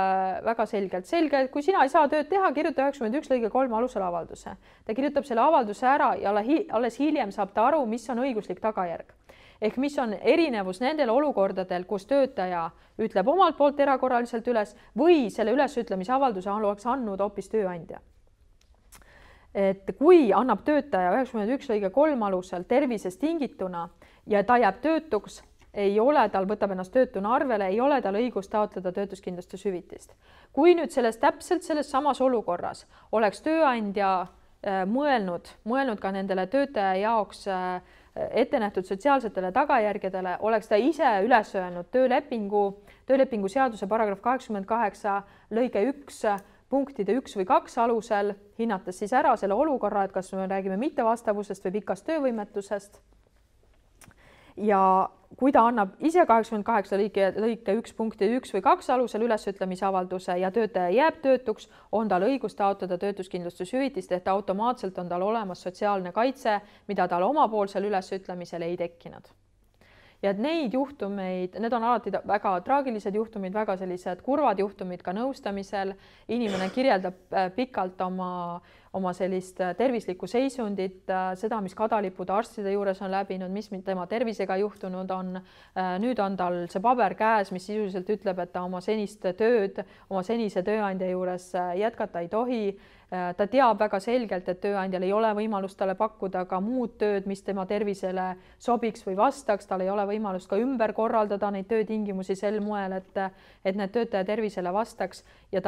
väga selgelt, et kui sina ei saa tööd teha, kirjuta 91 lõige 3 alusel avalduse. Ta kirjutab selle avalduse ära ja alles hiljem saab ta aru, mis on õiguslik tagajärg. ehk mis on erinevus nendel olukordadel, kus töötaja ütleb omalt poolt erakorraliselt üles või selle ülesütlemise avalduse oleks andnud hoopis tööandja. Et kui annab töötaja 91 lõige 3 alusel tervisest tingituna ja ta jääb töötuks, ei ole tal, võtab ennast töötuna arvele, ei ole tal õigust taotleda töötuskindlustushüvitist. Kui nüüd täpselt selles samas olukorras oleks tööandja mõelnud ka nendele töötaja jaoks ette nähtud sotsiaalsetele tagajärgedele, oleks ta ise üles öelnud töölepingu seaduse paragrahv 88 lõige 1 punktide 1 või 2 alusel, hinnates siis ära selle olukorra, et kas me räägime mittevastavusest või pikast töövõimetusest. Ja kui ta annab ise 88 lõike 1 punkti 1 või 2 alusel ülesütlemise avalduse ja töötaja jääb töötuks, on tal õigus taotleda töötuskindlustushüvitist, et automaatselt on tal olemas sotsiaalne kaitse, mida tal omapoolsel ülesütlemisel ei tekkinud. Ja et neid juhtumeid, need on alati väga traagilised juhtumid, väga sellised kurvad juhtumid ka nõustamisel. Inimene kirjeldab pikalt oma sellist tervislikku seisundit, seda, mis kadalipud arstide juures on läbinud, mis tema tervisega juhtunud on. Nüüd on tal see paber käes, mis sisuliselt ütleb, et ta oma senist tööd, oma senise tööandja juures jätkata ei tohi. Ta teab väga selgelt, et tööandjal ei ole võimalust talle pakkuda ka muud tööd, mis tema tervisele sobiks või vastaks. Tal ei ole võimalust ka ümber korraldada neid töötingimusi sel moel, et need töötaja tervisele vastaks ja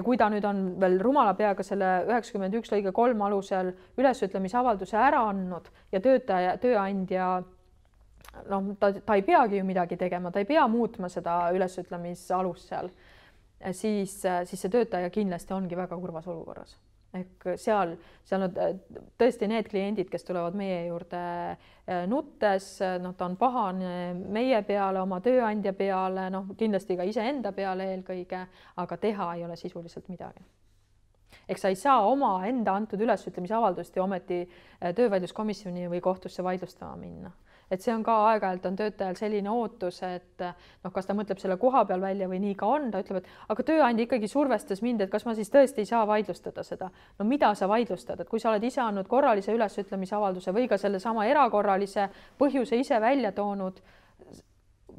kui ta nüüd on veel rumala peaga selle 91 lõige 3 alusel ülesütlemise avalduse ära andnud ja tööandja, ta ei peagi ju midagi tegema, ta ei pea muutma seda ülesütlemisalust seal, siis see töötaja kindlasti ongi väga kurvas olukorras. Ehk seal on tõesti need kliendid, kes tulevad meie juurde nuttes, ta on pahane meie peale, oma tööandja peale, kindlasti ka iseenda peale eelkõige, aga teha ei ole sisuliselt midagi. Ehk sa ei saa oma enda antud ülesütlemise avaldust ja ometi töövaidluskomisjoni või kohtusse vaidlustama minna. Et see on ka aeg-ajalt on töötajal selline ootus, et kas ta mõtleb selle koha peal välja või nii ka on, ta ütleb, et aga tööandja ikkagi survestas mind, et kas ma siis tõesti ei saa vaidlustada seda. No mida sa vaidlustad, et kui sa oled ise andnud korralise ülesütlemise avalduse või ka selle sama erakorralise põhjuse ise välja toonud,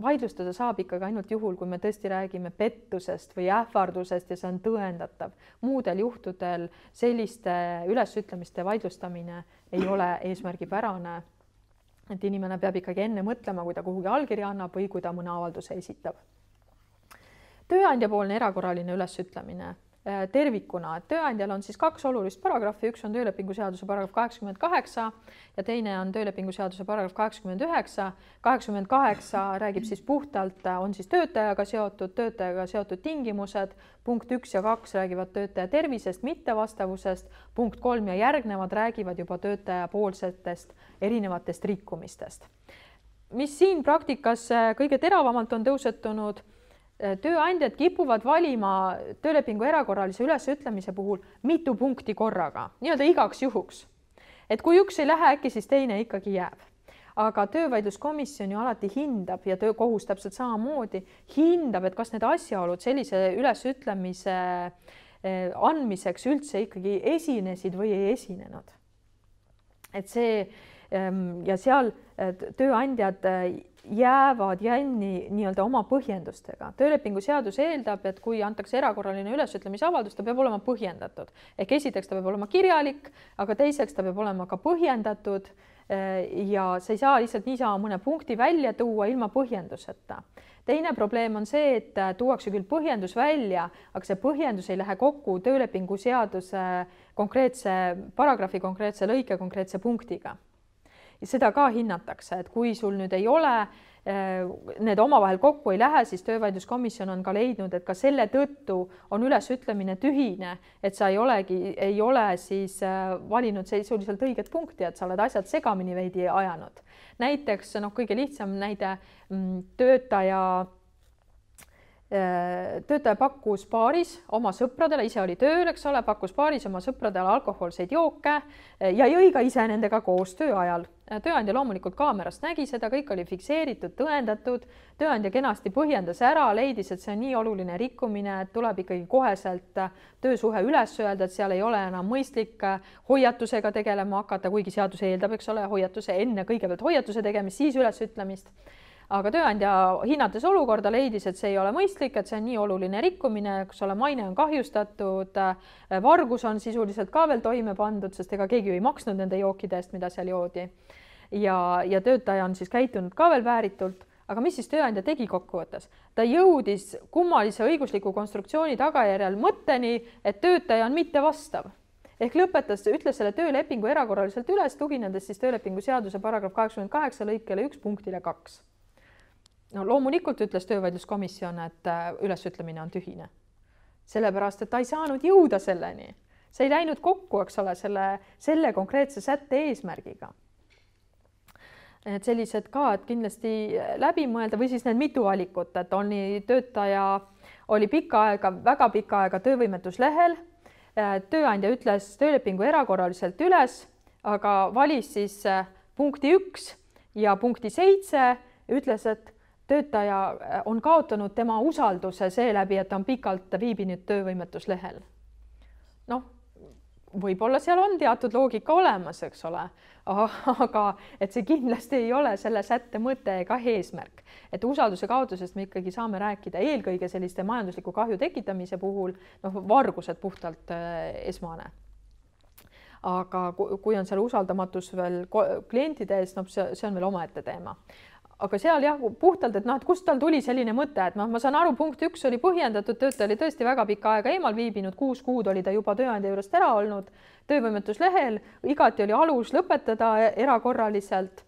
vaidlustada saab ikkagi ainult juhul, kui me tõesti räägime pettusest või ähvardusest ja see on tõendatav. Muudel juhtudel selliste ülesütlemiste vaidlustamine ei ole eesmärgipärane. Et inimene peab ikkagi enne mõtlema, kui ta kuhugi allkirja annab või kui ta mõne avalduse esitab. Tööandja poolne erakorraline ülesütlemine tervikuna. Tööandjal on siis 2 olulist paragrahvi, üks on töölepingu seaduse paragrahv 88 ja teine on töölepingu seaduse paragrahv 89. 88 räägib siis puhtalt, on siis töötajaga seotud tingimused. Punkt 1 ja 2 räägivad töötaja tervisest, mittevastavusest. Punkt 3 ja järgnevad räägivad juba töötaja poolsetest erinevatest rikkumistest. Mis siin praktikas kõige teravamalt on tõusetunud, tööandjad kipuvad valima töölepingu erakorralise ülesütlemise puhul mitu punkti korraga, nii-öelda igaks juhuks. Et kui üks ei lähe, äkki siis teine ikkagi jääb. Aga töövaidluskomisjon ju alati hindab ja töökohus täpselt samamoodi hindab, et kas need asjaolud sellise ülesütlemise andmiseks üldse ikkagi esinesid või ei esinenud. Et see ja seal tööandjad jäävad jänni nii-öelda oma põhjendustega. Töölepingu seadus eeldab, et kui antakse erakorraline ülesütlemise avaldus, ta peab olema põhjendatud. Ehk esiteks ta peab olema kirjalik, aga teiseks ta peab olema ka põhjendatud ja sa ei saa lihtsalt niisama mõne punkti välja tuua ilma põhjenduseta. Teine probleem on see, et tuuakse küll põhjendus välja, aga see põhjendus ei lähe kokku töölepingu seaduse konkreetse paragrahvi, konkreetse lõike, konkreetse punktiga. Ja seda ka hinnatakse, et kui sul nüüd ei ole, need omavahel kokku ei lähe, siis töövaidluskomisjon on ka leidnud, et ka selle tõttu on ülesütlemine tühine, et sa ei ole siis valinud sisuliselt õiget punkti, et sa oled asjad segamini veidi ajanud. Näiteks kõige lihtsam näide töötaja töötaja pakkus baaris oma sõpradele, ise oli tööl, eks ole, pakkus baaris oma sõpradele alkohoolseid jooke ja jõi ka ise nendega koos töö ajal. Tööandja loomulikult kaamerast nägi seda, kõik oli fikseeritud, tõendatud, tööandja kenasti põhjendas ära, leidis, et see on nii oluline rikkumine, et tuleb ikkagi koheselt töösuhe üles öelda, et seal ei ole enam mõistlik hoiatusega tegelema hakata, kuigi seadus eeldab, eks ole, hoiatuse enne kõigepealt hoiatuse tegemist, siis ülesütlemist. Aga tööandja hinnates olukorda leidis, et see ei ole mõistlik, et see on nii oluline rikkumine, kus ole maine on kahjustatud, vargus on sisuliselt ka veel toime pandud, sest ega keegi ei maksnud nende jookide eest, mida seal joodi. Ja töötaja on siis käitunud ka veel vääritult, aga mis siis tööandja tegi kokkuvõttes? Ta jõudis kummalise õigusliku konstruktsiooni tagajärjel mõtteni, et töötaja on mitte vastav. Ehk lõpetas, ütles selle töölepingu erakorraliselt üles, tuginedes siis töölepingu seaduse paragrahv 88 lõikele 1 punktile 2. No, loomulikult ütles töövaidluskomisjon, et ülesütlemine on tühine. Sellepärast, et ta ei saanud jõuda selleni. See ei läinud kokku, eks ole, selle konkreetse sätte eesmärgiga. Et sellised ka, et kindlasti läbi mõelda või siis need mitu valikut, et töötaja oli väga pikka aega töövõimetuslehel, tööandja ütles töölepingu erakorraliselt üles, aga valis siis punkti 1 ja punkti 7, ütles, et töötaja on kaotanud tema usalduse seeläbi, et ta on pikalt viibinud töövõimetuslehel. Noh, võib-olla seal on teatud loogika olemas, eks ole, aga et see kindlasti ei ole selle sätte mõte ega eesmärk. Et usalduse kaotusest me ikkagi saame rääkida eelkõige selliste majandusliku kahju tekitamise puhul, vargused puhtalt esmane. Aga kui on seal usaldamatus veel klientide ees, see on veel omaette teema. Aga seal jah, puhtalt, et kust tal tuli selline mõte, et ma saan aru, punkt 1 oli põhjendatud, töötaja oli tõesti väga pikka aega eemal viibinud, 6 kuud oli ta juba tööandja juurest ära olnud, töövõimetuslehel, igati oli alus lõpetada erakorraliselt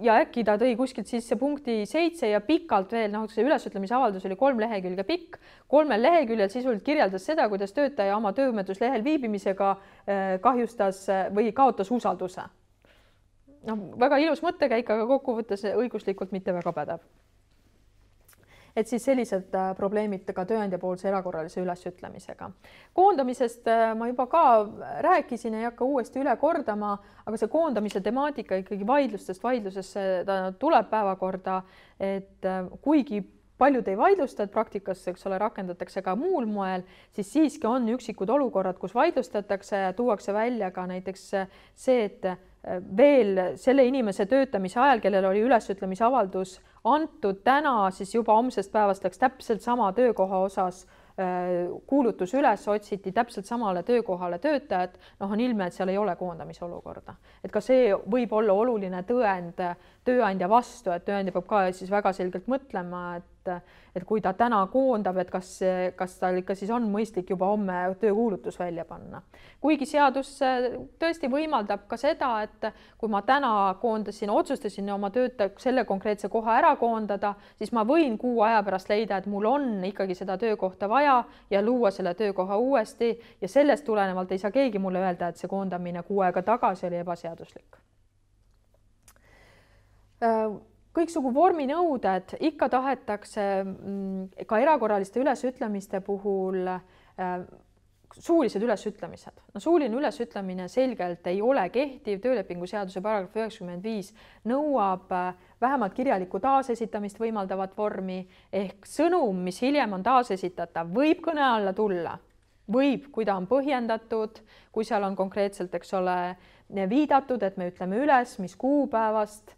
ja äkki ta tõi kuskilt sisse punkti 7 ja pikalt veel, see ülesütlemisavaldus oli 3 lehekülge pikk, 3 leheküljel sisuliselt kirjeldas seda, kuidas töötaja oma töövõimetuslehel viibimisega kahjustas või kaotas usalduse. Väga ilus mõttekäik, aga kokkuvõttes õiguslikult mitte väga pädev. Et siis sellised probleemid ka tööandja poolse erakorralise ülesütlemisega. Koondamisest ma juba ka rääkisin, ei hakka uuesti üle kordama, aga see koondamise temaatika ikkagi vaidlusesse ta tuleb päevakorda, et kuigi paljud ei vaidlusta, et praktikas, eks ole, rakendatakse ka muul moel, siis siiski on üksikud olukorrad, kus vaidlustatakse ja tuuakse välja ka näiteks see, et veel selle inimese töötamise ajal, kellel oli ülesütlemisavaldus antud täna, siis juba homsest päevast läks täpselt sama töökoha osas kuulutus üles, otsiti täpselt samale töökohale töötajat, on ilme, et seal ei ole koondamise olukorda. Et ka see võib olla oluline tõend tööandja vastu, et tööandja peab ka siis väga selgelt mõtlema, et kui ta täna koondab, et kas tal ikka siis on mõistlik juba homme töökuulutus välja panna. Kuigi seadus tõesti võimaldab ka seda, et kui ma täna otsustasin oma töötajat selle konkreetse koha ära koondada, siis ma võin kuu aja pärast leida, et mul on ikkagi seda töökohta vaja ja luua selle töökoha uuesti ja sellest tulenevalt ei saa keegi mulle öelda, et see koondamine 6 aega tagasi oli ebaseaduslik. Kõiksugu vorminõuded ikka tahetakse ka erakorraliste ülesütlemiste puhul suulised ülesütlemised. Suuline ülesütlemine selgelt ei ole kehtiv, töölepingu seaduse paragrahv 95 nõuab vähemalt kirjalikku taasesitamist võimaldavat vormi ehk sõnum, mis hiljem on taasesitatav, võib kõne alla tulla. Võib, kui ta on põhjendatud, kui seal on konkreetselt, eks ole, viidatud, et me ütleme üles, mis kuupäevast,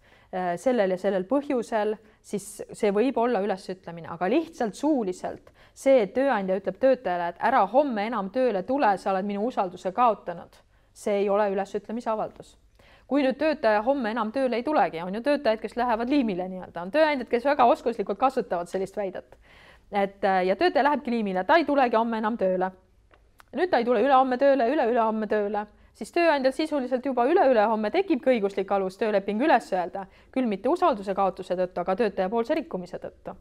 sellel ja sellel põhjusel, siis see võib olla ülesütlemine, aga lihtsalt suuliselt see, et tööandja ütleb töötajale, et ära homme enam tööle tule, sa oled minu usalduse kaotanud, see ei ole ülesütlemisavaldus. Kui nüüd töötaja homme enam tööle ei tulegi, on ju töötajad, kes lähevad liimile nii-öelda, on tööandjad, kes väga oskuslikult kasutavad sellist väidet. Ja töötaja lähebki liimile, ta ei tulegi homme enam tööle. Nüüd ta ei tule ülehomme tööle, üle-homme tööle. Siis tööandjal sisuliselt juba üle-homme tekib õiguslik alus tööleping üles öelda, küll mitte usalduse kaotuse tõttu, aga töötaja poolse rikkumise tõttu.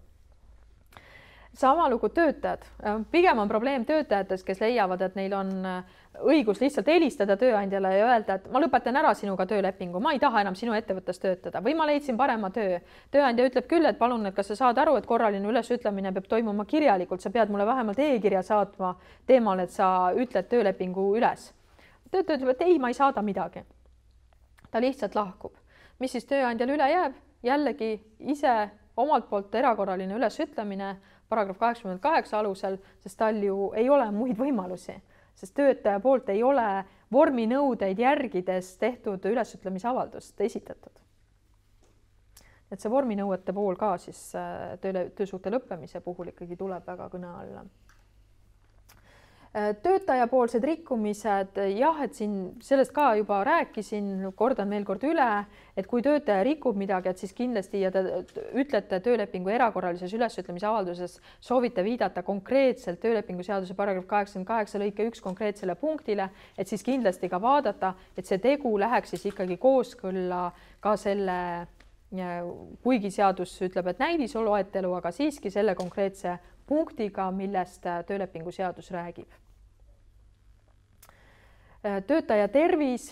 sama lugu töötajad, pigem on probleem töötajates, kes leiavad, et neil on õigus lihtsalt helistada tööandjale ja öelda, et ma lõpetan ära sinuga töölepingu, ma ei taha enam sinu ettevõttes töötada või ma leidsin parema töö. Tööandja ütleb küll, et palun, et kas sa saad aru, et korraline ülesütlemine peab toimuma kirjalikult, sa pead mulle vähemalt e-kirja saatma teemal, et sa ütled töölepingu üles. Töötaja ütleb, et ei, ma ei saada midagi. Ta lihtsalt lahkub. Mis siis tööandjal üle jääb? Jällegi ise omalt poolt erakorraline ülesütlemine paragrahv 88 alusel, sest tal ju ei ole muid võimalusi, sest töötaja poolt ei ole vorminõudeid järgides tehtud ülesütlemisavaldust esitatud. Et see vorminõuete pool ka siis töösuhte lõppemise puhul ikkagi tuleb väga kõne alla. Töötajapoolsed rikkumised, jah, et siin sellest ka juba rääkisin, kordan veel kord üle, et kui töötaja rikub midagi, et siis kindlasti ja te ütlete töölepingu erakorralises ülesütlemisavalduses, soovite viidata konkreetselt töölepingu seaduse paragrahv 88 lõike 1 konkreetsele punktile, et siis kindlasti ka vaadata, et see tegu läheks siis ikkagi kooskõlla ka selle, kuigi seadus ütleb, et näidisloetelu, aga siiski selle konkreetse punktiga, millest töölepingu seadus räägib. Töötaja tervis,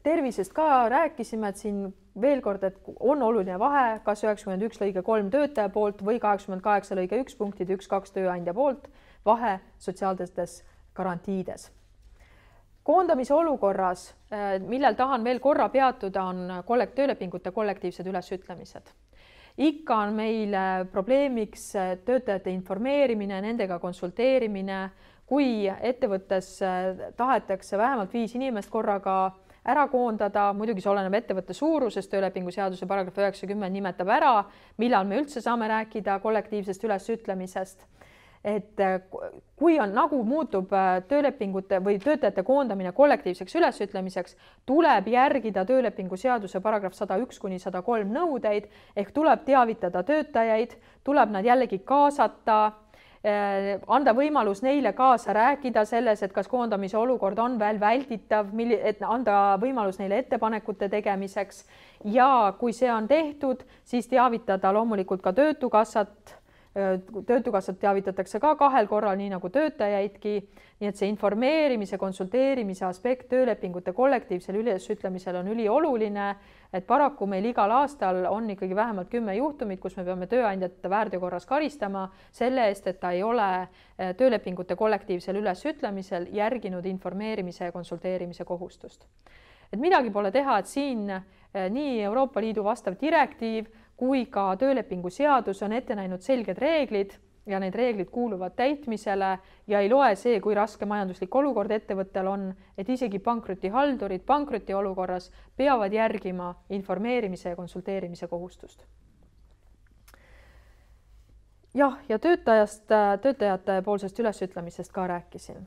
tervisest ka rääkisime, et siin veel kord, et on oluline vahe, kas 91 lõige 3 töötaja poolt või 88 lõige 1 punktid 1-2 tööandja poolt, vahe sotsiaalsetes garantiides. Koondamise olukorras, millel tahan veel korra peatuda, on töölepingute kollektiivsed ülesütlemised. Ikka on meil probleemiks töötajate informeerimine, nendega konsulteerimine, kui ettevõttes tahetakse vähemalt 5 inimest korraga ära koondada, muidugi see oleneb ettevõtte suurusest, töölepingu seaduse paragrahv 90 nimetab ära, millal me üldse saame rääkida kollektiivsest ülesütlemisest. Et kui on nagu muutub töölepingute või töötajate koondamine kollektiivseks ülesütlemiseks, tuleb järgida töölepingu seaduse paragrahv 101-103 nõudeid ehk tuleb teavitada töötajaid, tuleb nad jällegi kaasata, anda võimalus neile kaasa rääkida selles, et kas koondamise olukord on veel välditav, et anda võimalus neile ettepanekute tegemiseks ja kui see on tehtud, siis teavitada loomulikult ka töötukassat. Töötukassat teavitatakse ka 2 korral, nii nagu töötajaidki, nii et see informeerimise, konsulteerimise aspekt töölepingute kollektiivsel ülesütlemisel on ülioluline, et paraku meil igal aastal on ikkagi vähemalt 10 juhtumit, kus me peame tööandjat väärteokorras karistama selle eest, et ta ei ole töölepingute kollektiivsel ülesütlemisel järginud informeerimise ja konsulteerimise kohustust. Et midagi pole teha, et siin nii Euroopa Liidu vastav direktiiv kui ka töölepingu seadus on ette näinud selged reeglid ja need reeglid kuuluvad täitmisele ja ei loe see, kui raske majanduslik olukord ettevõttel on, et isegi pankrotihaldurid pankroti olukorras peavad järgima informeerimise ja konsulteerimise kohustust. Jah, ja töötajate poolsest ülesütlemisest ka rääkisin.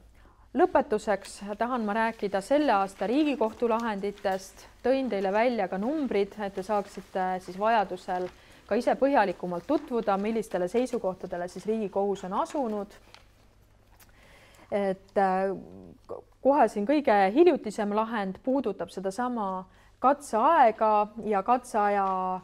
Lõpetuseks tahan ma rääkida selle aasta Riigikohtu lahenditest, tõin teile välja ka numbrid, et te saaksite siis vajadusel ka ise põhjalikumalt tutvuda, millistele seisukohtadele siis Riigikohus on asunud. Et kohe siin kõige hiljutisem lahend puudutab sedasama katseaega ja katseaja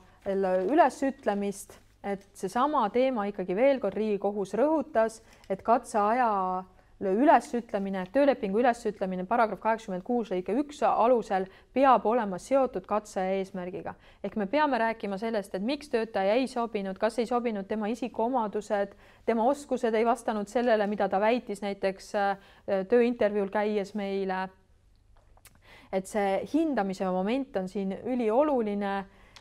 ülesütlemist, et seesama teema ikkagi veel kord Riigikohus rõhutas, et katseaja ülesütlemine, töölepingu ülesütlemine paragrahv 86 lõike 1 alusel peab olema seotud katseaja eesmärgiga. Ehk me peame rääkima sellest, et miks töötaja ei sobinud, kas ei sobinud tema isikuomadused, tema oskused ei vastanud sellele, mida ta väitis näiteks tööintervjuul käies meile. Et see hindamise moment on siin ülioluline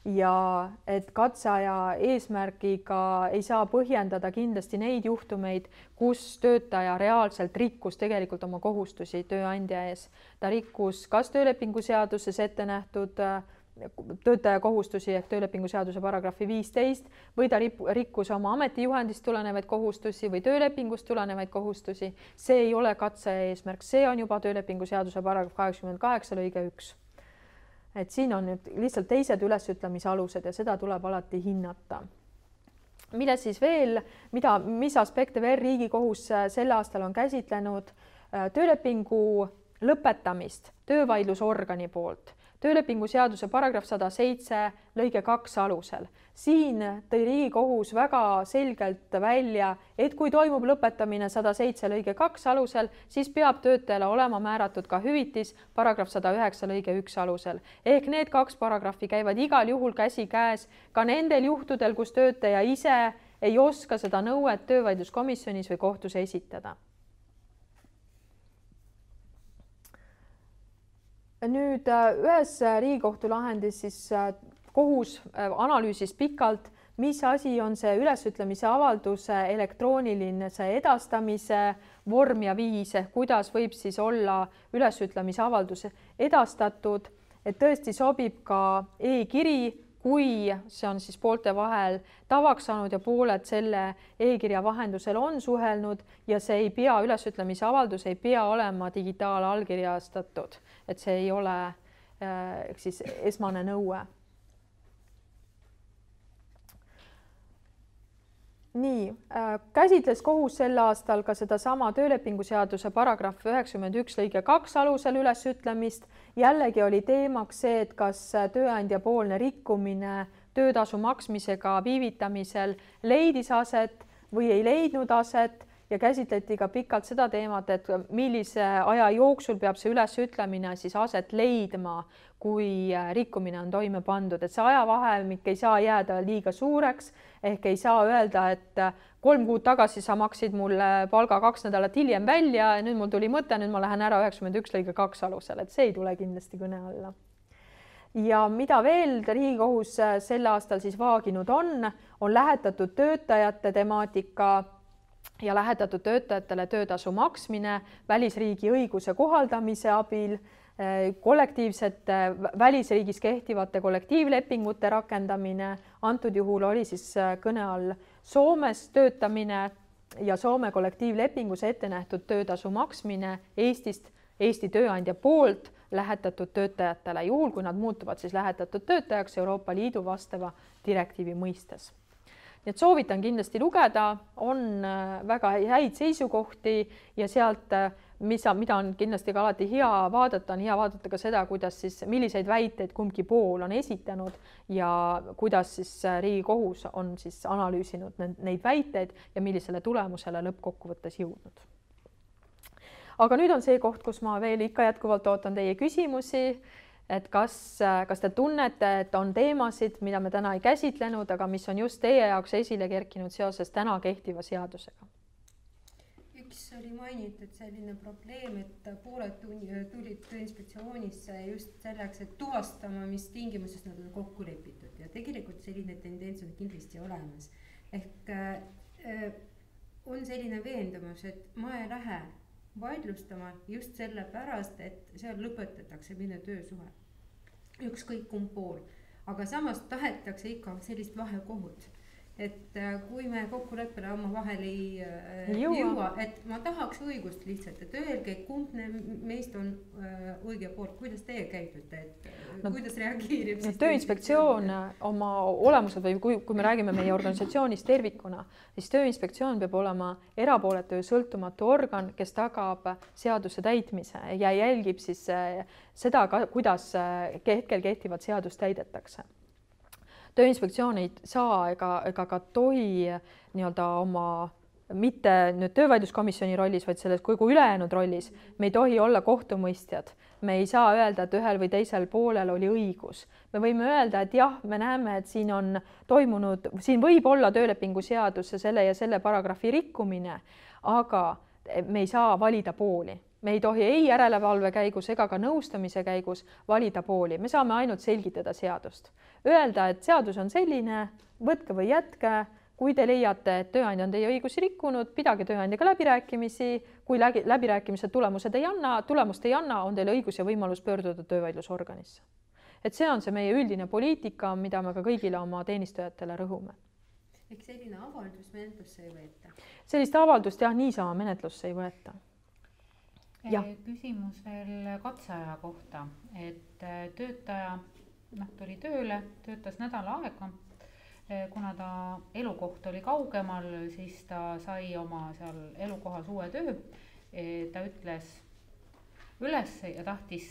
ja et katseaja eesmärgiga ei saa põhjendada kindlasti neid juhtumeid, kus töötaja reaalselt rikkus tegelikult oma kohustusi tööandja ees. Ta rikkus kas töölepingu seaduses ette nähtud töötaja kohustusi ehk töölepingu seaduse paragrahvi 15 või ta rikkus oma ametijuhendist tulenevaid kohustusi või töölepingust tulenevaid kohustusi. See ei ole katseaja eesmärk, see on juba töölepingu seaduse paragrahv 88 lõige 1. Et siin on nüüd lihtsalt teised ülesütlemise alused ja seda tuleb alati hinnata. Mille siis veel, mis aspekte veel Riigikohus sel aastal on käsitlenud? Töölepingu lõpetamist töövaidlusorgani poolt töölepingu seaduse paragrahv 107 lõige 2 alusel. Siin tõi Riigikohus väga selgelt välja, et kui toimub lõpetamine 107 lõige 2 alusel, siis peab töötajale olema määratud ka hüvitis paragrahv 109 lõige 1 alusel. Ehk need kaks paragrahvi käivad igal juhul käsikäes ka nendel juhtudel, kus töötaja ise ei oska seda nõuet töövaidluskomisjonis või kohtus esitada. Nüüd ühes Riigikohtu lahendis siis kohus analüüsis pikalt, mis asi on see ülesütlemise avalduse elektrooniline edastamise vorm ja viis, ehk kuidas võib siis olla ülesütlemise avaldus edastatud, et tõesti sobib ka e-kiri, kui see on siis poolte vahel tavaks saanud ja pooled selle e-kirja vahendusel on suhelnud ja see ei pea, ülesütlemise avaldus ei pea olema digitaalallkirjastatud, et see ei ole siis esmane nõue. Nii, käsitles kohus sel aastal ka sedasama töölepingu seaduse paragrahv 91 lõige 2 alusel ülesütlemist. Jällegi oli teemaks see, et kas tööandja poolne rikkumine töötasu maksmisega viivitamisel leidis aset või ei leidnud aset ja käsitleti ka pikalt seda teemat, et millise aja jooksul peab see ülesütlemine siis aset leidma, kui rikkumine on toime pandud, et see ajavahemik ei saa jääda liiga suureks, ehk ei saa öelda, et 3 kuud tagasi sa maksid mulle palga 2 nädalat hiljem välja ja nüüd mul tuli mõte, nüüd ma lähen ära 91 lõige 2 alusel, et see ei tule kindlasti kõne alla. Ja mida veel Riigikohus sel aastal siis vaaginud on lähetatud töötajate temaatika ja lähetatud töötajatele töötasu maksmine välisriigi õiguse kohaldamise abil, kollektiivsete välisriigis kehtivate kollektiivlepingute rakendamine, antud juhul oli siis kõne all Soomes töötamine ja Soome kollektiivlepingus ette nähtud töötasu maksmine Eesti tööandja poolt lähetatud töötajatele, juhul kui nad muutuvad siis lähetatud töötajaks Euroopa Liidu vastava direktiivi mõistes. Nii et soovitan kindlasti lugeda, on väga häid seisukohti ja sealt, mida on kindlasti ka alati hea vaadata, on hea vaadata ka seda, kuidas siis, milliseid väiteid kumbki pool on esitanud ja kuidas siis Riigikohus on siis analüüsinud neid väiteid ja millisele tulemusele lõppkokkuvõttes jõudnud. Aga nüüd on see koht, kus ma veel ikka jätkuvalt ootan teie küsimusi, et kas te tunnete, et on teemasid, mida me täna ei käsitlenud, aga mis on just teie jaoks esile kerkinud seoses täna kehtiva seadusega? Üks oli mainitud selline probleem, et pooled tulid Tööinspektsioonisse just selleks, et tuvastama, mis tingimuses nad on kokku lepitud ja tegelikult selline tendents on kindlasti olemas. Ehk on selline veendumus, et ma ei lähe vaidlustama just selle pärast, et seal lõpetatakse minu töösuhe. Ükskõik kumb pool. Aga samas tahetakse ikka sellist vahekohut. Et kui me kokkuleppele oma vahel ei jõua, et ma tahaks õigust lihtsalt, et öelge, kumb meist on õige poolt, kuidas teie käitute, et kuidas reageerib siis Tööinspektsioon oma olemused või kui me räägime meie organisatsioonist tervikuna, siis Tööinspektsioon peab olema erapooletu ja sõltumatu organ, kes tagab seaduse täitmise ja jälgib siis seda, kuidas hetkel kehtivat seadust täidetakse. Tööinspektsioon ei saa ega ka tohi nii-öelda oma mitte nüüd töövaidluskomisjoni rollis, vaid selles kui ülejäänud rollis. Me ei tohi olla kohtumõistjad. Me ei saa öelda, et ühel või teisel poolel oli õigus. Me võime öelda, et jah, me näeme, et siin on toimunud, siin võib olla töölepingu seaduse selle ja selle paragrahvi rikkumine, aga me ei saa valida pooli. Me ei tohi ei järelevalve käigus ega ka nõustamise käigus valida pooli. Me saame ainult selgitada seadust. Öelda, et seadus on selline, võtke või jätke, kui te leiate, et tööandja on teie õigusi rikkunud, pidage tööandjaga läbirääkimisi, kui läbirääkimised tulemust ei anna, on teil õigus ja võimalus pöörduda töövaidlusorganisse. Et see on see meie üldine poliitika, mida me ka kõigile oma teenistujatele rõhume. Ehk selline avaldus menetlusse ei võeta? Sellist avaldust jah, niisama menetlusse ei võeta. Ja. Küsimus veel katseaja kohta, et töötaja tuli tööle, töötas nädala aega, kuna ta elukoht oli kaugemal, siis ta sai oma seal elukohas uue töö. Ta ütles üles ja tahtis,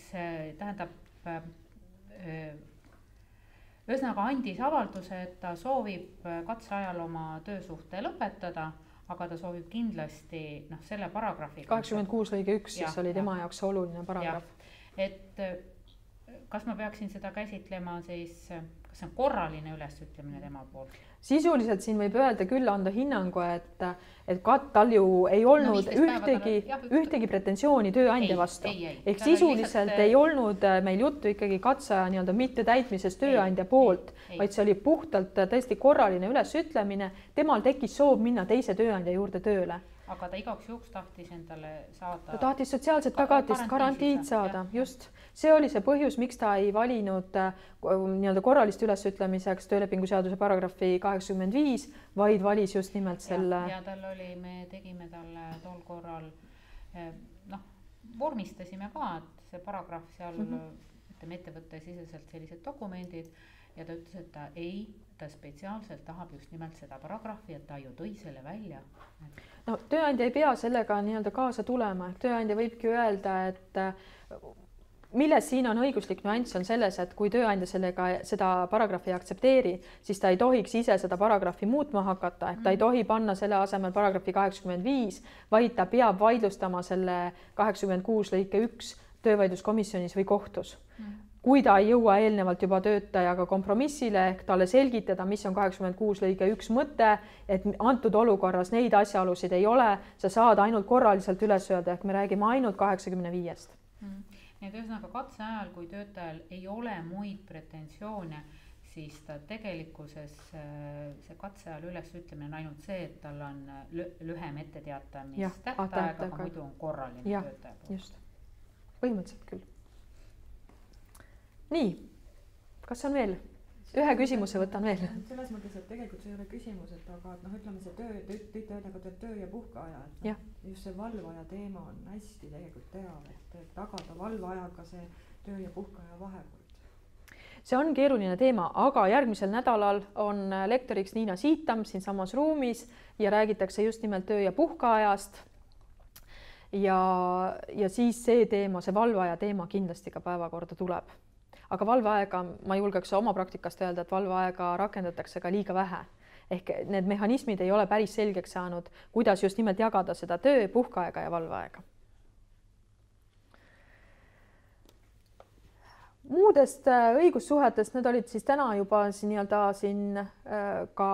ühesõnaga andis avalduse, et ta soovib katseajal oma töösuhte lõpetada, aga ta soovib kindlasti selle paragrahviga. 86 lõige 1 siis oli tema jaoks oluline paragrahv. Et kas ma peaksin seda käsitlema siis, kas see on korraline ülesütlemine tema poolt? Sisuliselt siin võib öelda küll anda hinnangu, et tal ju ei olnud ühtegi pretensiooni tööandja vastu. Ehk sisuliselt ei olnud meil juttu ikkagi katseaja nii-öelda mittetäitmisest tööandja poolt, vaid see oli puhtalt tõesti korraline ülesütlemine. Temal tekkis soov minna teise tööandja juurde tööle. Aga ta igaks juhuks tahtis endale saada... Ta tahtis sotsiaalset tagatist, garantiid saada, just. See oli see põhjus, miks ta ei valinud nii-öelda korralist ülesütlemiseks töölepingu seaduse paragrahvi 85, vaid valis just nimelt selle... Ja tal oli, me tegime talle tol korral, vormistasime ka, et see paragrahv seal, ütleme ettevõtte siseselt sellised dokumendid ja ta ütles, et ta spetsiaalselt tahab just nimelt seda paragrahvi, et ta ju tõi selle välja. No, tööandja ei pea sellega nii-öelda kaasa tulema. Tööandja võibki öelda, et milles siin on õiguslik nüanss on selles, et kui tööandja seda paragrahvi ei aktsepteeri, siis ta ei tohiks ise seda paragrahvi muutma hakata, et ta ei tohi panna selle asemel paragrahvi 85, vaid ta peab vaidlustama selle 86 lõike 1 töövaidluskomisjonis või kohtus. Kui ta ei jõua eelnevalt juba töötajaga kompromissile ehk talle selgitada, mis on 86 lõige 1 mõte, et antud olukorras neid asjaolusid ei ole, sa saad ainult korraliselt üles öelda, ehk me räägime ainult 85-st. Nii et ühesõnaga katse ajal, kui töötajal ei ole muid pretensioone, siis ta tegelikkuses see katse ajal ülesütlemine on ainult see, et tal on lühem etteteatamistähtaeg, aga muidu on korraline töötaja. Just, põhimõtteliselt küll. Nii, kas on veel? Ühe küsimuse võtan veel. Selles mõttes, et tegelikult see ei ole küsimus, et aga ütleme see töö ja puhkeaja, et just see valvaja teema on hästi tegelikult teav, et tagada valvajaga see töö ja puhkeaja vahekord. See on keeruline teema, aga järgmisel nädalal on lektoriks Niina Siitam siin samas ruumis ja räägitakse just nimelt töö ja puhkeajast. Ja siis see teema, see valvaja teema kindlasti ka päevakorda tuleb. Aga valveaega, ma julgeks oma praktikast öelda, et valveaega rakendatakse ka liiga vähe. Ehk need mehhanismid ei ole päris selgeks saanud, kuidas just nimelt jagada seda töö, puhkeaega ja valveaega. Muudest õigussuhetest, need olid siis täna juba siin ka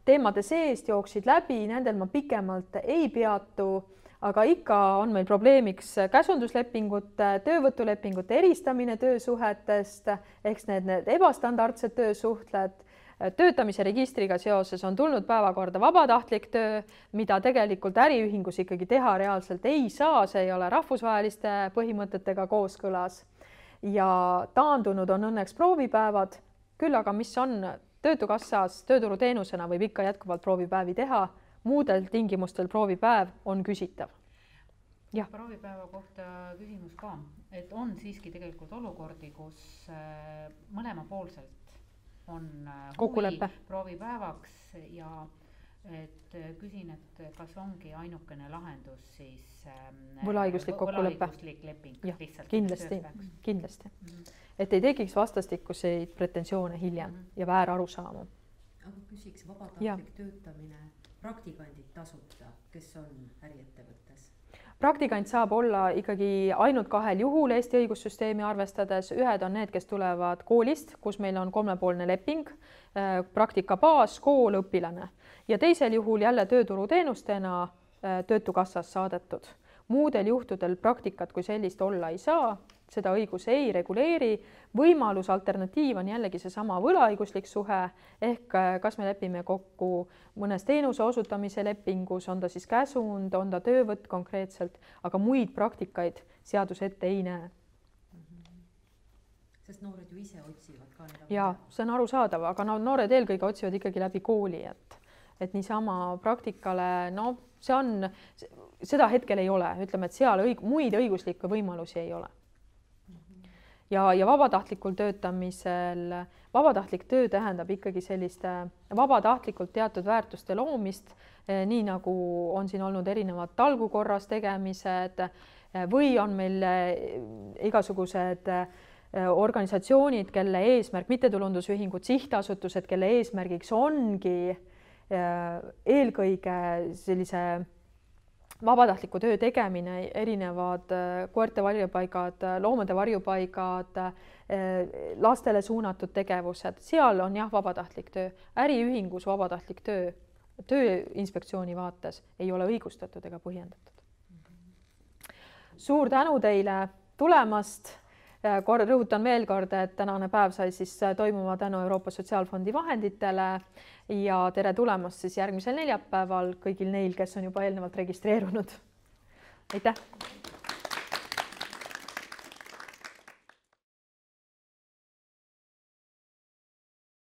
teemade seest jooksid läbi, nendel ma pikemalt ei peatu. Aga ikka on meil probleemiks käsunduslepingute, töövõtulepingute eristamine töösuhetest, ehk need ebastandardsed töösuhtled. Töötamise registriga seoses on tulnud päevakorda vabatahtlik töö, mida tegelikult äriühingus ikkagi teha reaalselt ei saa, see ei ole rahvusvaheliste põhimõtetega kooskõlas. Ja taandunud on õnneks proovipäevad, küll aga mis on töötukassas tööturuteenusena võib ikka jätkuvalt proovipäevi teha. Muudel tingimustel proovipäev on küsitav. Proovipäeva kohta küsimus ka, et on siiski tegelikult olukordi, kus mõlemapoolselt on kokkulepe proovipäevaks ja et küsin, et kas ongi ainukene lahendus siis võlaõiguslik leping. Kindlasti. Et ei tekiks vastastikuseid pretensioone hiljem ja väärarusaamu. Aga küsiks vabatahtlik töötamine praktikandid tasuta, kes on äriettevõttes? Praktikant saab olla ikkagi ainult 2 juhul Eesti õigussüsteemi arvestades. Ühed on need, kes tulevad koolist, kus meil on 3-poolne leping, praktikabaas, kool, õpilane. Ja teisel juhul jälle tööturuteenustena töötukassas saadetud. Muudel juhtudel praktikat kui sellist olla ei saa, seda õigus ei reguleeri. Võimalus alternatiiv on jällegi seesama võlaõiguslik suhe, ehk kas me lepime kokku mõnes teenuse osutamise lepingus, on ta siis käsund, on ta töövõtt konkreetselt, aga muid praktikaid seadus ette ei näe. Sest noored ju ise otsivad ka. Ja, see on arusaadav, aga noored eelkõige otsivad ikkagi läbi kooli, et niisama praktikale, seda hetkel ei ole, ütleme, et seal muid õiguslikke võimalusi ei ole. Ja vabatahtlikul töötamisel, vabatahtlik töö tähendab ikkagi selliste vabatahtlikult teatud väärtuste loomist, nii nagu on siin olnud erinevad talgukorras tegemised või on meil igasugused organisatsioonid, kelle eesmärk, mittetulundusühingud, sihtasutused, kelle eesmärgiks ongi eelkõige sellise vabatahtliku töö tegemine, erinevad koerte varjupaigad, loomade varjupaigad, lastele suunatud tegevused, seal on jah, vabatahtlik töö, äriühingus vabatahtlik töö, Tööinspektsiooni vaates ei ole õigustatud ega põhjendatud. Suur tänu teile tulemast. Rõhutan veel kord, et tänane päev sai siis toimuma tänu Euroopa Sotsiaalfondi vahenditele ja tere tulemast siis järgmisel neljapäeval kõigil neil, kes on juba eelnevalt registreerunud. Aitäh!